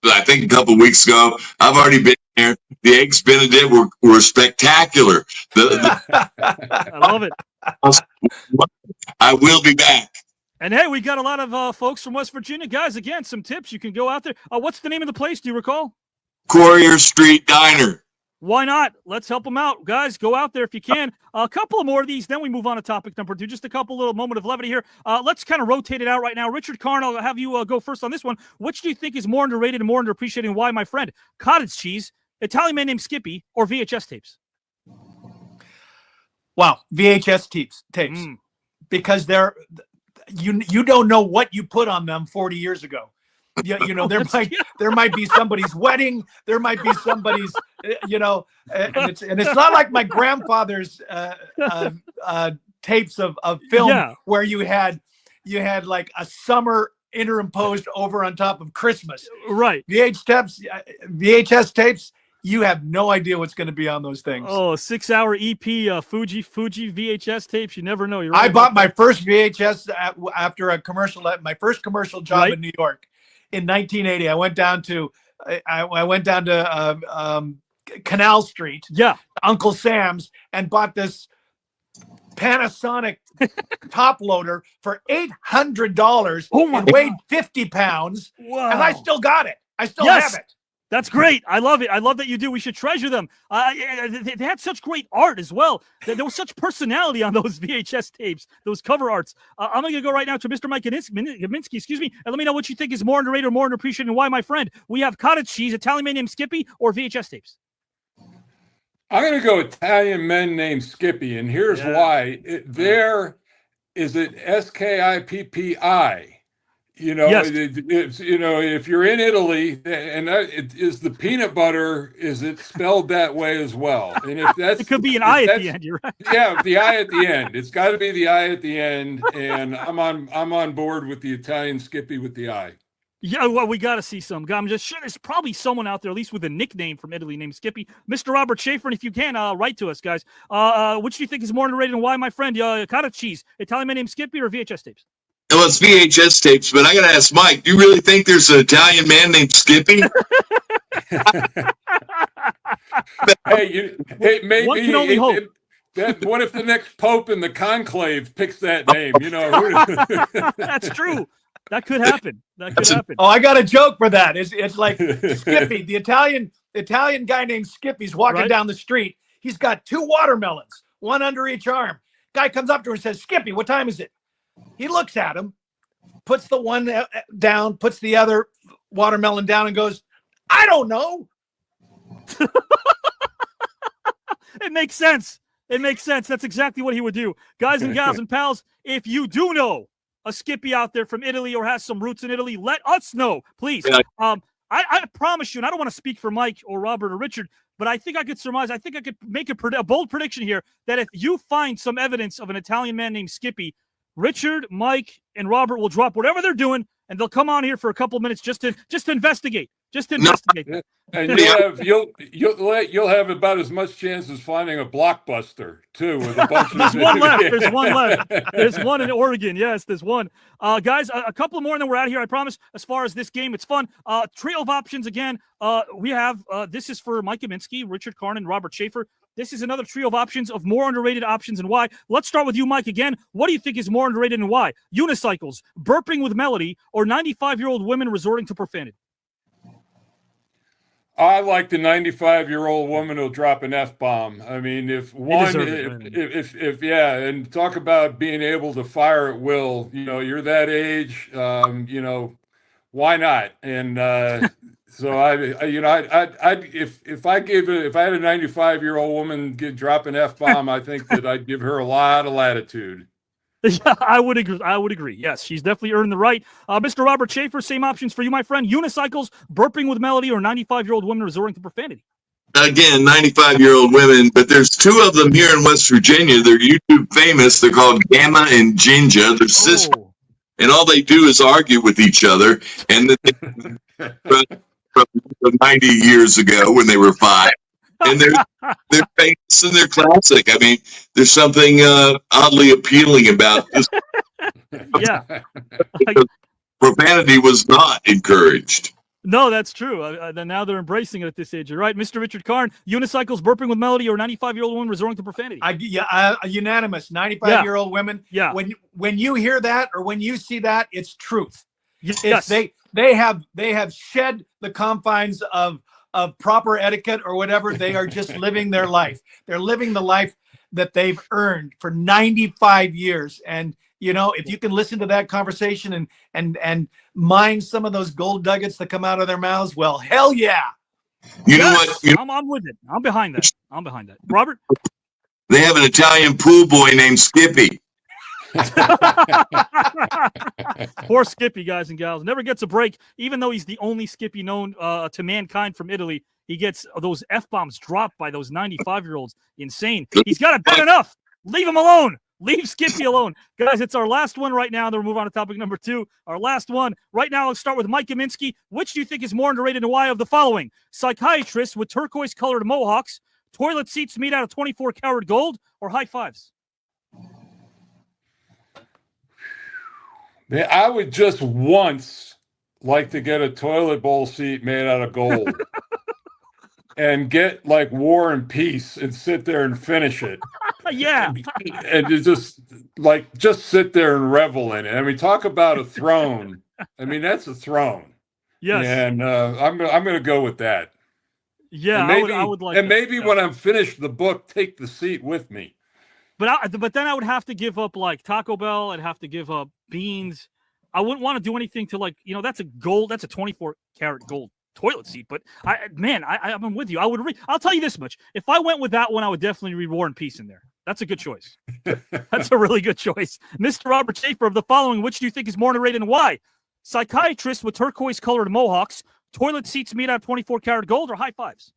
I think a couple of weeks ago. I've already been there. The eggs Benedict were spectacular. I love it. I will be back. And hey, we got a lot of folks from West Virginia. Guys, again, some tips. You can go out there. What's the name of the place? Do you recall? Courier Street Diner. Why not? Let's help them out. Guys, go out there if you can. A couple of more of these, then we move on to topic number 2. Just a couple little moment of levity here. Let's kind of rotate it out right now. Richard Karn, I'll have you go first on this one. Which do you think is more underrated and more underappreciated, and why, my friend? Cottage cheese, Italian man named Skippy, or VHS tapes? Wow, VHS tapes, because you don't know what you put on them 40 years ago. You know, there might be somebody's wedding, there might be somebody's, and it's not like my grandfather's tapes of film where you had like a summer interimposed over on top of Christmas. Right. VHS tapes. You have no idea what's going to be on those things. Oh, 6-hour EP Fuji VHS tapes. You never know. You're right. I bought my first VHS after a commercial. My first commercial job in New York in 1980. I went down to Canal Street, Uncle Sam's, and bought this Panasonic top loader for $800. It weighed 50 pounds, and I still got it. I still have it. That's great. I love it. I love that you do. We should treasure them. They had such great art as well. There was such personality on those VHS tapes, those cover arts. I'm going to go right now to Mr. Mike Gminski, excuse me, and let me know what you think is more underrated or more underappreciated and why, my friend. We have cottage cheese, Italian man named Skippy, or VHS tapes? I'm going to go Italian men named Skippy, and here's why. There is it Skippi. You know, if you're in Italy, and is the peanut butter, is it spelled that way as well? And if that's, it could be an I at the end. You're right. Yeah, the I at the end. It's got to be the I at the end, and I'm on board with the Italian Skippy with the I. Yeah, well, we got to see some. I'm just sure there's probably someone out there, at least with a nickname from Italy named Skippy. Mr. Robert Shafer, and if you can, write to us, guys. Which do you think is more underrated and why, my friend? Cottage cheese, Italian man named Skippy, or VHS tapes? Well, it's VHS tapes, but I got to ask Mike, do you really think there's an Italian man named Skippy? Maybe. One can only hope. What if the next pope in the conclave picks that name? You know, that's true. That could happen. Oh, I got a joke for that. It's like Skippy, the Italian guy named Skippy's walking down the street. He's got 2 watermelons, one under each arm. Guy comes up to him and says, "Skippy, what time is it?" He looks at him, puts the one down, puts the other watermelon down, and goes, "I don't know." It makes sense. That's exactly what he would do. Guys and gals and pals, if you do know a Skippy out there from Italy or has some roots in Italy, let us know, please. I promise you, and I don't want to speak for Mike or Robert or Richard, but I think I could surmise, I think I could make a bold prediction here that if you find some evidence of an Italian man named Skippy, Richard, Mike, and Robert will drop whatever they're doing, and they'll come on here for a couple minutes just to investigate. And you'll have about as much chance as finding a Blockbuster too. With a bunch There's one left. There's one left. There's one in Oregon. Yes, there's one. Guys, a couple more, and then we're out of here. I promise. As far as this game, it's fun. Trio of options again. We have this is for Mike Gminski, Richard Karn, and Robert Shafer. This is another trio of options of more underrated options and why. Let's start with you, Mike, again. What do you think is more underrated and why? Unicycles, burping with melody, or 95-year-old women resorting to profanity? I like the 95-year-old woman who'll drop an F-bomb. I mean, if and talk about being able to fire at will, you know, you're that age, you know, why not? And so if I had a 95-year-old woman drop an F-bomb, I think that I'd give her a lot of latitude. Yeah, I would agree. Yes, she's definitely earned the right. Mr. Robert Shafer, same options for you, my friend. Unicycles, burping with melody, or 95-year-old women resorting to profanity? Again, 95-year-old women, but there's 2 of them here in West Virginia. They're YouTube famous. They're called Gamma and Ginger. They're sisters, and all they do is argue with each other. And from 90 years ago when they were 5. And they're famous and they're classic. I mean, there's something oddly appealing about this. Yeah. Profanity was not encouraged. No, that's true. Now they're embracing it at this age. You're right. Mr. Richard Karn, unicycles, burping with melody, or 95-year-old woman resorting to profanity? Unanimous. 95-year-old women. Yeah. When you hear that or when you see that, it's truth. Yes. They have shed the confines of proper etiquette or whatever. They are just living their life. They're living the life that they've earned for 95 years. And, you know, if you can listen to that conversation and mine some of those gold nuggets that come out of their mouths, well, hell yeah. You know what? I'm with it. I'm behind that. Robert? They have an Italian pool boy named Skippy. Poor Skippy, guys and gals. Never gets a break, even though he's the only Skippy known to mankind from Italy. He gets those F-bombs dropped by those 95-year-olds. Insane. He's got it bad enough. Leave him alone. Leave Skippy alone. Guys, it's our last one right now. Then we'll move on to topic number 2. Our last one. Right now, let's start with Mike Gminski. Which do you think is more underrated and why of the following? Psychiatrist with turquoise-colored mohawks, toilet seats made out of 24-karat gold, or high fives? Man, I would just once like to get a toilet bowl seat made out of gold and get like War and Peace and sit there and finish it. Yeah. And just sit there and revel in it. I mean, talk about a throne. I mean, that's a throne. Yes. And I'm going to go with that. Yeah, and maybe, I would like and that. maybe when I'm finished the book, take the seat with me. But then I would have to give up like Taco Bell. I'd have to give up beans. I wouldn't want to do anything to like, that's a 24-karat gold toilet seat. But I'm with you. I'll tell you this much. If I went with that one, I would definitely read War and Peace in there. That's a good choice. That's a really good choice. Mr. Robert Shafer, of the following, which do you think is more underrated and why? Psychiatrist with turquoise-colored mohawks, toilet seats made out of 24-karat gold, or high fives?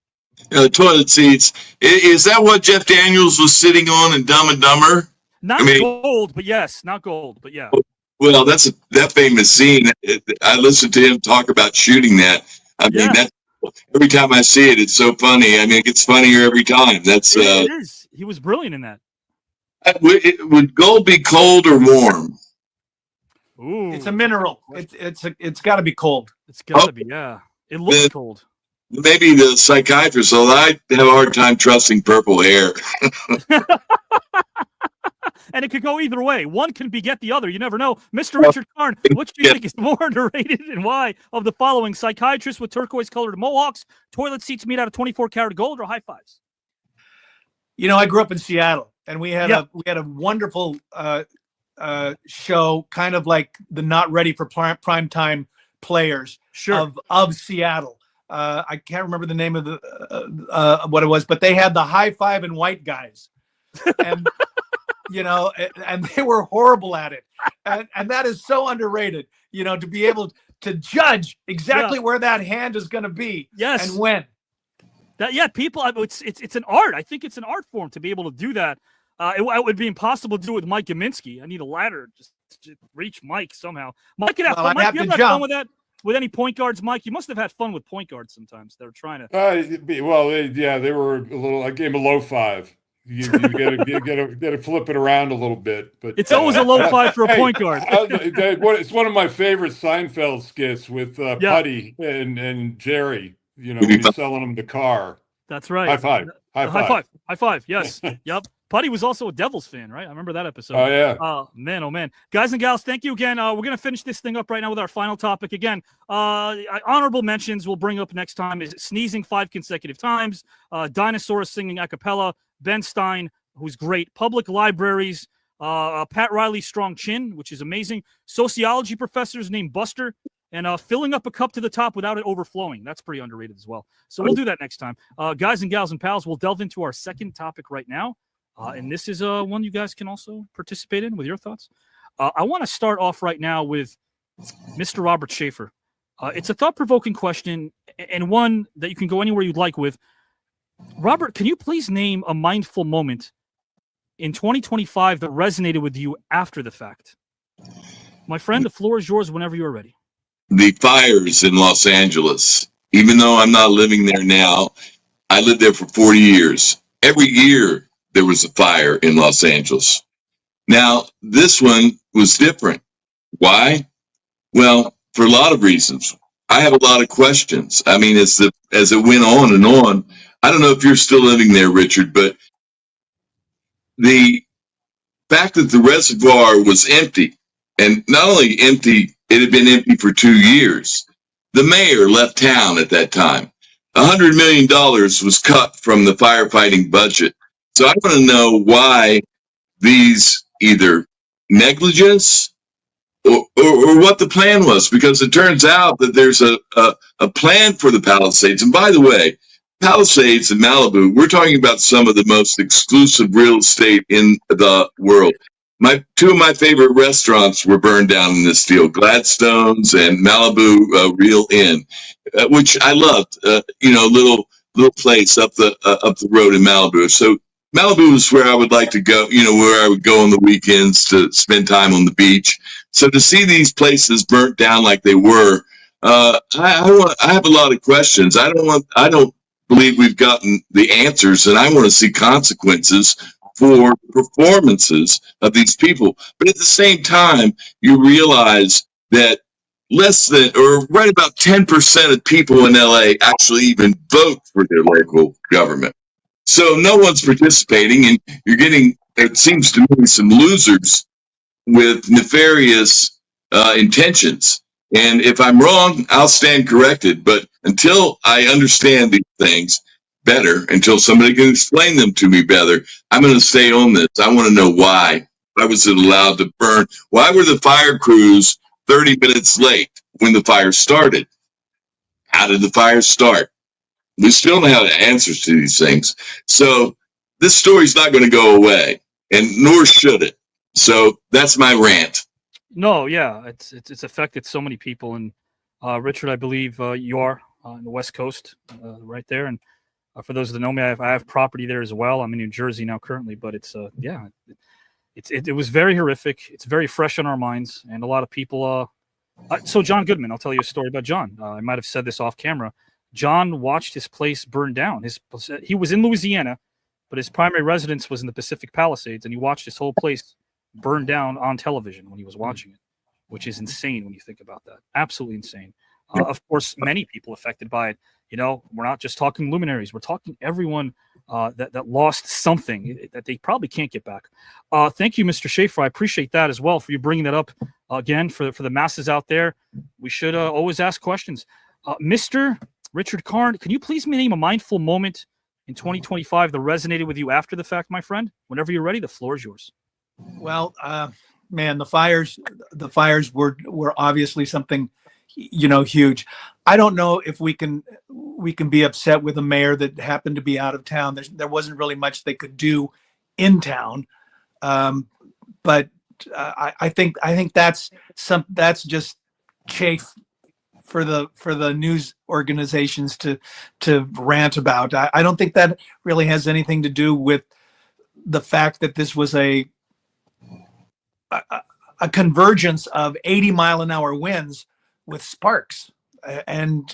Toilet seats. Is that what Jeff Daniels was sitting on in Dumb and Dumber? Not gold, but yes. Not gold, but yeah. Well, that famous scene. I listened to him talk about shooting that. I mean, every time I see it, it's so funny. I mean, it gets funnier every time. It is. He was brilliant in that. Would gold be cold or warm? Ooh. It's a mineral. It's got to be cold. It's got to be, yeah. It looks cold. Maybe the psychiatrist, although I have a hard time trusting purple hair. And it could go either way. One can beget the other. You never know. Mr. Richard Karn, which do you think is more underrated and why of the following? Psychiatrist with turquoise-colored mohawks, toilet seats made out of 24-karat gold, or high fives? I grew up in Seattle, and we had a wonderful show, kind of like the Not Ready for Prime Time players of Seattle. I can't remember the name of the what it was, but they had the high five and white guys, and and they were horrible at it, and that is so underrated. To be able to judge exactly where that hand is going to be, and when. People. It's an art. I think it's an art form to be able to do that. It would be impossible to do it with Mike Gminski. I need a ladder just to reach Mike somehow. Mike could have fun. Mike, you ever had fun with that? With any point guards, Mike? You must have had fun with point guards sometimes. They were trying to. They were a little. I gave him a low five. You gotta flip it around a little bit, but it's always a low five for a point guard. It's one of my favorite Seinfeld skits with Putty and Jerry. When he's selling him the car. That's right. High five. High five. Yes. Yep. Putty was also a Devils fan, right? I remember that episode. Oh, yeah. Oh, man. Guys and gals, thank you again. We're going to finish this thing up right now with our final topic. Again, honorable mentions we'll bring up next time is sneezing 5 consecutive times, dinosaurs singing a cappella, Ben Stein, who's great, public libraries, Pat Riley's strong chin, which is amazing, sociology professors named Buster, and filling up a cup to the top without it overflowing. That's pretty underrated as well. So we'll do that next time. Guys and gals and pals, we'll delve into our second topic right now. And this is one you guys can also participate in with your thoughts. I want to start off right now with Mr. Robert Shafer. It's a thought-provoking question and one that you can go anywhere you'd like with. Robert, can you please name a mindful moment in 2025 that resonated with you after the fact? My friend, the floor is yours whenever you're ready. The fires in Los Angeles. Even though I'm not living there now, I lived there for 40 years. Every year there was a fire in Los Angeles. Now, this one was different. Why? Well, for a lot of reasons. I have a lot of questions. I mean, as it went on and on, I don't know if you're still living there, Richard, but the fact that the reservoir was empty, and not only empty, it had been empty for 2 years. The mayor left town at that time. $100 million was cut from the firefighting budget. So I want to know why these either negligence or what the plan was, because it turns out that there's a plan for the Palisades. And by the way, Palisades in Malibu, we're talking about some of the most exclusive real estate in the world. Two of my favorite restaurants were burned down in this deal, Gladstone's and Malibu Real Inn, which I loved. Little place up the road in Malibu. So Malibu is where I would like to go. Where I would go on the weekends to spend time on the beach. So to see these places burnt down like they were, I have a lot of questions. I don't believe we've gotten the answers, and I want to see consequences for performances of these people. But at the same time, you realize that less than or right about 10% of people in LA actually even vote for their local government. So no one's participating, and you're getting, it seems to me, some losers with nefarious intentions. And if I'm wrong, I'll stand corrected. But until I understand these things better, until somebody can explain them to me better, I'm going to stay on this. I want to know why. Why was it allowed to burn? Why were the fire crews 30 minutes late when the fire started? How did the fire start? We still don't have answers to these things. So this story's not going to go away, and nor should it. So that's my rant. No, yeah, it's affected so many people, and Richard, I believe you are on the West Coast, right there. And for those that know me, I have property there as well. I'm in New Jersey now currently, but it was very horrific. It's very fresh on our minds, and a lot of people. So John Goodman, I'll tell you a story about John. I might have said this off camera. John watched his place burn down. He was in Louisiana, but his primary residence was in the Pacific Palisades, and he watched his whole place burn down on television when he was watching it, which is insane when you think about that. Absolutely insane. Of course, many people affected by it. We're not just talking luminaries. We're talking everyone that lost something that they probably can't get back. Thank you, Mr. Shafer. I appreciate that as well for you bringing that up again for the masses out there. We should always ask questions. Mr. Richard Karn, can you please name a mindful moment in 2025 that resonated with you after the fact, my friend? Whenever you're ready, the floor is yours. Well, man, the fires were obviously something, huge. I don't know if we can be upset with a mayor that happened to be out of town. There wasn't really much they could do in town, but I think that's just chafe for the news organizations to rant about. I don't think that really has anything to do with the fact that this was a convergence of 80-mile-an-hour winds with sparks, and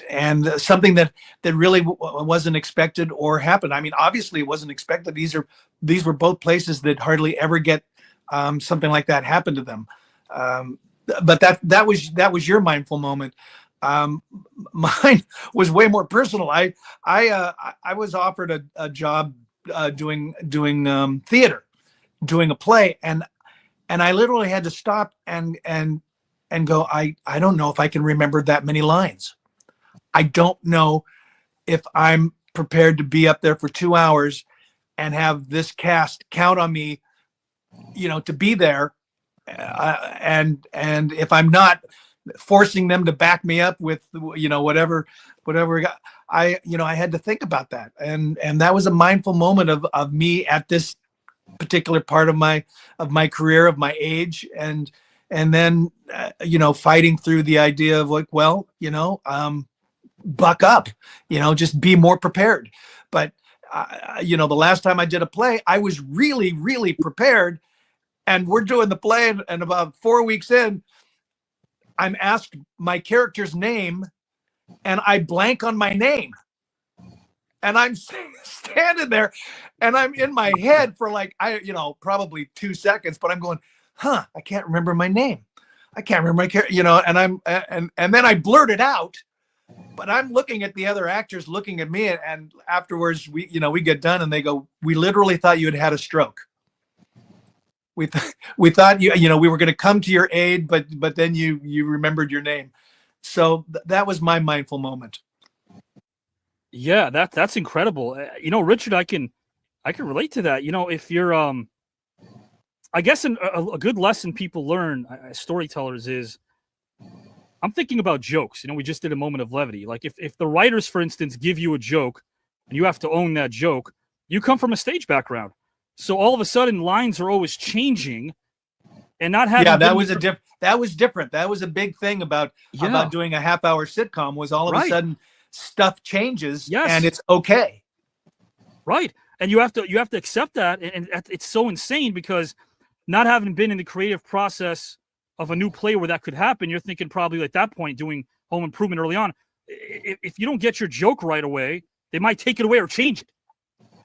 something that really wasn't expected or happened. I mean, obviously it wasn't expected. These were both places that hardly ever get something like that happen to them. But that was your mindful moment. Mine was way more personal. I was offered a job doing theater, doing a play, and I literally had to stop and go, I don't know if I can remember that many lines. I don't know if I'm prepared to be up there for 2 hours and have this cast count on me, to be there. And if I'm not forcing them to back me up with, whatever I had to think about that. And that was a mindful moment of me at this particular part of my career, of my age, and then fighting through the idea of like, well, buck up, just be more prepared. But the last time I did a play, I was really, really prepared, and we're doing the play, and about 4 weeks in, I'm asked my character's name, and I blank on my name. And I'm standing there, and I'm in my head for like, probably 2 seconds, but I'm going, I can't remember my name. I can't remember my character, and then I blurt it out, but I'm looking at the other actors looking at me, and afterwards we get done, and they go, we literally thought you had a stroke. We thought we were going to come to your aid, but then you remembered your name. So that was my mindful moment. Yeah, that's incredible. Richard, I can relate to that. If you're, I guess a good lesson people learn as storytellers is, I'm thinking about jokes. We just did a moment of levity. Like if the writers, for instance, give you a joke and you have to own that joke. You come from a stage background, so all of a sudden lines are always changing, and not having. Yeah, that was different. That was a big thing about doing a half-hour sitcom. Was all of a sudden stuff changes, and it's okay. Right, and you have to accept that, and it's so insane because not having been in the creative process of a new play where that could happen, you're thinking probably at that point doing Home Improvement early on. If you don't get your joke right away, they might take it away or change it.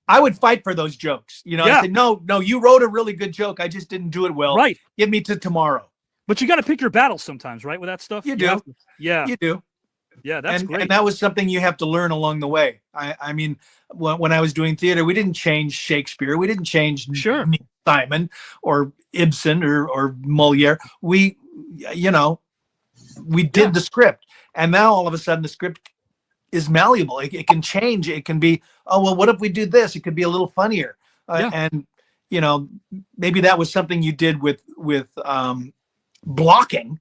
I would fight for those jokes. I said, no, you wrote a really good joke. I just didn't do it well. Right. Give me to tomorrow. But you got to pick your battles sometimes, right? With that stuff. You do. Yeah. You do. Yeah, that's great. And that was something you have to learn along the way. I mean, when I was doing theater, we didn't change Shakespeare. We didn't change Simon or Ibsen or Moliere. We did the script. And now all of a sudden the script is malleable. It can change. It can be, oh, well, what if we do this? It could be a little funnier. And, maybe that was something you did with blocking,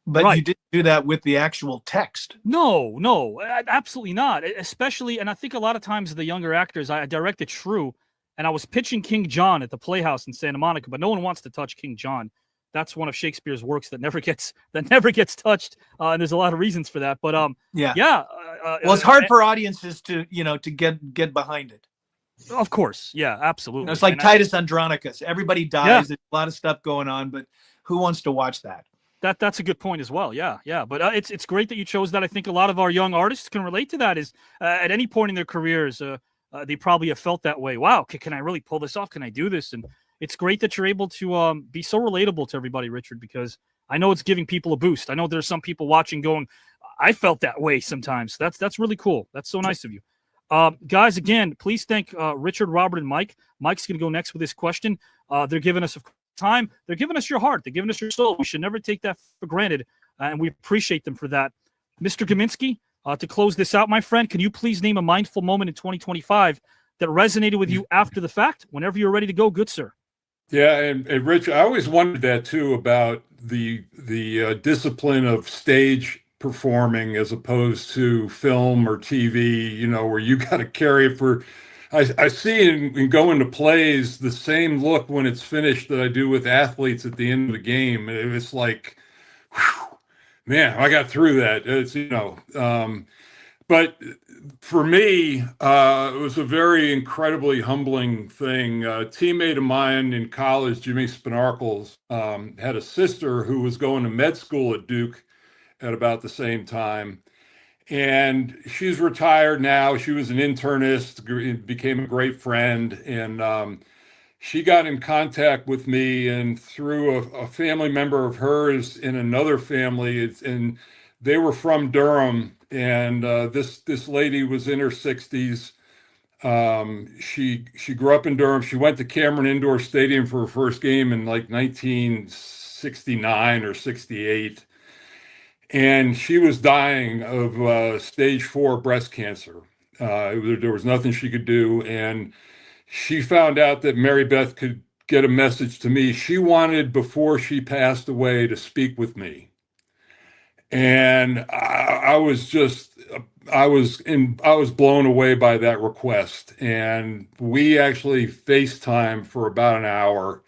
but you didn't do that with the actual text. No, absolutely not. Especially, and I think a lot of times the younger actors, I directed Shrew, and I was pitching King John at the Playhouse in Santa Monica, but no one wants to touch King John. That's one of Shakespeare's works that never gets touched, and there's a lot of reasons for that. But well, it's hard for audiences to get behind it. Of course, yeah, absolutely. It's like Titus Andronicus. Everybody dies. There's a lot of stuff going on, but who wants to watch that? That's a good point as well. Yeah. But it's great that you chose that. I think a lot of our young artists can relate to that. Is at any point in their careers, they probably have felt that way. Wow, can I really pull this off? Can I do this? And it's great that you're able to be so relatable to everybody, Richard, because I know it's giving people a boost. I know there's some people watching going, I felt that way sometimes. That's really cool. That's so nice of you. Guys, again, please thank Richard, Robert, and Mike. Mike's going to go next with this question. They're giving us time. They're giving us your heart. They're giving us your soul. We should never take that for granted, and we appreciate them for that. Mr. Gminski, to close this out, my friend, can you please name a mindful moment in 2025 that resonated with you after the fact? Whenever you're ready to go, good sir. Yeah, and Rich, I always wondered that too about the discipline of stage performing as opposed to film or TV. Where you got to carry it for. I see in going to plays the same look when it's finished that I do with athletes at the end of the game. It's like, whew, man, I got through that. It's but for me, it was a very incredibly humbling thing. A teammate of mine in college, Jimmy Spinarkles, had a sister who was going to med school at Duke at about the same time. And she's retired now. She was an internist, became a great friend. And she got in contact with me, and through a family member of hers in another family, and they were from Durham. And this lady was in her 60s. She grew up in Durham. She went to Cameron Indoor Stadium for her first game in like 1969 or 68. And she was dying of stage 4 breast cancer. There was nothing she could do. And she found out that Mary Beth could get a message to me. She wanted, before she passed away, to speak with me. And I was blown away by that request. And we actually FaceTimed for about an hour.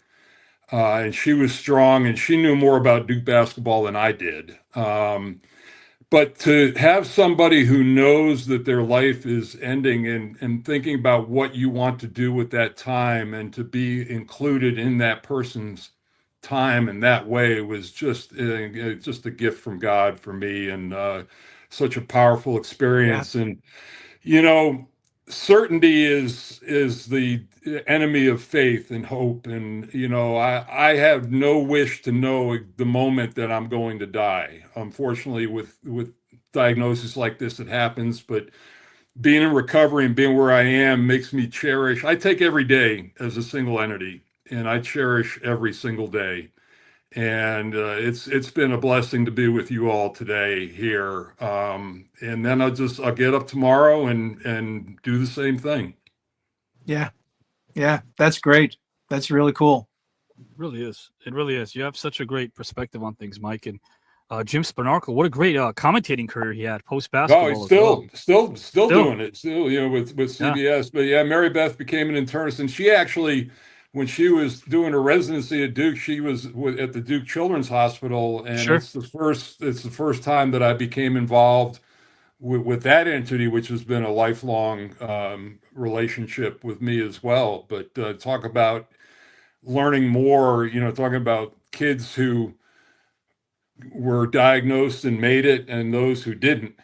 And she was strong, and she knew more about Duke basketball than I did. But to have somebody who knows that their life is ending and thinking about what you want to do with that time, and to be included in that person's time in that way, was just a gift from God for me, and such a powerful experience. Yeah. And certainty is the enemy of faith and hope. And I have no wish to know the moment that I'm going to die. Unfortunately, with diagnosis like this, it happens. But being in recovery and being where I am makes me cherish. I take every day as a single entity, and I cherish every single day. And it's been a blessing to be with you all today here. And then I'll get up tomorrow and do the same thing. Yeah, that's great. That's really cool. It really is. It really is. You have such a great perspective on things, Mike. And Jim Spanarkel. What a great commentating career he had post Oh, basketball. he's still doing it. Still, with Yeah. CBS. But yeah, Mary Beth became an internist, and she actually, when she was doing her residency at Duke, she was at the Duke Children's Hospital, and Sure. it's the first time that I became involved with that entity, which has been a lifelong relationship with me as well. But talk about learning more, talking about kids who were diagnosed and made it and those who didn't.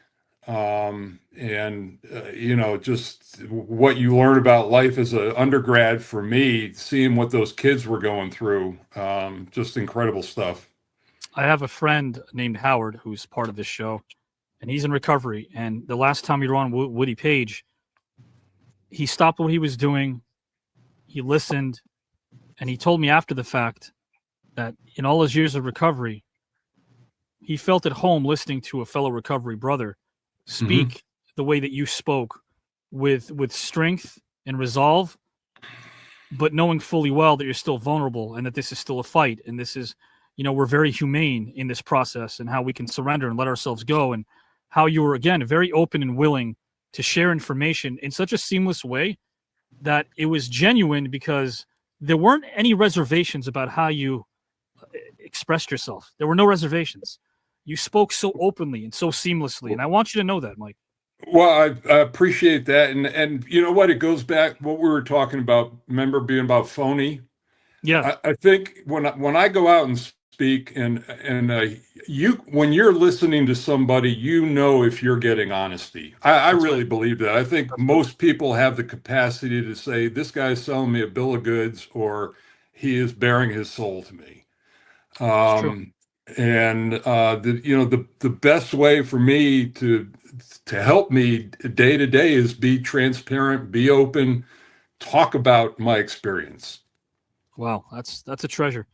Just what you learn about life as an undergrad for me, seeing what those kids were going through, just incredible stuff. I have a friend named Howard who's part of this show, and he's in recovery. And the last time we were on Woody Page, he stopped what he was doing. He listened, and he told me after the fact that in all his years of recovery, he felt at home listening to a fellow recovery brother speak the way that you spoke, with strength and resolve, but knowing fully well that you're still vulnerable and that this is still a fight. And this is, we're very humane in this process, and how we can surrender and let ourselves go, and how you were, again, very open and willing to share information in such a seamless way that it was genuine, because there weren't any reservations about how you expressed yourself. There were no reservations. You spoke so openly and so seamlessly, and I want you to know that, Mike. Well, I appreciate that, and you know what? It goes back what we were talking about. Remember being about phony? Yeah, I think when I go out and speak, and when you're listening to somebody, if you're getting honesty. I really believe that. I think most people have the capacity to say, this guy's selling me a bill of goods, or he is bearing his soul to me. And the best way for me to help me day to day is be transparent, be open, talk about my experience. Wow, that's a treasure.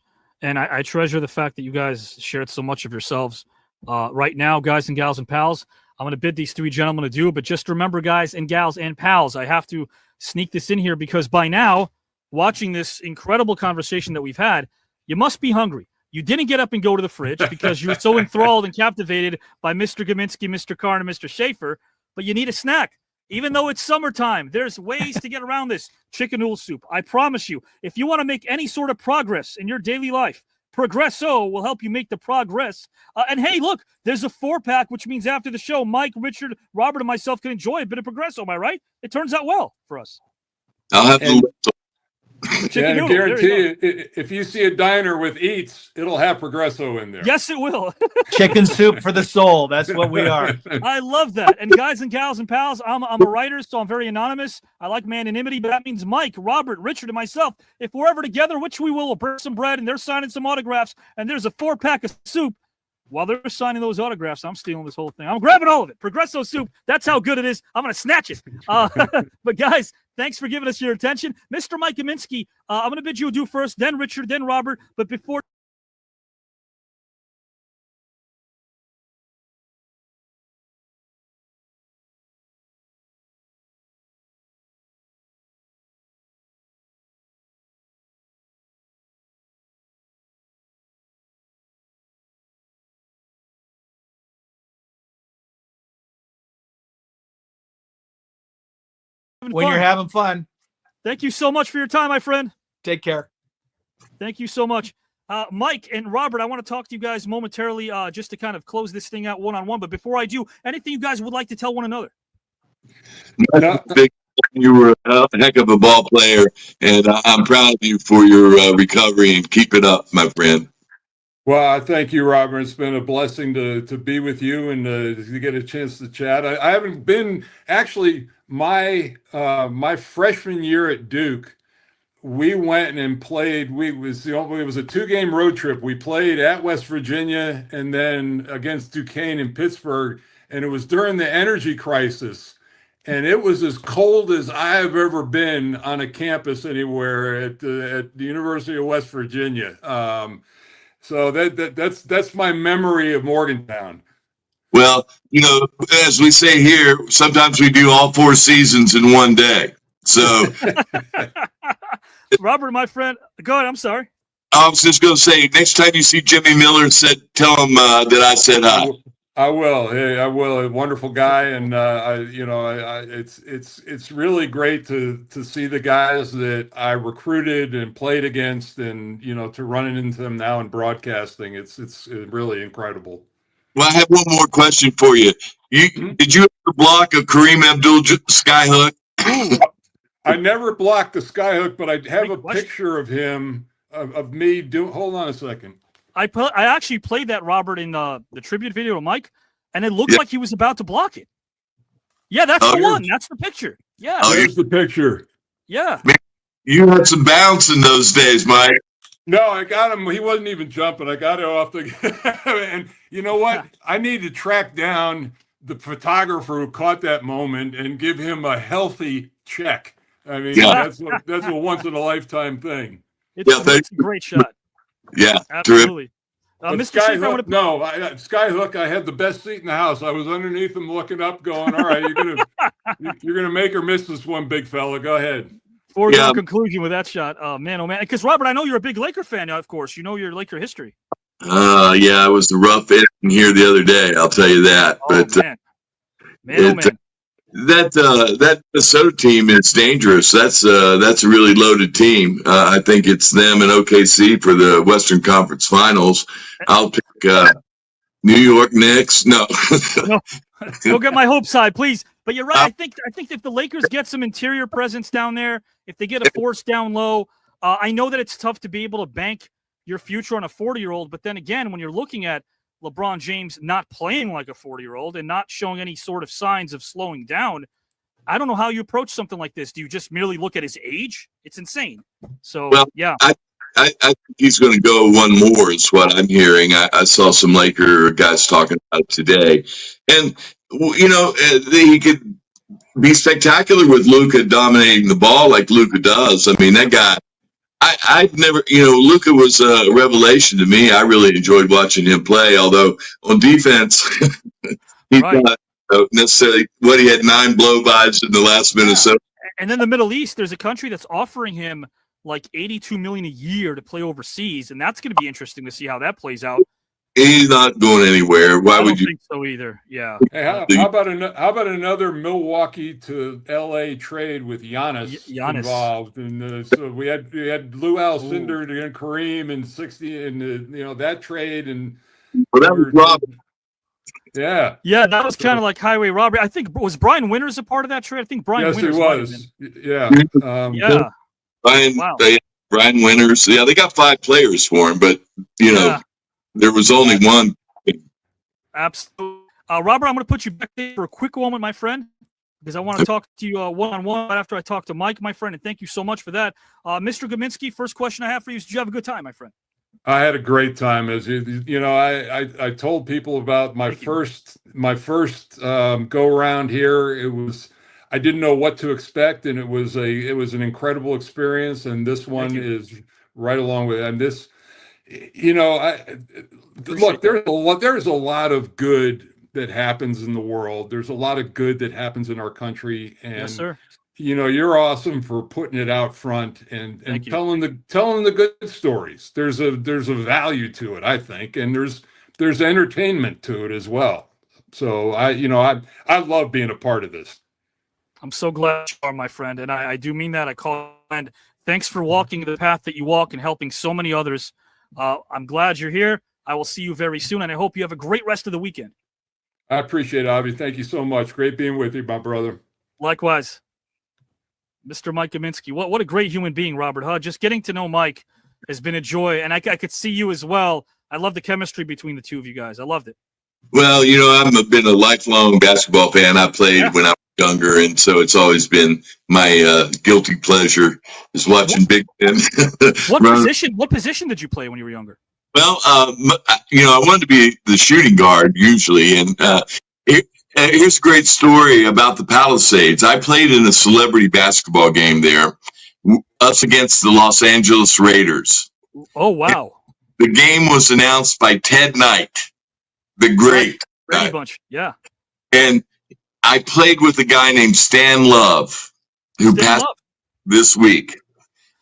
And I treasure the fact that you guys shared so much of yourselves. Right now, guys and gals and pals, I'm going to bid these three gentlemen adieu, but just remember, guys and gals and pals, I have to sneak this in here, because by now, watching this incredible conversation that we've had, you must be hungry. You didn't get up and go to the fridge because you were so enthralled and captivated by Mr. Gminski, Mr. Karn, and Mr. Shafer, but you need a snack. Even though it's summertime, there's ways to get around this. Chicken noodle soup. I promise you, if you want to make any sort of progress in your daily life, Progresso will help you make the progress. And hey, look, there's a 4-pack, which means after the show, Mike, Richard, Robert, and myself can enjoy a bit of Progresso. Am I right? It turns out well for us. I'll have to. Yeah, I guarantee you, if you see a diner with eats, it'll have Progresso in there. Yes, it will. Chicken soup for the soul. That's what we are. I love that. And guys and gals and pals, I'm a writer, so I'm very anonymous. I like my anonymity, but that means Mike, Robert, Richard, and myself, if we're ever together, which we will, we'll burn some bread, and they're signing some autographs, and there's a 4-pack of soup. While they're signing those autographs, I'm stealing this whole thing. I'm grabbing all of it. Progresso soup. That's how good it is. I'm going to snatch it. But guys, thanks for giving us your attention. Mr. Mike Gminski, I'm going to bid you adieu first, then Richard, then Robert. But before when you're having fun. Thank you so much for your time, my friend. Take care. Thank you so much. Mike and Robert, I want to talk to you guys momentarily just to kind of close this thing out one-on-one. But before I do, anything you guys would like to tell one another? You were a heck of a ball player, and I'm proud of you for your recovery, and keep it up, my friend. Well, I thank you, Robert. It's been a blessing to be with you and to get a chance to chat. I haven't been actually my freshman year at Duke. We went and played. It was a 2-game road trip. We played at West Virginia and then against Duquesne in Pittsburgh, and it was during the energy crisis. And it was as cold as I have ever been on a campus anywhere at the University of West Virginia. So that's my memory of Morgantown. Well, as we say here, sometimes we do all 4 seasons in one day. So, Robert, my friend, go ahead. I'm sorry. I was just going to say, next time you see Jimmy Miller, tell him that I said hi. I will. Hey, I will. A wonderful guy, and it's really great to see the guys that I recruited and played against, and to run into them now in broadcasting. It's really incredible. Well, I have one more question for you. Did you ever block a Kareem Abdul skyhook? I never blocked the skyhook, but I have a picture of him of me doing. Hold on a second. I actually played that, Robert, in the tribute video to Mike, and it looked like he was about to block it. Yeah, that's the one. That's the picture. Yeah. There's the picture. Yeah. Man, you had some bounce in those days, Mike. No, I got him. He wasn't even jumping. I got it off the. And you know what? I need to track down the photographer who caught that moment and give him a healthy check. I mean, that's a once in a lifetime thing. It's a great shot. Yeah, absolutely. Mr. Skyhook, Skyhook, I had the best seat in the house. I was underneath him, looking up, going, "All right, you're gonna make or miss this one, big fella. Go ahead." Foregone conclusion with that shot. Oh man. Because Robert, I know you're a big Laker fan now. Of course, you know your Laker history. Yeah, it was a rough ending here the other day. I'll tell you that. That Minnesota team is dangerous. That's a really loaded team. I think it's them and OKC for the Western Conference Finals. I'll pick New York Knicks. No, don't get my hopes high, please. But you're right. I think if the Lakers get some interior presence down there, if they get a force down low, I know that it's tough to be able to bank your future on a 40-year-old. But then again, when you're looking at LeBron James not playing like a 40-year-old and not showing any sort of signs of slowing down, I don't know how you approach something like this. Do you just merely look at his age? It's insane. So, yeah. I think he's going to go one more is what I'm hearing. I saw some Laker guys talking about it today. And, he could be spectacular with Luka dominating the ball like Luka does. I mean, that guy, I've never, Luka was a revelation to me. I really enjoyed watching him play, although on defense, he's not necessarily what he had 9 blow-bys in the last Minnesota. And then the Middle East, there's a country that's offering him like $82 million a year to play overseas, and that's going to be interesting to see how that plays out. He's not going anywhere. Why would you? I don't think so either. Yeah. Hey, how about another Milwaukee to LA trade with Giannis involved? And so we had Lou Alcindor and Kareem in 60, and that trade, and that was Rob. Yeah. Yeah, that was kind of like highway robbery. I think was Brian Winters a part of that trade? I think Brian Winters was. Yeah. Yeah. Brian Winters. Yeah, they got 5 players for him, but there was only one. Absolutely. Robert, I'm going to put you back there for a quick moment, my friend, because I want to talk to you one-on-one after I talk to Mike, my friend, and thank you so much for that. Mr. Gminski, first question I have for you is, did you have a good time, my friend? I had a great time. As I told people about my first go around here. I didn't know what to expect, and it was an incredible experience. And this one is right along with it. And this, look, there's a lot of good that happens in the world. There's a lot of good that happens in our country, and yes, sir. You're awesome for putting it out front and telling the good stories. There's a value to it, I think, and there's entertainment to it as well. So I love being a part of this. I'm so glad you are, my friend, and I do mean that. I call and thanks for walking the path that you walk and helping so many others. I'm glad you're here. I will see you very soon, and I hope you have a great rest of the weekend. I appreciate it, Avi. Thank you so much. Great being with you, my brother. Likewise. Mr. Mike Gminski. What a great human being, Robert. Just getting to know Mike has been a joy, and I could see you as well. I love the chemistry between the two of you guys. I loved it. Well, I've been a lifelong basketball fan. I played when I was younger, and so it's always been my guilty pleasure is watching Big Ben. What position did you play when you were younger? Well, I wanted to be the shooting guard usually, and here's a great story about the Palisades. I played in a celebrity basketball game there, us against the Los Angeles Raiders. Oh, wow. And the game was announced by Ted Knight, the great Brady Bunch. Yeah. And I played with a guy named Stan Love, who passed this week.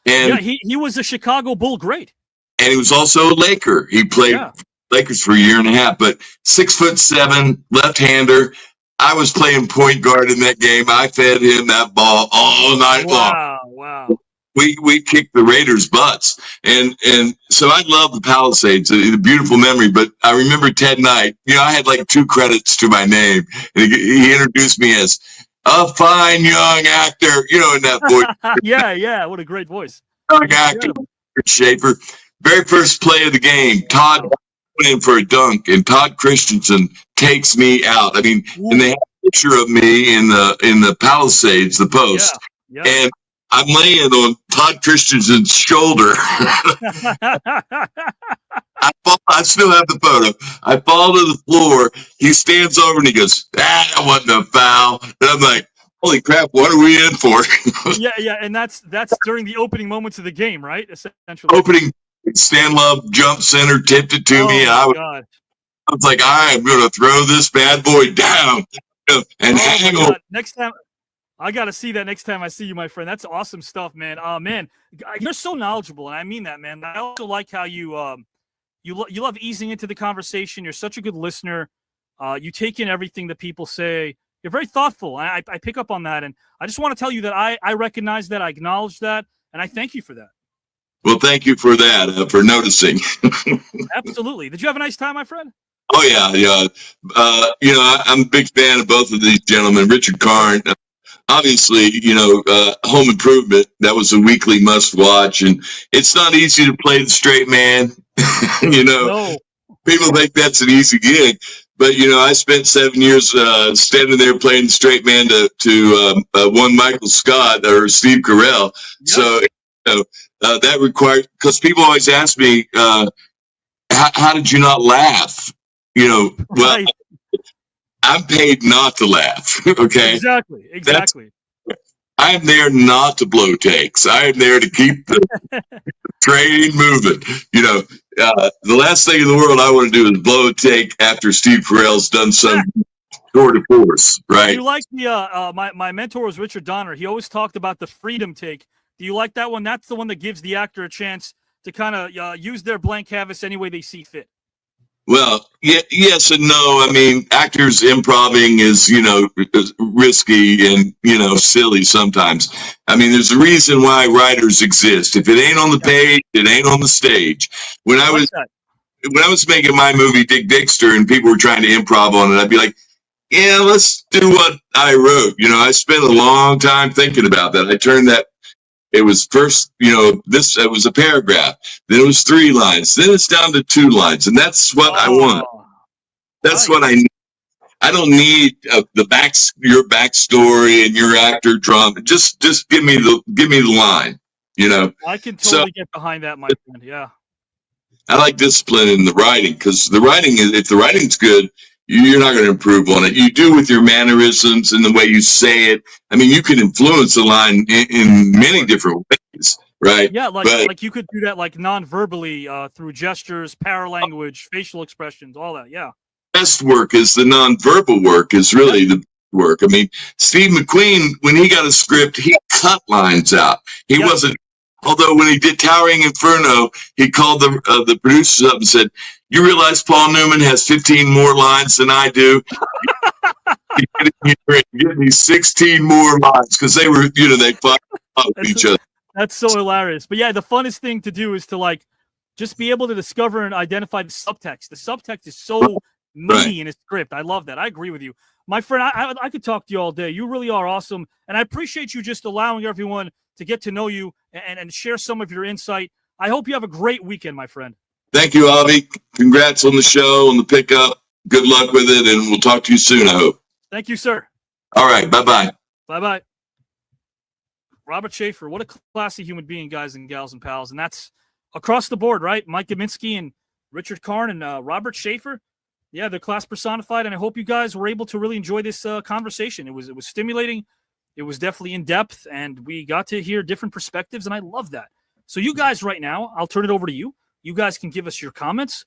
And he was a Chicago Bull great. and he was also a Laker. He played Lakers for a year and a half, but 6'7", left-hander. I was playing point guard in that game. I fed him that ball all night long. Wow. We kicked the Raiders' butts. And so I love the Palisades, a beautiful memory. But I remember Ted Knight, I had like 2 credits to my name. And he introduced me as a fine young actor, in that voice. Yeah. What a great voice. Young actor, Shafer. Very first play of the game, Todd went in for a dunk, and Todd Christensen takes me out. I mean, and they have a picture of me in the Palisades, the post. Yeah. And I'm laying on Todd Christensen's shoulder. I still have the photo. I fall to the floor. He stands over and he goes, that wasn't a foul. And I'm like, holy crap, what are we in for? yeah. And that's during the opening moments of the game, right? Essentially. Opening, Stan Love jump center, tipped it to me. And I was like, I am going to throw this bad boy down and hang on. Next time. I got to see that next time I see you, my friend. That's awesome stuff, man. Man, you're so knowledgeable, and I mean that, man. I also like how you love easing into the conversation. You're such a good listener. You take in everything that people say. You're very thoughtful. I pick up on that, and I just want to tell you that I recognize that, I acknowledge that, and I thank you for that. Well, thank you for that, for noticing. Absolutely. Did you have a nice time, my friend? Oh, yeah. I'm a big fan of both of these gentlemen. Richard Karn, obviously, Home Improvement, that was a weekly must watch. And it's not easy to play the straight man. No. People think that's an easy gig. But, I spent 7 years standing there playing the straight man to one Michael Scott or Steve Carell. Yes. So, that required, because people always ask me, how did you not laugh? Well, I'm paid not to laugh. Okay. Exactly. I am there not to blow takes. I am there to keep the train moving. The last thing in the world I want to do is blow a take after Steve Carell's done some tour de force, right? You like the my mentor was Richard Donner. He always talked about the freedom take. Do you like that one? That's the one that gives the actor a chance to kind of use their blank canvas any way they see fit. Well, yes and no. I mean, actors improvising is, risky and, silly sometimes. I mean, there's a reason why writers exist. If it ain't on the page, it ain't on the stage. When I was making my movie Dick Dixter and people were trying to improv on it, I'd be like, yeah, let's do what I wrote. I spent a long time thinking about that. I turned that. It was first, it was a paragraph. Then it was 3 lines. Then it's down to 2 lines. And that's what I want. That's what I need. I don't need your backstory and your actor drama. Just give me the line, I can totally get behind that, my friend. Yeah. I like discipline in the writing, because if the writing's good, you're not going to improve on it. You do with your mannerisms and the way you say it. I mean, you can influence the line in many different ways, right? Yeah, like you could do that like non-verbally through gestures, paralanguage, facial expressions, all that. Yeah. Best work is the non-verbal work is really the work. I mean, Steve McQueen, when he got a script, he cut lines out. He wasn't. Although when he did Towering Inferno, he called the producers up and said, "You realize Paul Newman has 15 more lines than I do? Give me 16 more lines," because they were, they fought with each other. That's so hilarious. But yeah, the funnest thing to do is to just be able to discover and identify the subtext. The subtext is so meaty in a script. I love that. I agree with you, my friend. I could talk to you all day. You really are awesome, and I appreciate you just allowing everyone to get to know you and share some of your insight. I hope you have a great weekend, my friend. Thank you, Avi. Congrats on the show, on the pickup. Good luck with it, and we'll talk to you soon, I hope. Thank you, sir. All right. Bye-bye. Bye-bye. Robert Shafer, what a classy human being, guys and gals and pals. And that's across the board, right? Mike Gminski and Richard Karn and Robert Shafer. Yeah, they're class personified, and I hope you guys were able to really enjoy this conversation. It was stimulating. It was definitely in depth, and we got to hear different perspectives, and I love that. So you guys right now, I'll turn it over to you. You guys can give us your comments.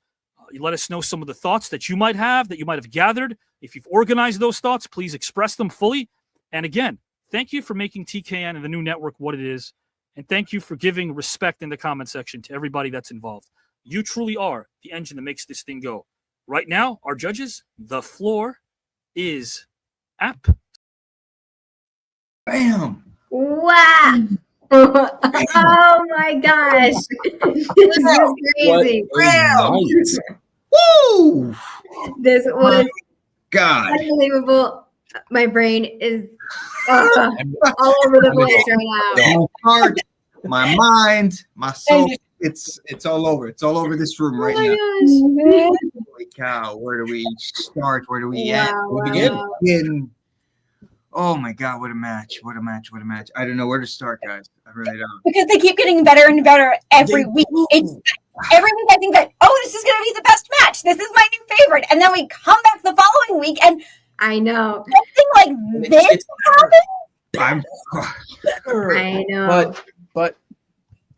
You let us know some of the thoughts that you might have gathered. If you've organized those thoughts, please express them fully. And again, thank you for making TKN and the new network what it is. And thank you for giving respect in the comment section to everybody that's involved. You truly are the engine that makes this thing go. Right now, our judges, the floor is app. Bam! Wow. Oh my gosh. This is crazy. Woo! This was God. unbelievable. My brain is all over the place right now. My heart, my mind, my soul. It's all over. It's all over this room right now. Holy cow. Where do we start? Where do we end? We begin. Oh my God, what a match. What a match. What a match. I don't know where to start, guys. I really don't. Because they keep getting better and better every week. It's every week I think that, this is going to be the best match. This is my new favorite. And then we come back the following week and I know. Something like this happened. I know. But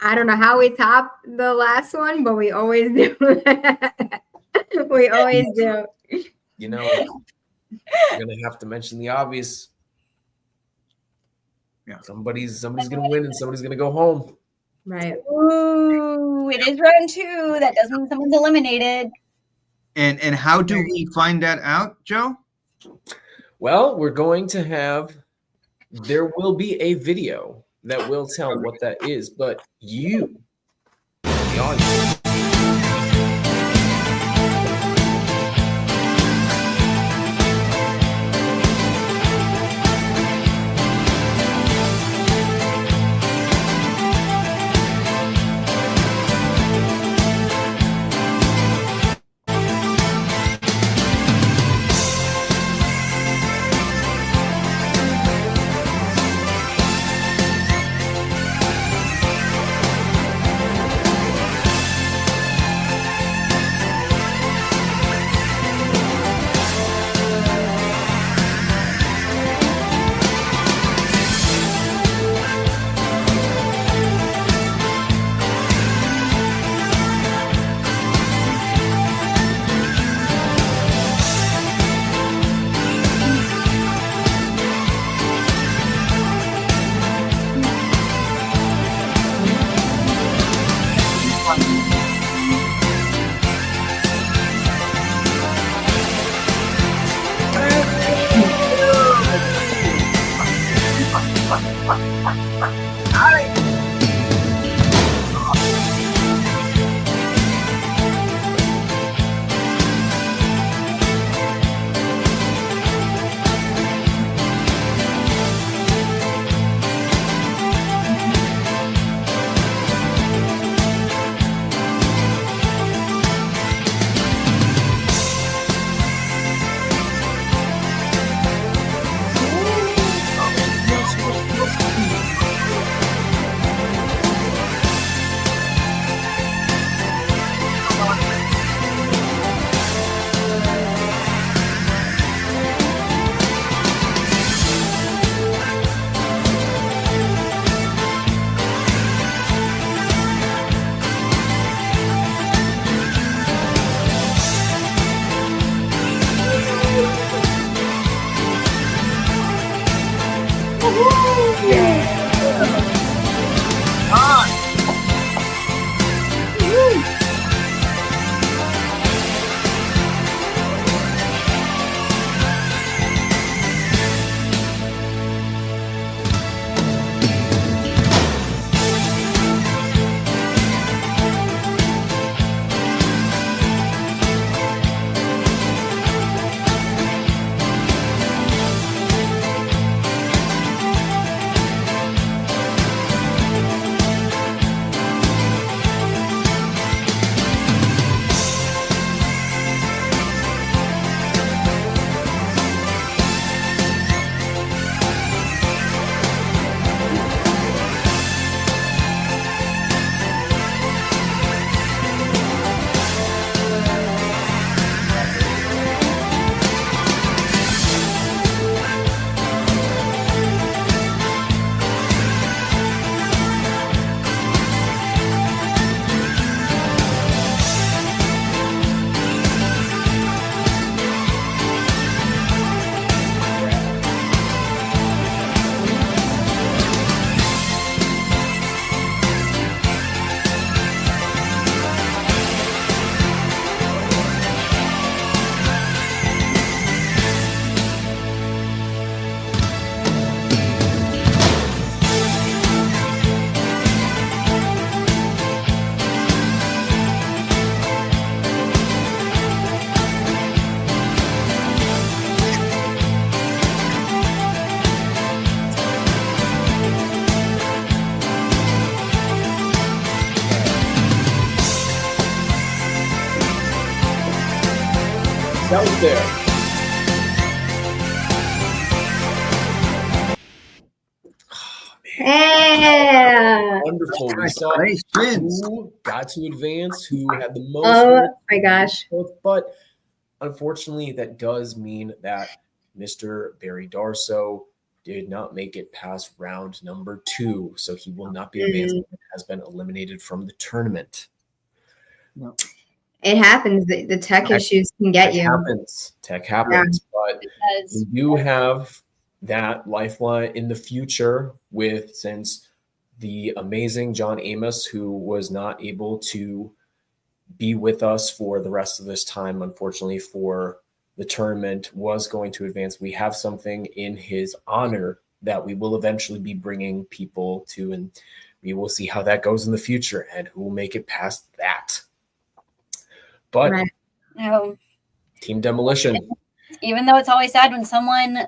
I don't know how we top the last one, but we always do. We always do. You know, you're gonna have to mention the obvious. Yeah. Somebody's gonna win and somebody's gonna go home. Right. Ooh, it is round 2. That does mean someone's eliminated. And how do we find that out, Joe? Well, there will be a video that will tell what that is, but you, the audience. That was there. Yeah. Wonderful. We saw who got to advance, who had the most. Oh my gosh. But unfortunately, that does mean that Mr. Barry Darso did not make it past round number 2. So he will not be advancing. Has been eliminated from the tournament. It happens. The tech issues can get you. Tech happens. But we do have that lifeline in the future since the amazing John Amos, who was not able to be with us for the rest of this time, unfortunately, for the tournament, was going to advance. We have something in his honor that we will eventually be bringing people to, and we will see how that goes in the future and who will make it past that. But Team Demolition. Even though it's always sad when someone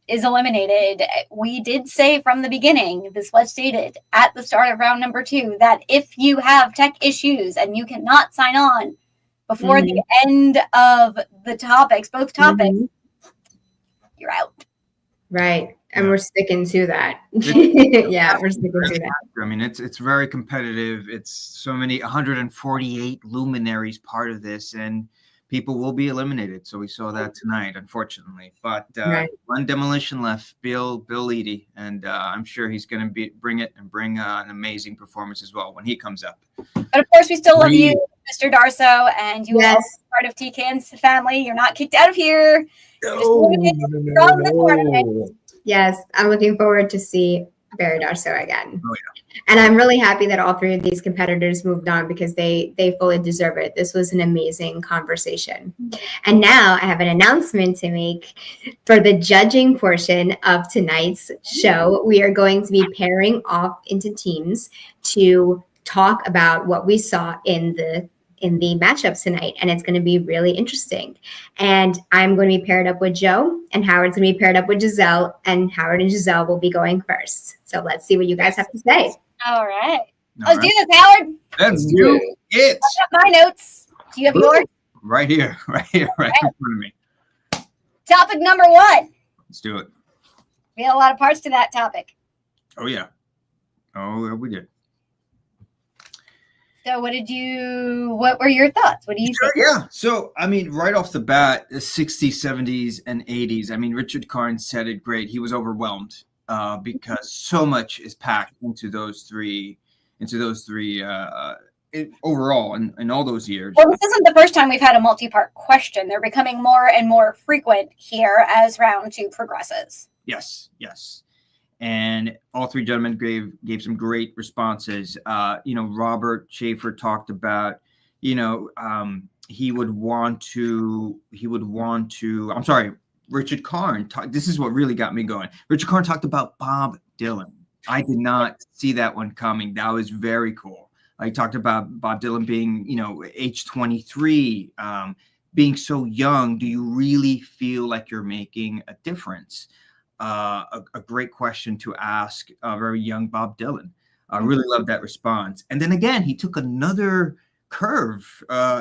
is eliminated, we did say from the beginning, this was stated at the start of round number 2, that if you have tech issues and you cannot sign on before the end of the topics, both topics, you're out. Right. And we're sticking to that. Yeah, we're sticking to that. I mean, it's very competitive. It's so many 148 luminaries part of this, and people will be eliminated. So we saw that tonight, unfortunately. But one demolition left, Bill Eady, and I'm sure he's going to bring an amazing performance as well when he comes up. But of course, we still love you, Mr. Darso, and you are part of TKN's family. You're not kicked out of here. Yes, I'm looking forward to see Barry Darso again. Oh, yeah. And I'm really happy that all 3 of these competitors moved on because they fully deserve it. This was an amazing conversation. And now I have an announcement to make for the judging portion of tonight's show. We are going to be pairing off into teams to talk about what we saw in the matchups tonight, and it's going to be really interesting. And I'm going to be paired up with Joe, and Howard's going to be paired up with Giselle, and Howard and Giselle will be going first. So let's see what you guys have to say. All right. Let's do this, Howard. Let's do it. I got my notes. Do you have yours? Right here, right in front of me. Topic number 1. Let's do it. We had a lot of parts to that topic. Oh, yeah. Oh, we did. So what were your thoughts? What do you think? Yeah. So, I mean, right off the bat, the 60s, 70s, and 80s, I mean, Richard Karn said it great. He was overwhelmed because so much is packed into those three overall in all those years. Well, this isn't the first time we've had a multi-part question. They're becoming more and more frequent here as round 2 progresses. Yes. And all 3 gentlemen gave some great responses. Robert Shafer talked about, Richard Karn. This is what really got me going. Richard Karn talked about Bob Dylan. I did not see that one coming. That was very cool. I talked about Bob Dylan being, age 23, being so young. Do you really feel like you're making a difference? A great question to ask a very young Bob Dylan. I really love that response. And then again, he took another curve.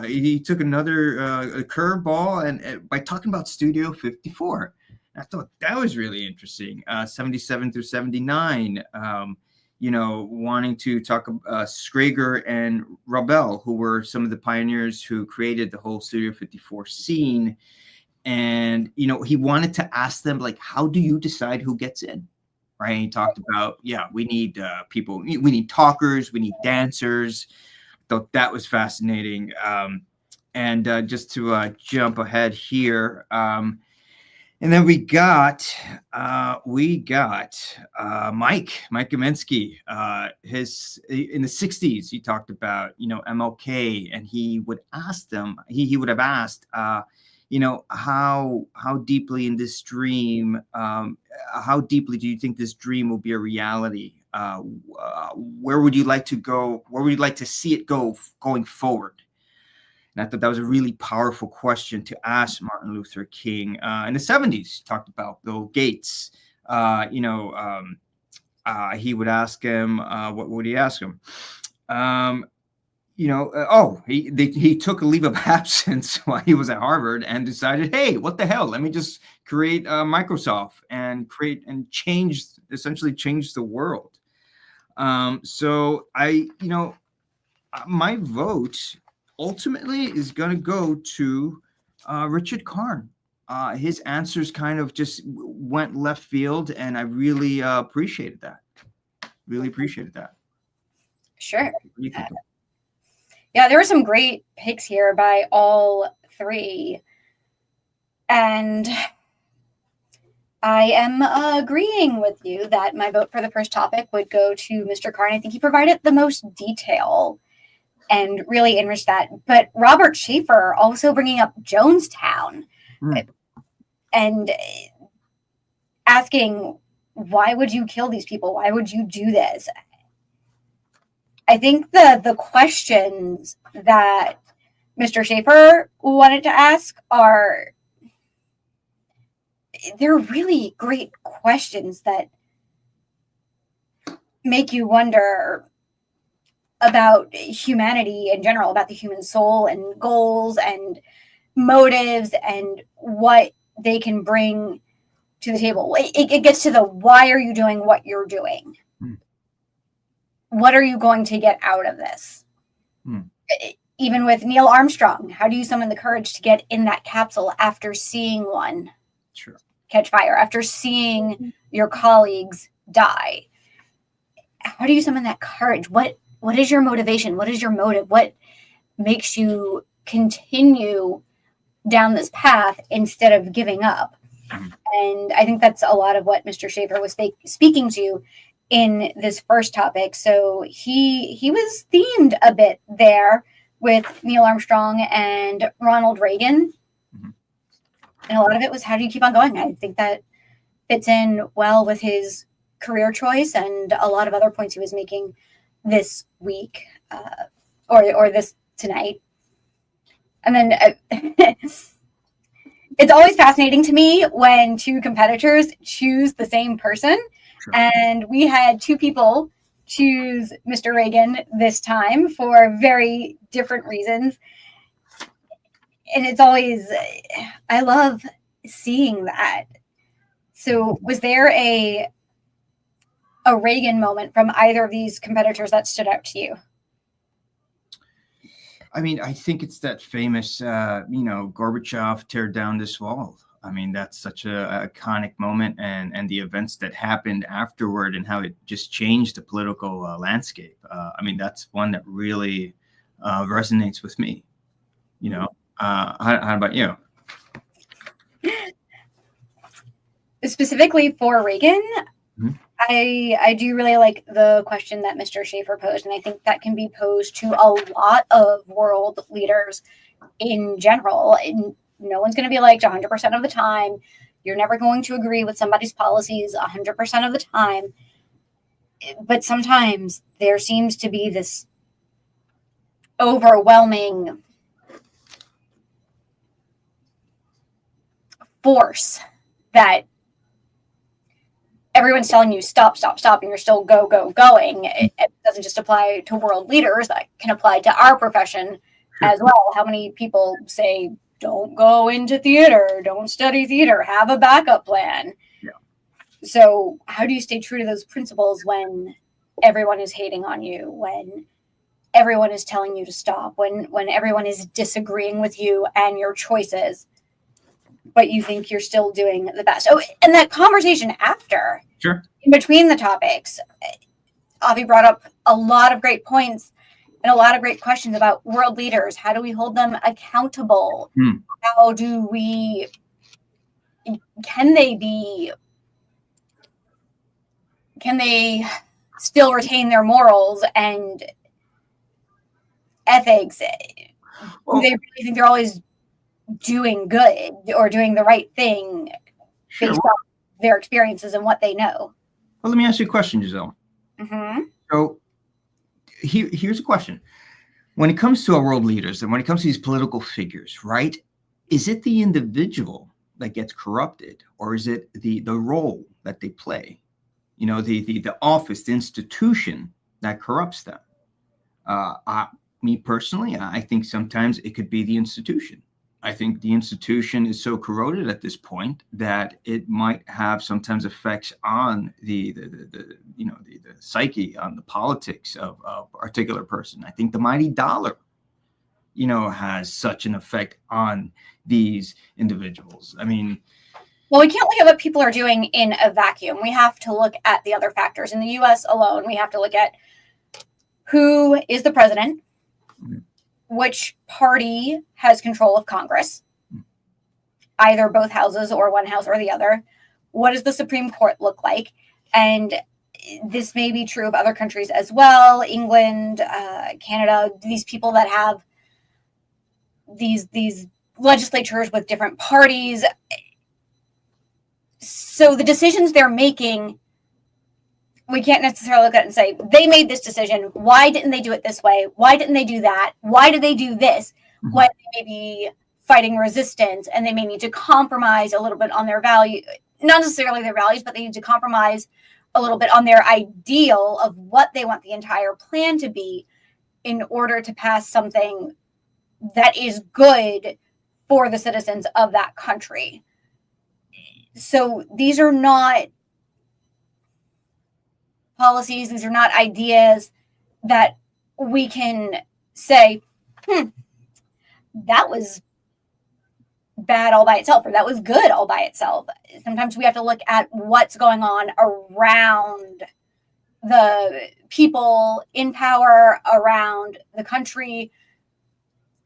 He took another curveball, and by talking about Studio 54, I thought that was really interesting. 77 through 79. Wanting to talk about Schrager and Rabel, who were some of the pioneers who created the whole Studio 54 scene. And, he wanted to ask them, like, how do you decide who gets in? Right. He talked about, we need people, we need talkers, we need dancers. Thought that was fascinating. And just to jump ahead here. And then we got Mike Gminski. In the 60s, he talked about, MLK, and he would ask them, he would have asked, how deeply in this dream, how deeply do you think this dream will be a reality? Where would you like to go? Where would you like to see it going forward? And I thought that was a really powerful question to ask Martin Luther King. In the 70s, talked about Bill Gates. He would ask him, what would he ask him? he took a leave of absence while he was at Harvard and decided, hey, what the hell? Let me just create Microsoft and essentially change the world. So my vote ultimately is going to go to Richard Karn. His answers kind of just went left field, and I really appreciated that. Really appreciated that. Sure. What do you think? Yeah, there were some great picks here by all three. And I am agreeing with you that my vote for the first topic would go to Mr. Karn. I think he provided the most detail and really enriched that. But Robert Shafer also bringing up Jonestown and asking, why would you kill these people? Why would you do this? I think the questions that Mr. Shafer wanted to ask they're really great questions that make you wonder about humanity in general, about the human soul and goals and motives and what they can bring to the table. It gets to the why are you doing what you're doing? What are you going to get out of this? Even with Neil Armstrong, how do you summon the courage to get in that capsule after seeing one catch fire, after seeing your colleagues die? How do you summon that courage? What is your motivation? What is your motive? What makes you continue down this path instead of giving up? And I think that's a lot of what Mr. Shafer was speaking to in this first topic. So he was themed a bit there with Neil Armstrong and Ronald Reagan. And a lot of it was, how do you keep on going? I think that fits in well with his career choice and a lot of other points he was making this week or this tonight. And then it's always fascinating to me when two competitors choose the same person. And we had two people choose Mr. Reagan this time for very different reasons. And it's always, I love seeing that. So was there a Reagan moment from either of these competitors that stood out to you? I mean, I think it's that famous, Gorbachev tear down this wall. I mean, that's such a iconic moment, and the events that happened afterward and how it just changed the political landscape. I mean, that's one that really resonates with me. How about you? Specifically for Reagan, I do really like the question that Mr. Shafer posed, and I think that can be posed to a lot of world leaders in general. And no one's going to be liked 100% of the time. You're never going to agree with somebody's policies 100% of the time. But sometimes there seems to be this overwhelming force that everyone's telling you stop, and you're still going. It doesn't just apply to world leaders. That can apply to our profession as well. How many people say, don't go into theater, don't study theater, have a backup plan? Yeah. So how do you stay true to those principles when everyone is hating on you, when everyone is telling you to stop, when everyone is disagreeing with you and your choices, but you think you're still doing the best? Oh, and that conversation after, in between the topics, Avi brought up a lot of great points and a lot of great questions about world leaders. How do we hold them accountable? How do we, can they still retain their morals and ethics? Do they really think they're always doing good or doing the right thing based on their experiences and what they know? Well, let me ask you a question, Giselle. So here's a question. When it comes to our world leaders and when it comes to these political figures, right, is it the individual that gets corrupted, or is it the role that they play? The office, the institution that corrupts them? me personally, I think sometimes it could be the institution. I think the institution is so corroded at this point that it might have sometimes effects on the psyche, on the politics of a particular person. I think the mighty dollar, has such an effect on these individuals. I mean, well, we can't look at what people are doing in a vacuum. We have to look at the other factors. In the U.S. alone, we have to look at who is the president, which party has control of Congress, either both houses or one house or the other. What does the Supreme Court look like? And this may be true of other countries as well, England, Canada, these people that have these legislatures with different parties. So the decisions they're making, we can't necessarily look at it and say, they made this decision. Why didn't they do it this way? Why didn't they do that? Why did they do this? When they may be fighting resistance and they may need to compromise a little bit on their value, not necessarily their values, but they need to compromise a little bit on their ideal of what they want the entire plan to be in order to pass something that is good for the citizens of that country. So these are not policies, these are not ideas that we can say, that was bad all by itself, or that was good all by itself. Sometimes we have to look at what's going on around the people in power, around the country.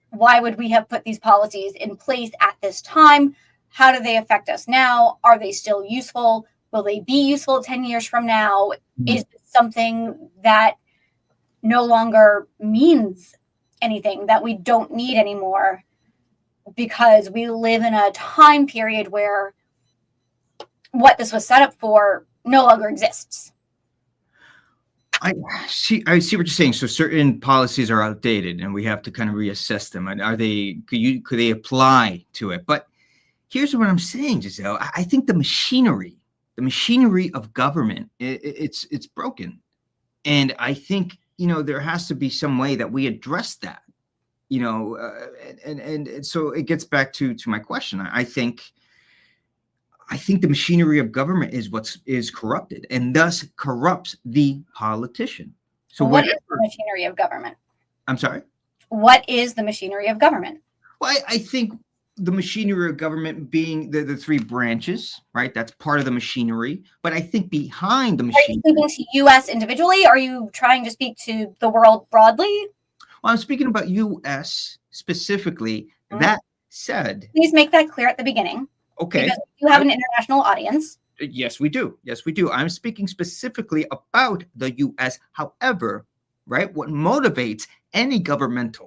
Why would we have put these policies in place at this time? How do they affect us now? Are they still useful? Will they be useful 10 years from now? Is this something that no longer means anything, that we don't need anymore because we live in a time period where what this was set up for no longer exists? I see what you're saying. So certain policies are outdated and we have to kind of reassess them. And could they apply to it? But here's what I'm saying, Giselle. I think the machinery of government, it's broken. And I think, there has to be some way that we address that, and so it gets back to my question. I think the machinery of government is what is corrupted and thus corrupts the politician. So what is the machinery of government? I'm sorry? What is the machinery of government? Well, I think the machinery of government being the three branches, right? That's part of the machinery. But I think behind the machinery... Are you speaking to U.S. individually? Or are you trying to speak to the world broadly? Well, I'm speaking about U.S. specifically. That said... Please make that clear at the beginning. Okay. Because you have an international audience. Yes, we do. Yes, we do. I'm speaking specifically about the U.S. However, right, what motivates any government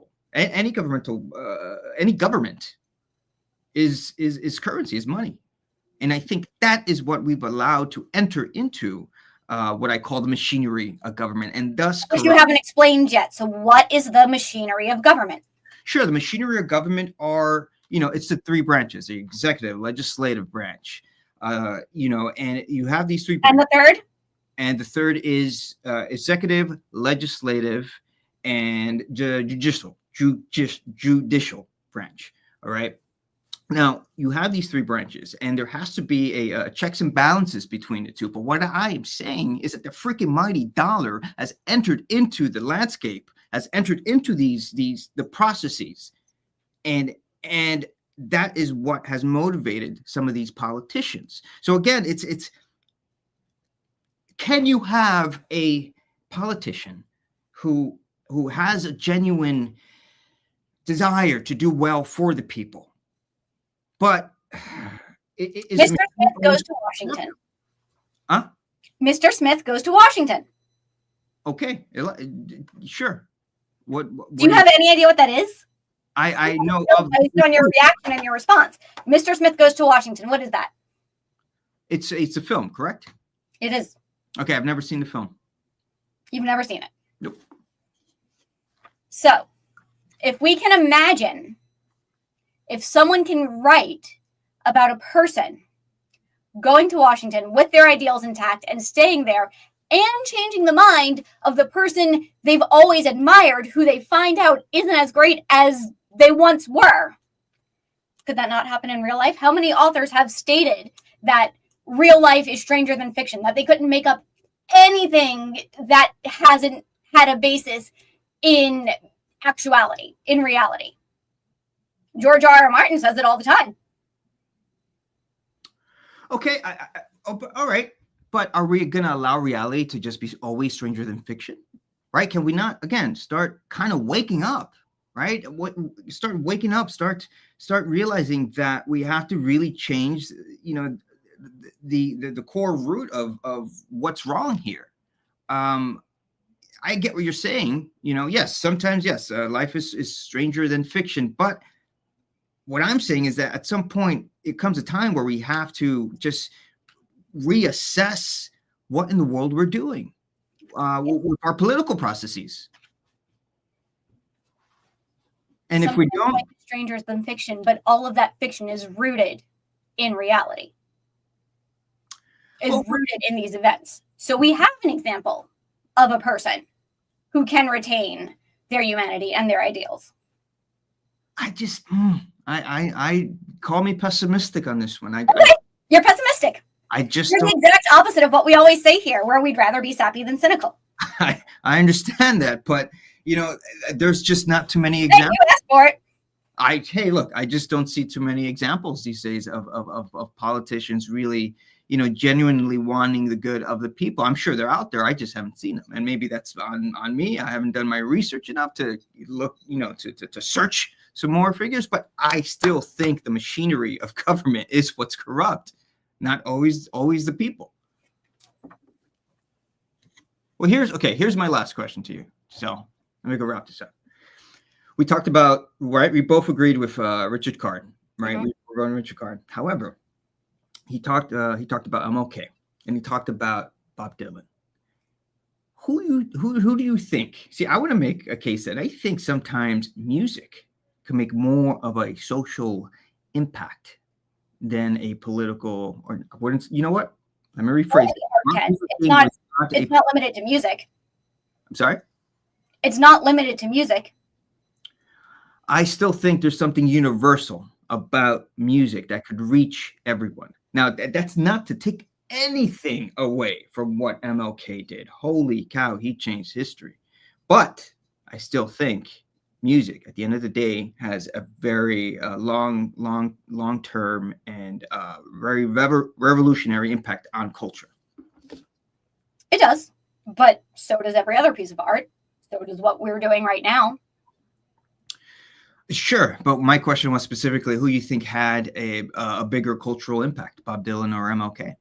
is currency, is money. And I think that is what we've allowed to enter into what I call the machinery of government, and thus... Which you haven't explained yet. So what is the machinery of government? Sure. The machinery of government are, it's the three branches, the executive, legislative branch, and you have these three branches. And the third? And the third is executive, legislative, and judicial branch. All right. Now, you have these three branches, and there has to be a checks and balances between the two. But what I am saying is that the freaking mighty dollar has entered into the landscape, has entered into the processes, and that is what has motivated some of these politicians. So again, it's can you have a politician who has a genuine desire to do well for the people? But Mr. Smith goes to Washington. Huh? Mr. Smith goes to Washington. Okay, sure. What do you have any idea what that is? I know based on your reaction and your response. Mr. Smith goes to Washington. What is that? It's a film, correct? It is. Okay, I've never seen the film. You've never seen it? Nope. So, if we can imagine, if someone can write about a person going to Washington with their ideals intact and staying there and changing the mind of the person they've always admired, who they find out isn't as great as they once were. Could that not happen in real life? How many authors have stated that real life is stranger than fiction, that they couldn't make up anything that hasn't had a basis in actuality, in reality? George R.R. Martin says it all the time. Okay, all right. But are we going to allow reality to just be always stranger than fiction? Right? Can we not, again, start kind of waking up? Right? Start waking up. Start realizing that we have to really change, the core root of what's wrong here. I get what you're saying. Yes, sometimes, yes, life is stranger than fiction. But what I'm saying is that at some point, it comes a time where we have to just reassess what in the world we're doing with our political processes. And if we don't, like strangers than fiction, but all of that fiction is rooted in reality, rooted in these events. So we have an example of a person who can retain their humanity and their ideals. I call me pessimistic on this one. Okay, you're pessimistic. You're the exact opposite of what we always say here, where we'd rather be sappy than cynical. I understand that, but there's just not too many examples. You asked for it. Hey, look, I just don't see too many examples these days of politicians really, genuinely wanting the good of the people. I'm sure they're out there. I just haven't seen them, and maybe that's on me. I haven't done my research enough to look, to search some more figures. But I still think the machinery of government is what's corrupt, not always the people. Well, here's my last question to you. So let me go wrap this up. We talked about, right? We both agreed with Richard Karn, right? Mm-hmm. We were going Richard Karn. However, he talked about MLK, and he talked about Bob Dylan. Who do you think? See, I want to make a case that I think sometimes music can make more of a social impact than a political, or you know what? Let me rephrase it. It's not limited to music. I'm sorry? It's not limited to music. I still think there's something universal about music that could reach everyone. Now, that's not to take anything away from what MLK did. Holy cow, he changed history. But I still think music, at the end of the day, has a very long-term and very revolutionary impact on culture. It does, but so does every other piece of art. So does what we're doing right now. Sure, but my question was specifically who you think had a bigger cultural impact, Bob Dylan or MLK?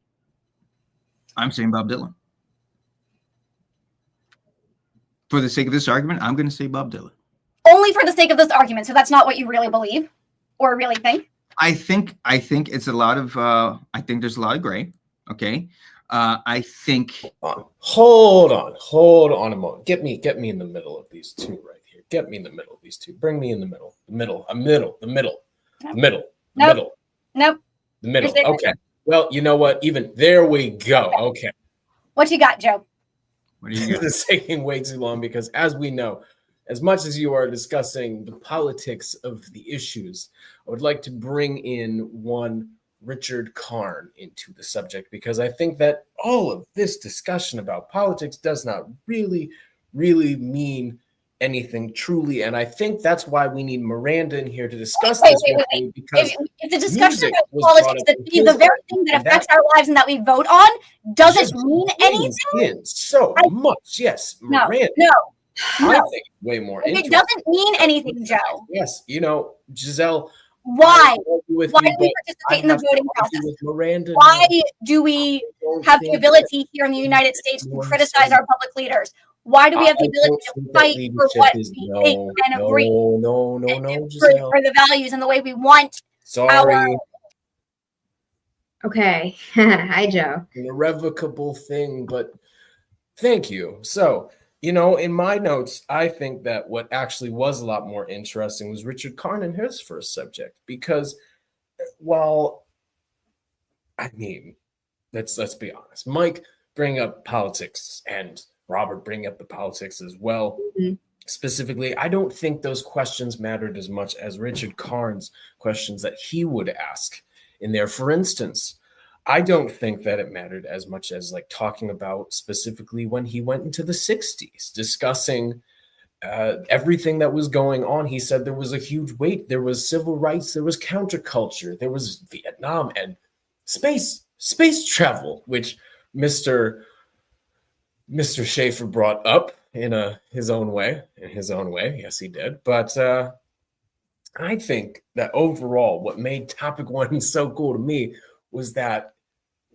I'm saying Bob Dylan. For the sake of this argument, I'm going to say Bob Dylan. Only for the sake of this argument, so that's not what you really believe or really think? I think it's a lot of I think there's a lot of gray. Okay. I think hold on a moment. Get me in the middle of these two right here. Get me in the middle of these two. Bring me in the middle. The middle. Okay. Well, you know what? Even there we go. Okay. What you got, Joe? What do you got? This is taking way too long because, as we know, as much as you are discussing the politics of the issues, I would like to bring in one Richard Karn into the subject, because I think that all of this discussion about politics does not really mean anything truly. And I think that's why we need Miranda in here to discuss this. Wait. Because if the discussion about politics, the very thing that affects our lives and that we vote on, doesn't mean anything? So much. Yes, Miranda. No. I think way more interesting. It doesn't mean anything, Joe. Yes, Giselle. Why? Why do we participate in the voting process? Why do we have the ability here in the United States to criticize our public leaders? Why do we have the ability to fight for what we think and agree? No, for the values and the way we want. Sorry. Okay. Hi, Joe. An irrevocable thing, but thank you. So, in my notes, I think that what actually was a lot more interesting was Richard Karn and his first subject, because let's be honest, Mike, bring up politics, and Robert bring up the politics as well. Mm-hmm. Specifically, I don't think those questions mattered as much as Richard Karn's questions that he would ask in there. For instance, I don't think that it mattered as much as like talking about specifically when he went into the 60s, discussing everything that was going on. He said there was a huge weight. There was civil rights. There was counterculture. There was Vietnam and space travel, which Mr. Shafer brought up in his own way. Yes, he did. But I think that overall, what made topic 1 so cool to me was that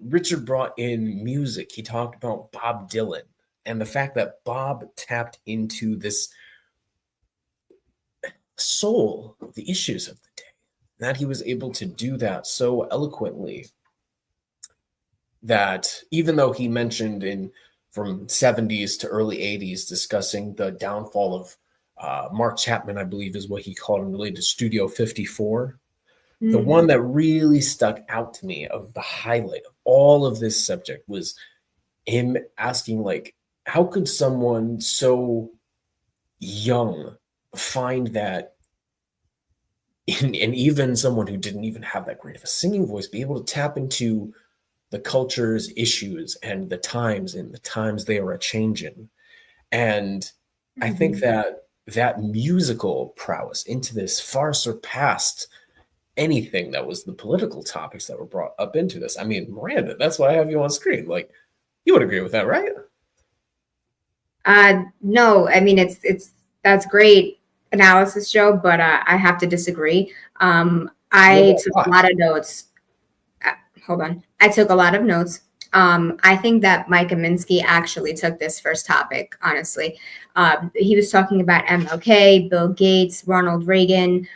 Richard brought in music. He talked about Bob Dylan and the fact that Bob tapped into this soul of the issues of the day, that he was able to do that so eloquently that even though he mentioned from 70s to early 80s discussing the downfall of Mark Chapman, I believe is what he called him, related to Studio 54. The one that really stuck out to me of the highlight of all of this subject was him asking, like, how could someone so young find that, and even someone who didn't even have that great of a singing voice, be able to tap into the culture's issues and the times they are a-changing. And I think that musical prowess into this far surpassed anything that was the political topics that were brought up into this. I mean, Miranda, that's why I have you on screen. Like, you would agree with that, right? No, I mean, that's great analysis, Joe, but I have to disagree. I took a lot of notes. Hold on. I took a lot of notes. I think that Mike Gminski actually took this first topic, honestly. He was talking about MLK, Bill Gates, Ronald Reagan,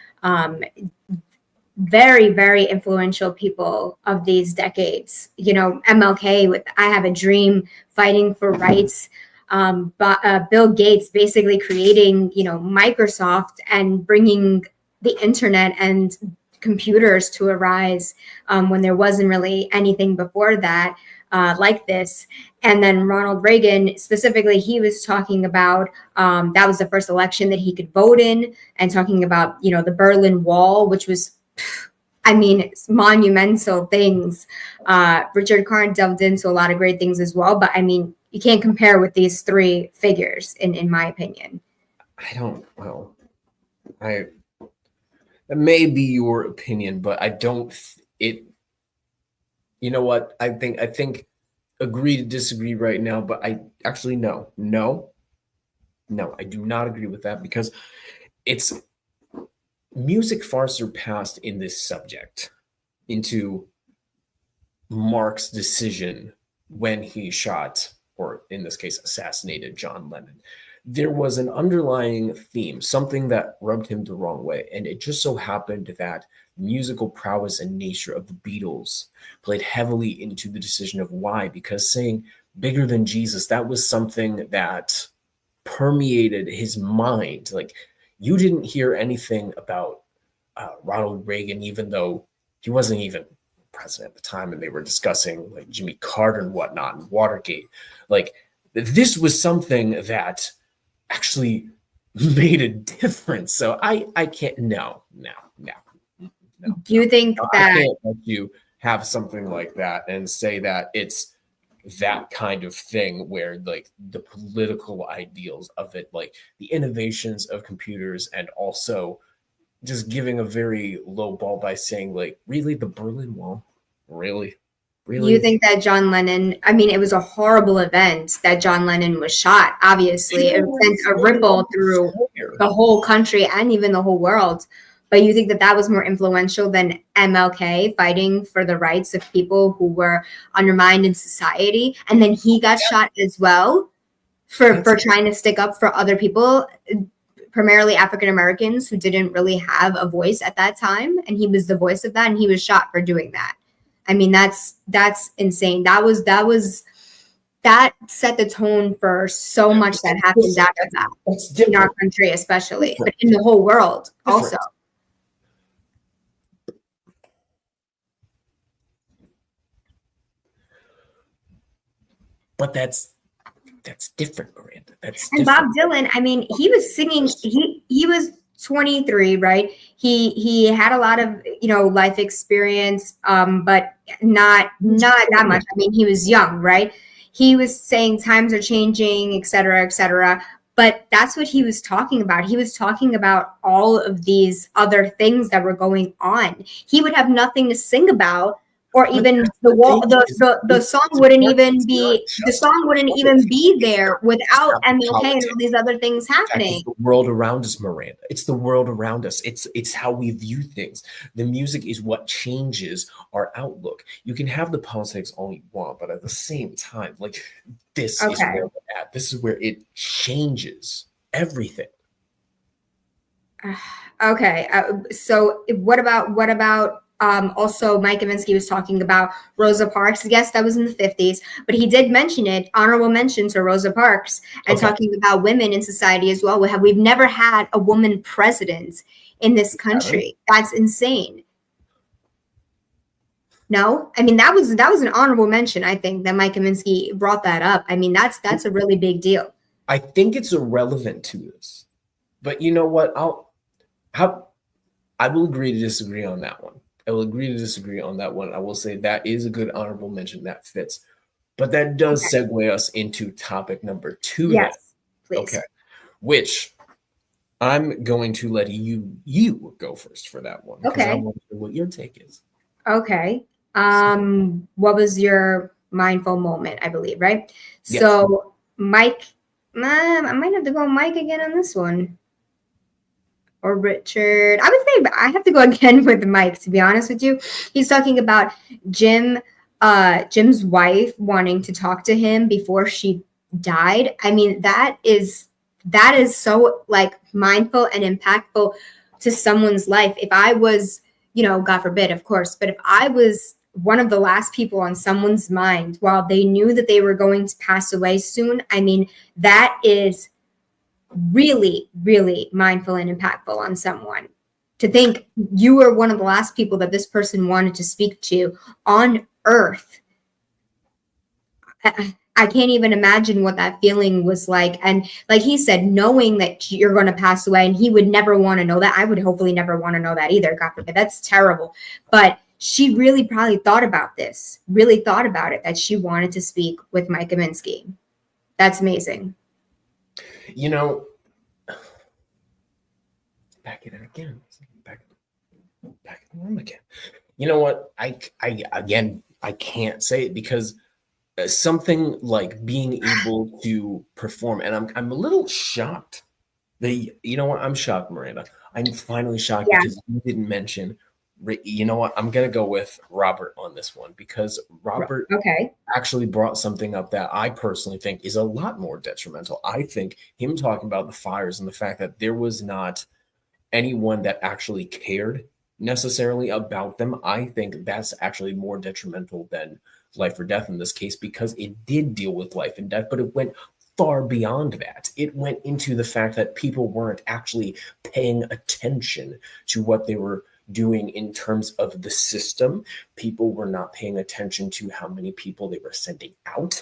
very, very influential people of these decades. You know, MLK with I Have a Dream, fighting for rights. Bill Gates basically creating, Microsoft and bringing the internet and computers to arise when there wasn't really anything before that like this. And then Ronald Reagan, specifically, he was talking about that was the first election that he could vote in, and talking about, the Berlin Wall, which was, it's monumental things. Richard Karn delved into a lot of great things as well, but you can't compare with these three figures, in my opinion. That may be your opinion, but I don't. You know what? I think agree to disagree right now, but I actually no, I do not agree with that, because it's music far surpassed in this subject into Mark's decision when he shot, or in this case, assassinated John Lennon. There was an underlying theme, something that rubbed him the wrong way. And it just so happened that musical prowess and nature of the Beatles played heavily into the decision of why, because saying bigger than Jesus, that was something that permeated his mind. Like, you didn't hear anything about Ronald Reagan, even though he wasn't even president at the time, and they were discussing like Jimmy Carter and whatnot and Watergate. Like, this was something that actually made a difference. So I can't. No. Do you think that I can't let you have something like that and say that it's that kind of thing where like the political ideals of it, like the innovations of computers, and also just giving a very low ball by saying like, really, the Berlin Wall? Really? You think that John Lennon, it was a horrible event that John Lennon was shot, obviously. It sent a ripple through the whole country and even the whole world. But you think that that was more influential than MLK fighting for the rights of people who were undermined in society? And then he got shot as well for trying to stick up for other people, primarily African Americans who didn't really have a voice at that time. And he was the voice of that, and he was shot for doing that. That's insane. That set the tone for so much that happened after that in our country, especially, but in the whole world also. but that's different, Miranda. That's and different. Bob Dylan, I mean, he was singing, he was 23, right? He had a lot of, life experience, but not that much. I mean, he was young, right? He was saying times are changing, et cetera, et cetera. But that's what he was talking about. He was talking about all of these other things that were going on. He would have nothing to sing about, or even the song wouldn't even be there without MLK and all these other things happening. It's the world around us, Miranda. It's the world around us. It's how we view things. The music is what changes our outlook. You can have the politics all you want, but at the same time, like, this is where we're at. This is where it changes everything. Okay. So what about also Mike Gminski was talking about Rosa Parks. Yes, that was in the 50s, but he did mention it, honorable mention to Rosa Parks, and talking about women in society as well. We've never had a woman president in this country. That's insane. No, I mean, that was an honorable mention. I think that Mike Gminski brought that up. I mean, that's a really big deal. I think it's irrelevant to this, but you know what? I will agree to disagree on that one. I will agree to disagree on that one. I will say that is a good honorable mention that fits, but that does segue us into topic number 2. Yes, please. Okay, which I'm going to let you go first for that one. Okay. I want to know what your take is. Okay. What was your mindful moment, I believe, right? Yes. So Mike, I might have to go Mike again on this one. Or Richard. I would say I have to go again with Mike, to be honest with you. He's talking about Jim's wife wanting to talk to him before she died. I mean, that is so, like, mindful and impactful to someone's life. If I was, God forbid, of course, but if I was one of the last people on someone's mind while they knew that they were going to pass away soon, I mean, that is really, really mindful and impactful on someone. To think you were one of the last people that this person wanted to speak to on earth. I can't even imagine what that feeling was like. And like he said, knowing that you're going to pass away, and he would never want to know that. I would hopefully never want to know that either. God forbid. That's terrible. But she really probably thought about this, really thought about it, that she wanted to speak with Mike Gminski. That's amazing. Back in it again. Back in the room again. You know what? I can't say it because something like being able to perform, and I'm a little shocked. You know what? I'm shocked, Miranda. I'm finally shocked because you didn't mention. You know what? I'm gonna go with Robert on this one because Robert actually brought something up that I personally think is a lot more detrimental. I think him talking about the fires and the fact that there was not anyone that actually cared necessarily about them, I think that's actually more detrimental than life or death in this case, because it did deal with life and death, but it went far beyond that. It went into the fact that people weren't actually paying attention to what they were doing in terms of the system. People were not paying attention to how many people they were sending out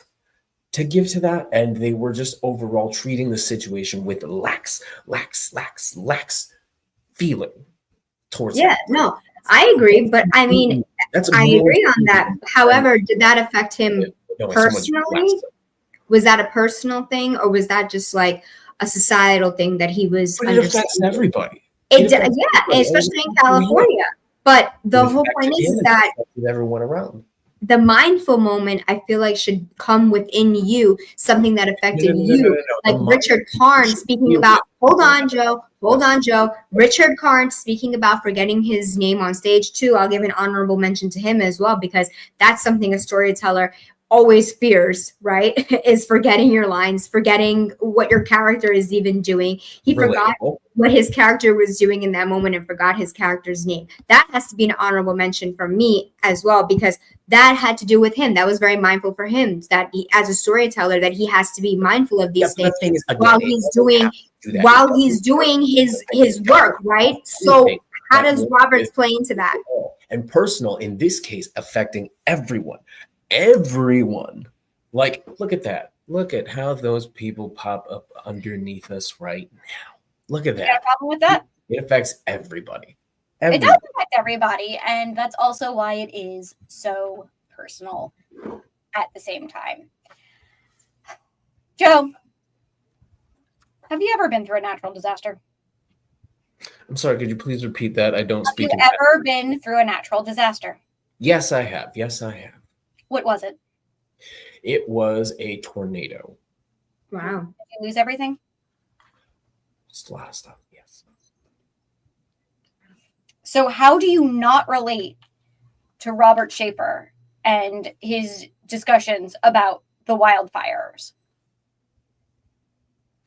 to give to that, and they were just overall treating the situation with lax feeling towards it. No, I agree, but I mean, I agree on that. However, did that affect him personally? Was that a personal thing, or was that just like a societal thing that he was? But it affects everybody. Especially in California. But the whole point is that everyone around. The mindful moment, I feel like, should come within you, something that affected you. Like Richard Karn speaking about, hold on, Joe. Richard Karn speaking about forgetting his name on stage too. I'll give an honorable mention to him as well, because that's something a storyteller always fears, right? Is forgetting your lines, forgetting what your character is even doing. He forgot what his character was doing in that moment and forgot his character's name. That has to be an honorable mention for me as well, because that had to do with him. That was very mindful for him, that he, as a storyteller, that he has to be mindful of these things while he's doing his work, right? So how does Robert play into that? And personal, in this case, affecting everyone. Like, look at that. Look at how those people pop up underneath us right now. Look at You got a that. problem with that? It affects everybody. It does affect everybody, and that's also why it is so personal at the same time. Joe, have you ever been through a natural disaster? I'm sorry, could you please repeat that? I don't Have you speak in ever been through a natural disaster? Yes, I have. Yes, I have. What was it? It was a tornado. Wow. Did you lose everything? Just a lot of stuff, yes. So how do you not relate to Robert Shafer and his discussions about the wildfires?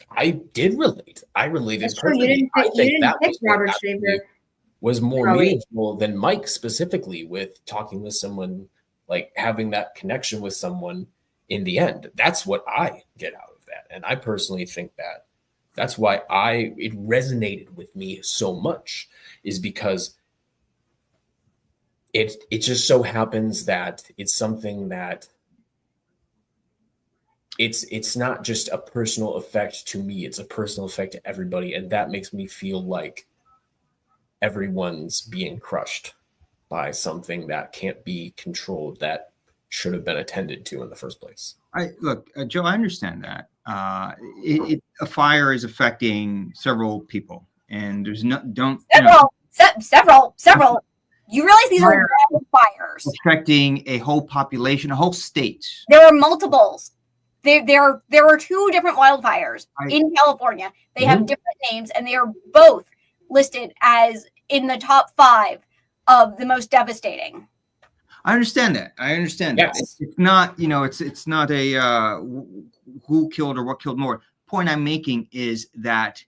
I did relate. I related That's true. You perfectly. didn't I pick, you think didn't that pick was what Robert actually Shafer. was more Probably. meaningful than Mike specifically with talking with someone, like having that connection with someone in the end. That's what I get out of that. And I personally think that that's why it resonated with me so much, is because it just so happens that it's something that it's not just a personal effect to me, it's a personal effect to everybody. And that makes me feel like everyone's being crushed by something that can't be controlled, that should have been attended to in the first place. Look, Joe, I understand that. A fire is affecting several people, and there's Several. You realize these are wildfires affecting a whole population, a whole state. There are multiples. There are two different wildfires in California. They have different names, and they are both listed as in the top 5 of the most devastating. I understand that. It's not, it's not a who killed or what killed more. Point I'm making is that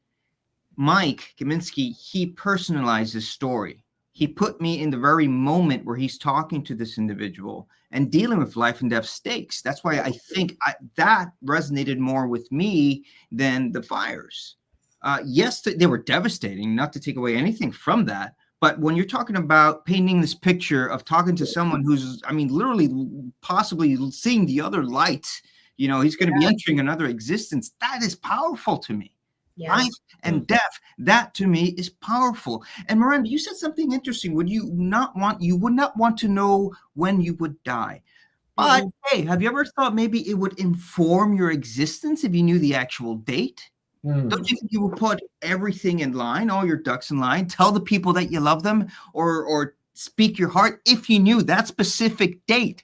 Mike Gminski, he personalized his story. He put me in the very moment where he's talking to this individual and dealing with life and death stakes. That's why I think that resonated more with me than the fires. Yes, they were devastating, not to take away anything from that. But when you're talking about painting this picture of talking to someone who's, literally possibly seeing the other light, he's going to be entering another existence. That is powerful to me. Yes. Life and death, that to me is powerful. And Miranda, you said something interesting. You would not want to know when you would die. But hey, have you ever thought maybe it would inform your existence if you knew the actual date? Don't you think you would put everything in line, all your ducks in line, tell the people that you love them, or speak your heart if you knew that specific date?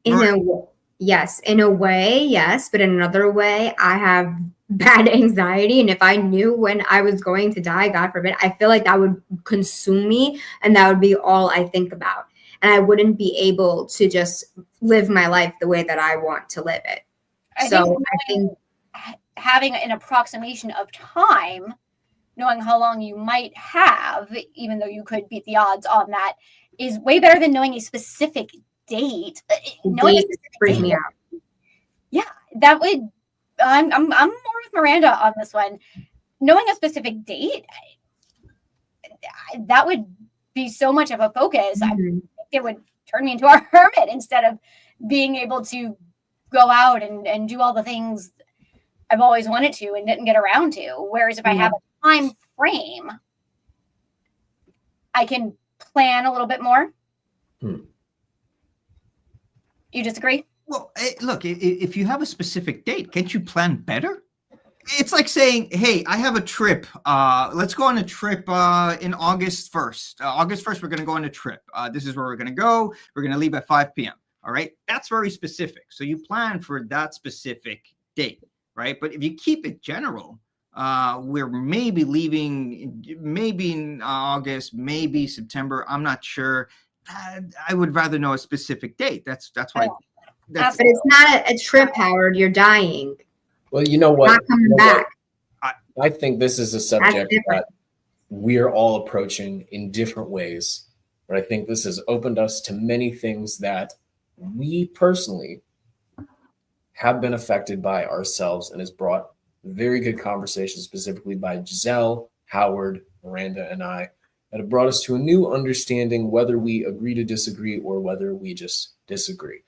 Yes, in a way, yes. But in another way, I have bad anxiety. And if I knew when I was going to die, God forbid, I feel like that would consume me. And that would be all I think about. And I wouldn't be able to just live my life the way that I want to live it. I think having an approximation of time, knowing how long you might have, even though you could beat the odds on that, is way better than knowing a specific date. Knowing a specific date, yeah, that would. I'm more with Miranda on this one. Knowing a specific date, that would be so much of a focus. I think it would turn me into a hermit instead of being able to go out and do all the things I've always wanted to and didn't get around to. Whereas if I have a time frame, I can plan a little bit more. You disagree? Well, look, if you have a specific date, can't you plan better? It's like saying, hey, I have a trip. Let's go on a trip in August 1st. August 1st, we're going to go on a trip. This is where we're going to go. We're going to leave at 5 p.m. All right. That's very specific. So you plan for that specific date, right? But if you keep it general, we're maybe leaving, maybe in August, maybe September. I'm not sure. I would rather know a specific date. That's why. But it's not a trip, Howard. You're dying. Well, you know what? Not coming back. I think this is a subject that we're all approaching in different ways. But I think this has opened us to many things that we personally have been affected by ourselves, and has brought very good conversations, specifically by Giselle, Howard, Miranda, and I, that have brought us to a new understanding, whether we agree to disagree or whether we just disagree.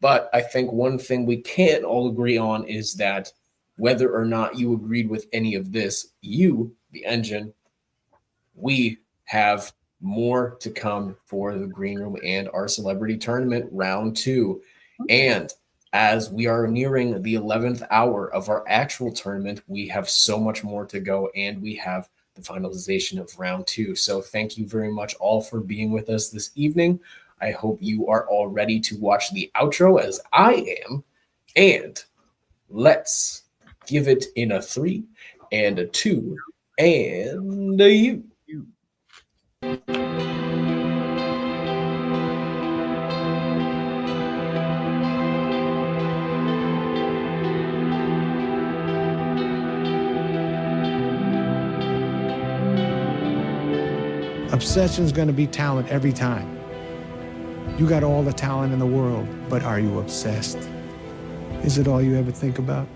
But I think one thing we can all agree on is that whether or not you agreed with any of this, you, the engine, we have more to come for the Green Room and our Celebrity Tournament Round 2. And as we are nearing the 11th hour of our actual tournament, we have so much more to go, and we have the finalization of Round 2. So thank you very much all for being with us this evening. I hope you are all ready to watch the outro as I am. And let's give it in a 3 and a 2 and a U. Obsession's going to be talent every time. You got all the talent in the world, but are you obsessed? Is it all you ever think about?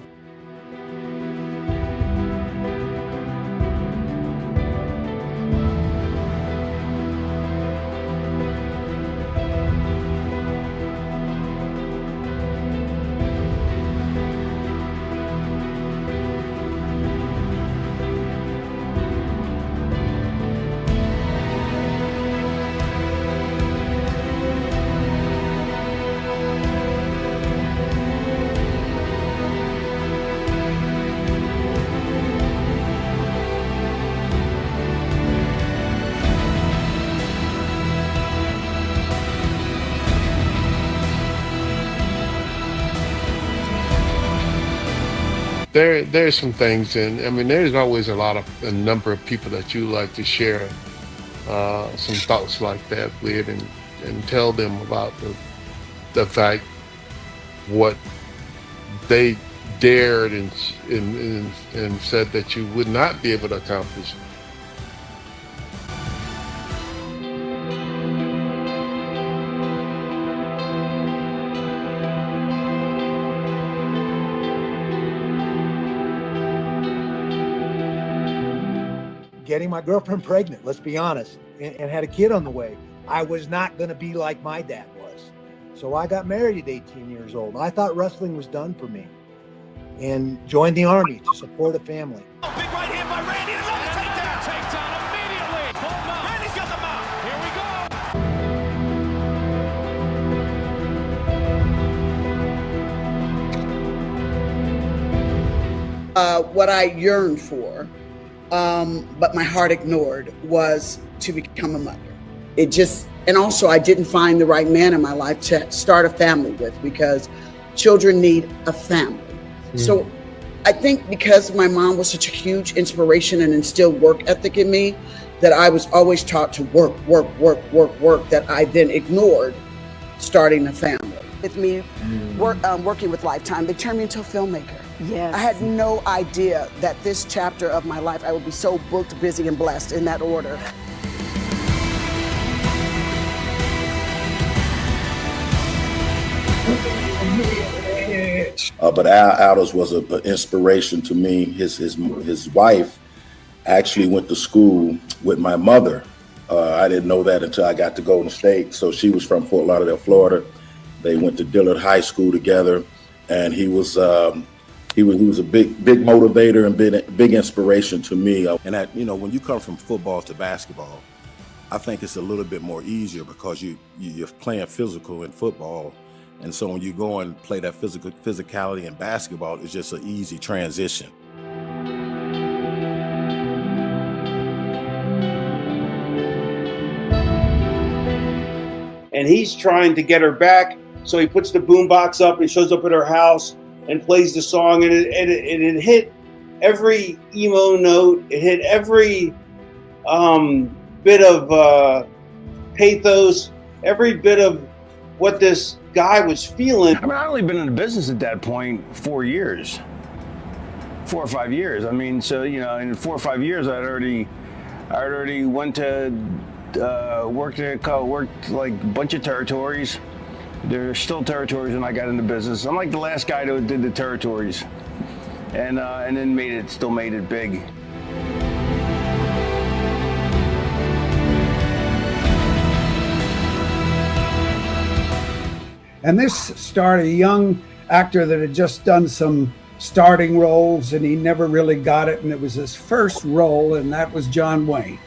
There's some things, and I mean, there's always a number of people that you like to share some thoughts like that with, and tell them about the fact what they dared and said that you would not be able to accomplish. Getting my girlfriend pregnant, let's be honest, and had a kid on the way. I was not going to be like my dad was. So I got married at 18 years old. I thought wrestling was done for me and joined the Army to support a family. Big right hand by Randy. Another takedown. Takedown immediately. Randy's got the mount. Here we go. What I yearned for, but my heart ignored, was to become a mother. It just, and also I didn't find the right man in my life to start a family with, because children need a family. So I think because my mom was such a huge inspiration and instilled work ethic in me, that I was always taught to work, that I then ignored starting a family. With me working with Lifetime, they turned me into a filmmaker. Yes. I had no idea that this chapter of my life, I would be so booked, busy, and blessed in that order. But Al Aldous was an inspiration to me. His wife actually went to school with my mother. I didn't know that until I got to Golden State. So she was from Fort Lauderdale, Florida. They went to Dillard High School together, and he was a big motivator and big inspiration to me. And that, you know, when you come from football to basketball, I think it's a little bit more easier because you're playing physical in football. And so when you go and play that physicality in basketball, it's just an easy transition. And he's trying to get her back, so he puts the boombox up and shows up at her house and plays the song, and it hit every emo note. It hit every bit of pathos, every bit of what this guy was feeling. I mean, I'd only been in the business at that point 4 years, 4 or 5 years. I mean, so, you know, in 4 or 5 years, I already went to worked like a bunch of territories. There's still territories when I got into business. I'm like the last guy that did the territories, and then still made it big. And this starred a young actor that had just done some starting roles, and he never really got it. And it was his first role, and that was John Wayne.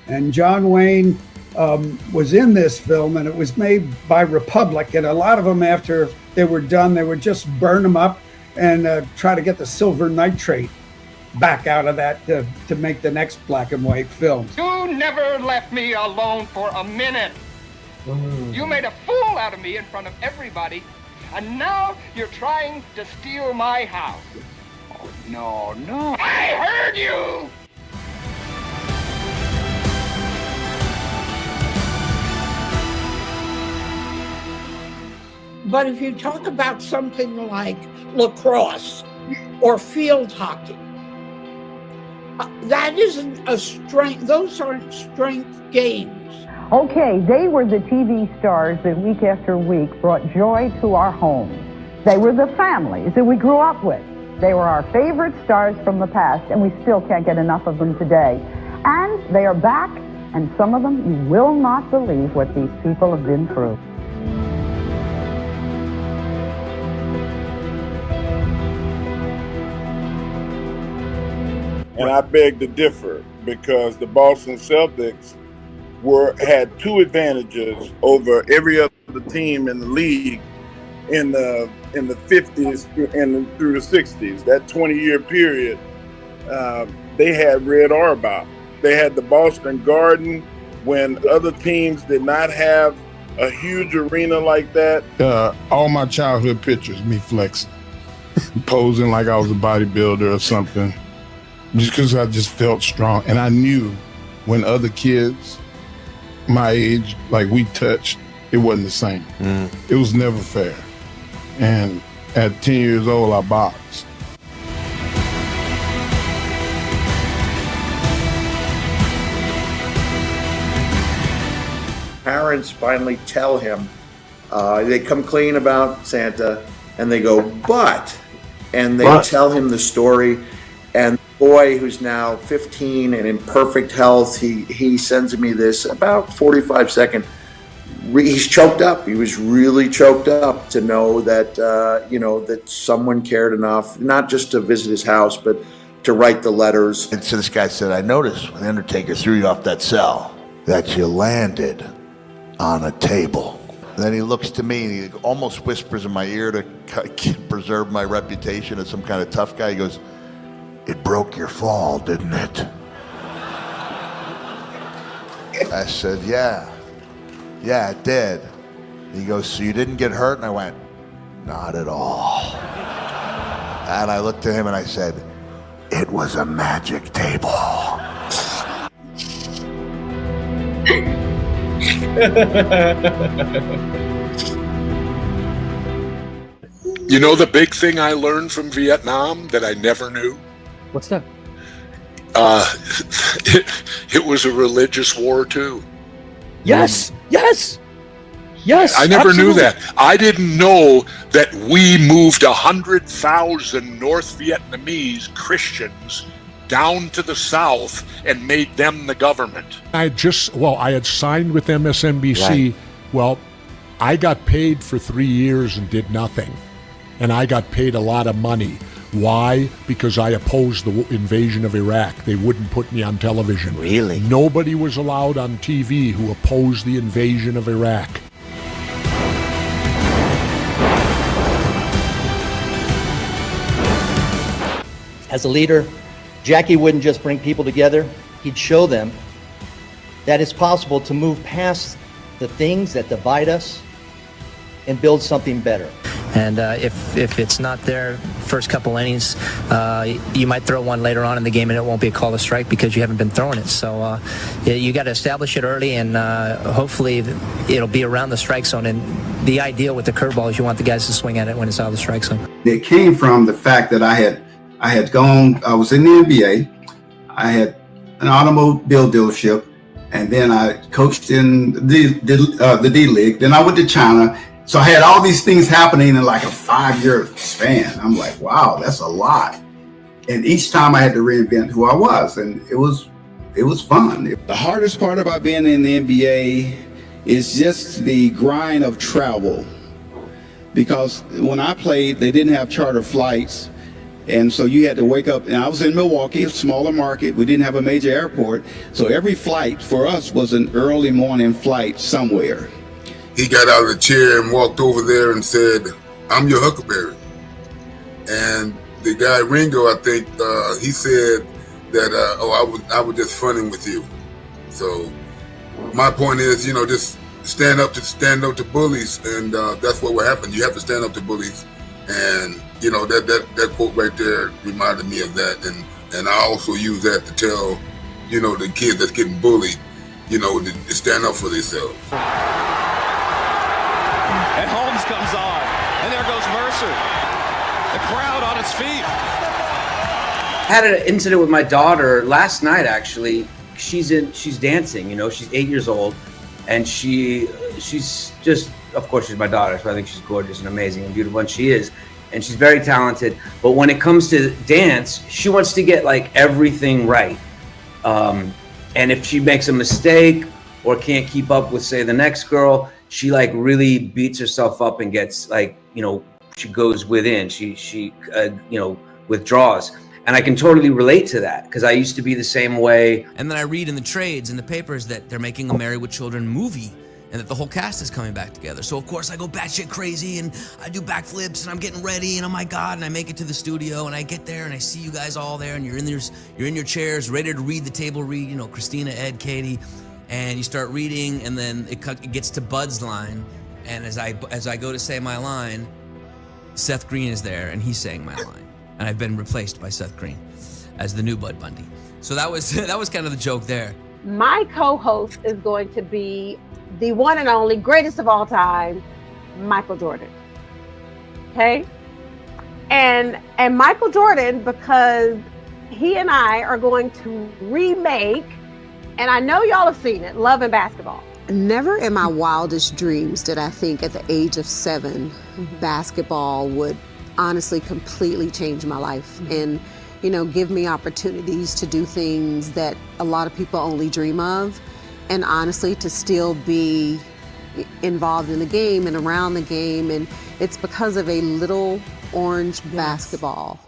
And John Wayne was in this film, and it was made by Republic. And a lot of them, after they were done, they would just burn them up and try to get the silver nitrate back out of that to make the next black and white film. You never left me alone for a minute. You made a fool out of me in front of everybody, and now you're trying to steal my house. Oh, no. I heard you! But if you talk about something like lacrosse or field hockey, that isn't a strength, those aren't strength games. Okay, they were the TV stars that week after week brought joy to our homes. They were the families that we grew up with. They were our favorite stars from the past, and we still can't get enough of them today. And they are back, and some of them, you will not believe what these people have been through. And I beg to differ, because the Boston Celtics had two advantages over every other team in the league in the 50s and through the 60s. That 20-year period, they had Red Auerbach. They had the Boston Garden when other teams did not have a huge arena like that. All my childhood pictures, me flexing, posing like I was a bodybuilder or something. Just because I just felt strong. And I knew when other kids my age, like we touched, it wasn't the same. It was never fair. And at 10 years old, I boxed. Parents finally tell him, they come clean about Santa, and they go, and they tell him the story. And the boy, who's now 15 and in perfect health, he sends me this about 45-second. He's choked up. He was really choked up to know that that someone cared enough, not just to visit his house, but to write the letters. And so this guy said, "I noticed when the Undertaker threw you off that cell that you landed on a table." And then he looks to me and he almost whispers in my ear to preserve my reputation as some kind of tough guy. He goes, "It broke your fall, didn't it?" I said, yeah, it did. He goes, "So you didn't get hurt?" And I went, "Not at all." And I looked at him and I said, "It was a magic table." You know the big thing I learned from Vietnam that I never knew? What's that? It was a religious war too. Yes. I never knew that. I didn't know that we moved 100,000 North Vietnamese Christians down to the south and made them the government. I had signed with MSNBC. Right. Well, I got paid for 3 years and did nothing. And I got paid a lot of money. Why? Because I opposed the invasion of Iraq. They wouldn't put me on television. Really? Nobody was allowed on TV who opposed the invasion of Iraq. As a leader, Jackie wouldn't just bring people together, he'd show them that it's possible to move past the things that divide us and build something better. And if it's not there first couple innings, you might throw one later on in the game and it won't be a call to strike because you haven't been throwing it. So you got to establish it early, and hopefully it'll be around the strike zone. And the ideal with the curveball is you want the guys to swing at it when it's out of the strike zone. It came from the fact that I was in the NBA, I had an automobile dealership, and then I coached in the D League. Then I went to China. So I had all these things happening in like a 5-year span. I'm like, wow, that's a lot. And each time I had to reinvent who I was, and it was fun. The hardest part about being in the NBA is just the grind of travel. because when I played, they didn't have charter flights. And so you had to wake up, and I was in Milwaukee, a smaller market. We didn't have a major airport. So every flight for us was an early morning flight somewhere. He got out of the chair and walked over there and said, "I'm your Huckleberry." And the guy Ringo, I think, he said that, I was just funning with you. So my point is, just stand up to bullies, and that's what will happen. You have to stand up to bullies, and that quote right there reminded me of that, and I also use that to tell the kids that's getting bullied, to stand up for themselves. And Holmes comes on, and there goes Mercer. The crowd on its feet. I had an incident with my daughter last night. Actually, she's dancing. She's 8 years old, and she's just, of course, she's my daughter, so I think she's gorgeous and amazing and beautiful, and she is. And she's very talented, but when it comes to dance, she wants to get like everything right. And if she makes a mistake or can't keep up with, say, the next girl, she like really beats herself up and gets like, she goes within, she withdraws. And I can totally relate to that because I used to be the same way. And then I read in the trades in the papers that they're making a Married with Children movie, and that the whole cast is coming back together. So of course I go batshit crazy and I do backflips and I'm getting ready and oh my God, and I make it to the studio and I get there and I see you guys all there and you're in your chairs ready to read the table read, Christina, Ed, Katie, and you start reading, and then it gets to Bud's line, and as I go to say my line, Seth Green is there and he's saying my line, and I've been replaced by Seth Green as the new Bud Bundy. So that was kind of the joke there. My co-host is going to be the one and only greatest of all time, Michael Jordan. Okay? And Michael Jordan, because he and I are going to remake, and I know y'all have seen it, Love and Basketball. Never in my wildest dreams did I think at the age of 7, basketball would honestly completely change my life and, give me opportunities to do things that a lot of people only dream of. And honestly, to still be involved in the game and around the game. And it's because of a little orange basketball.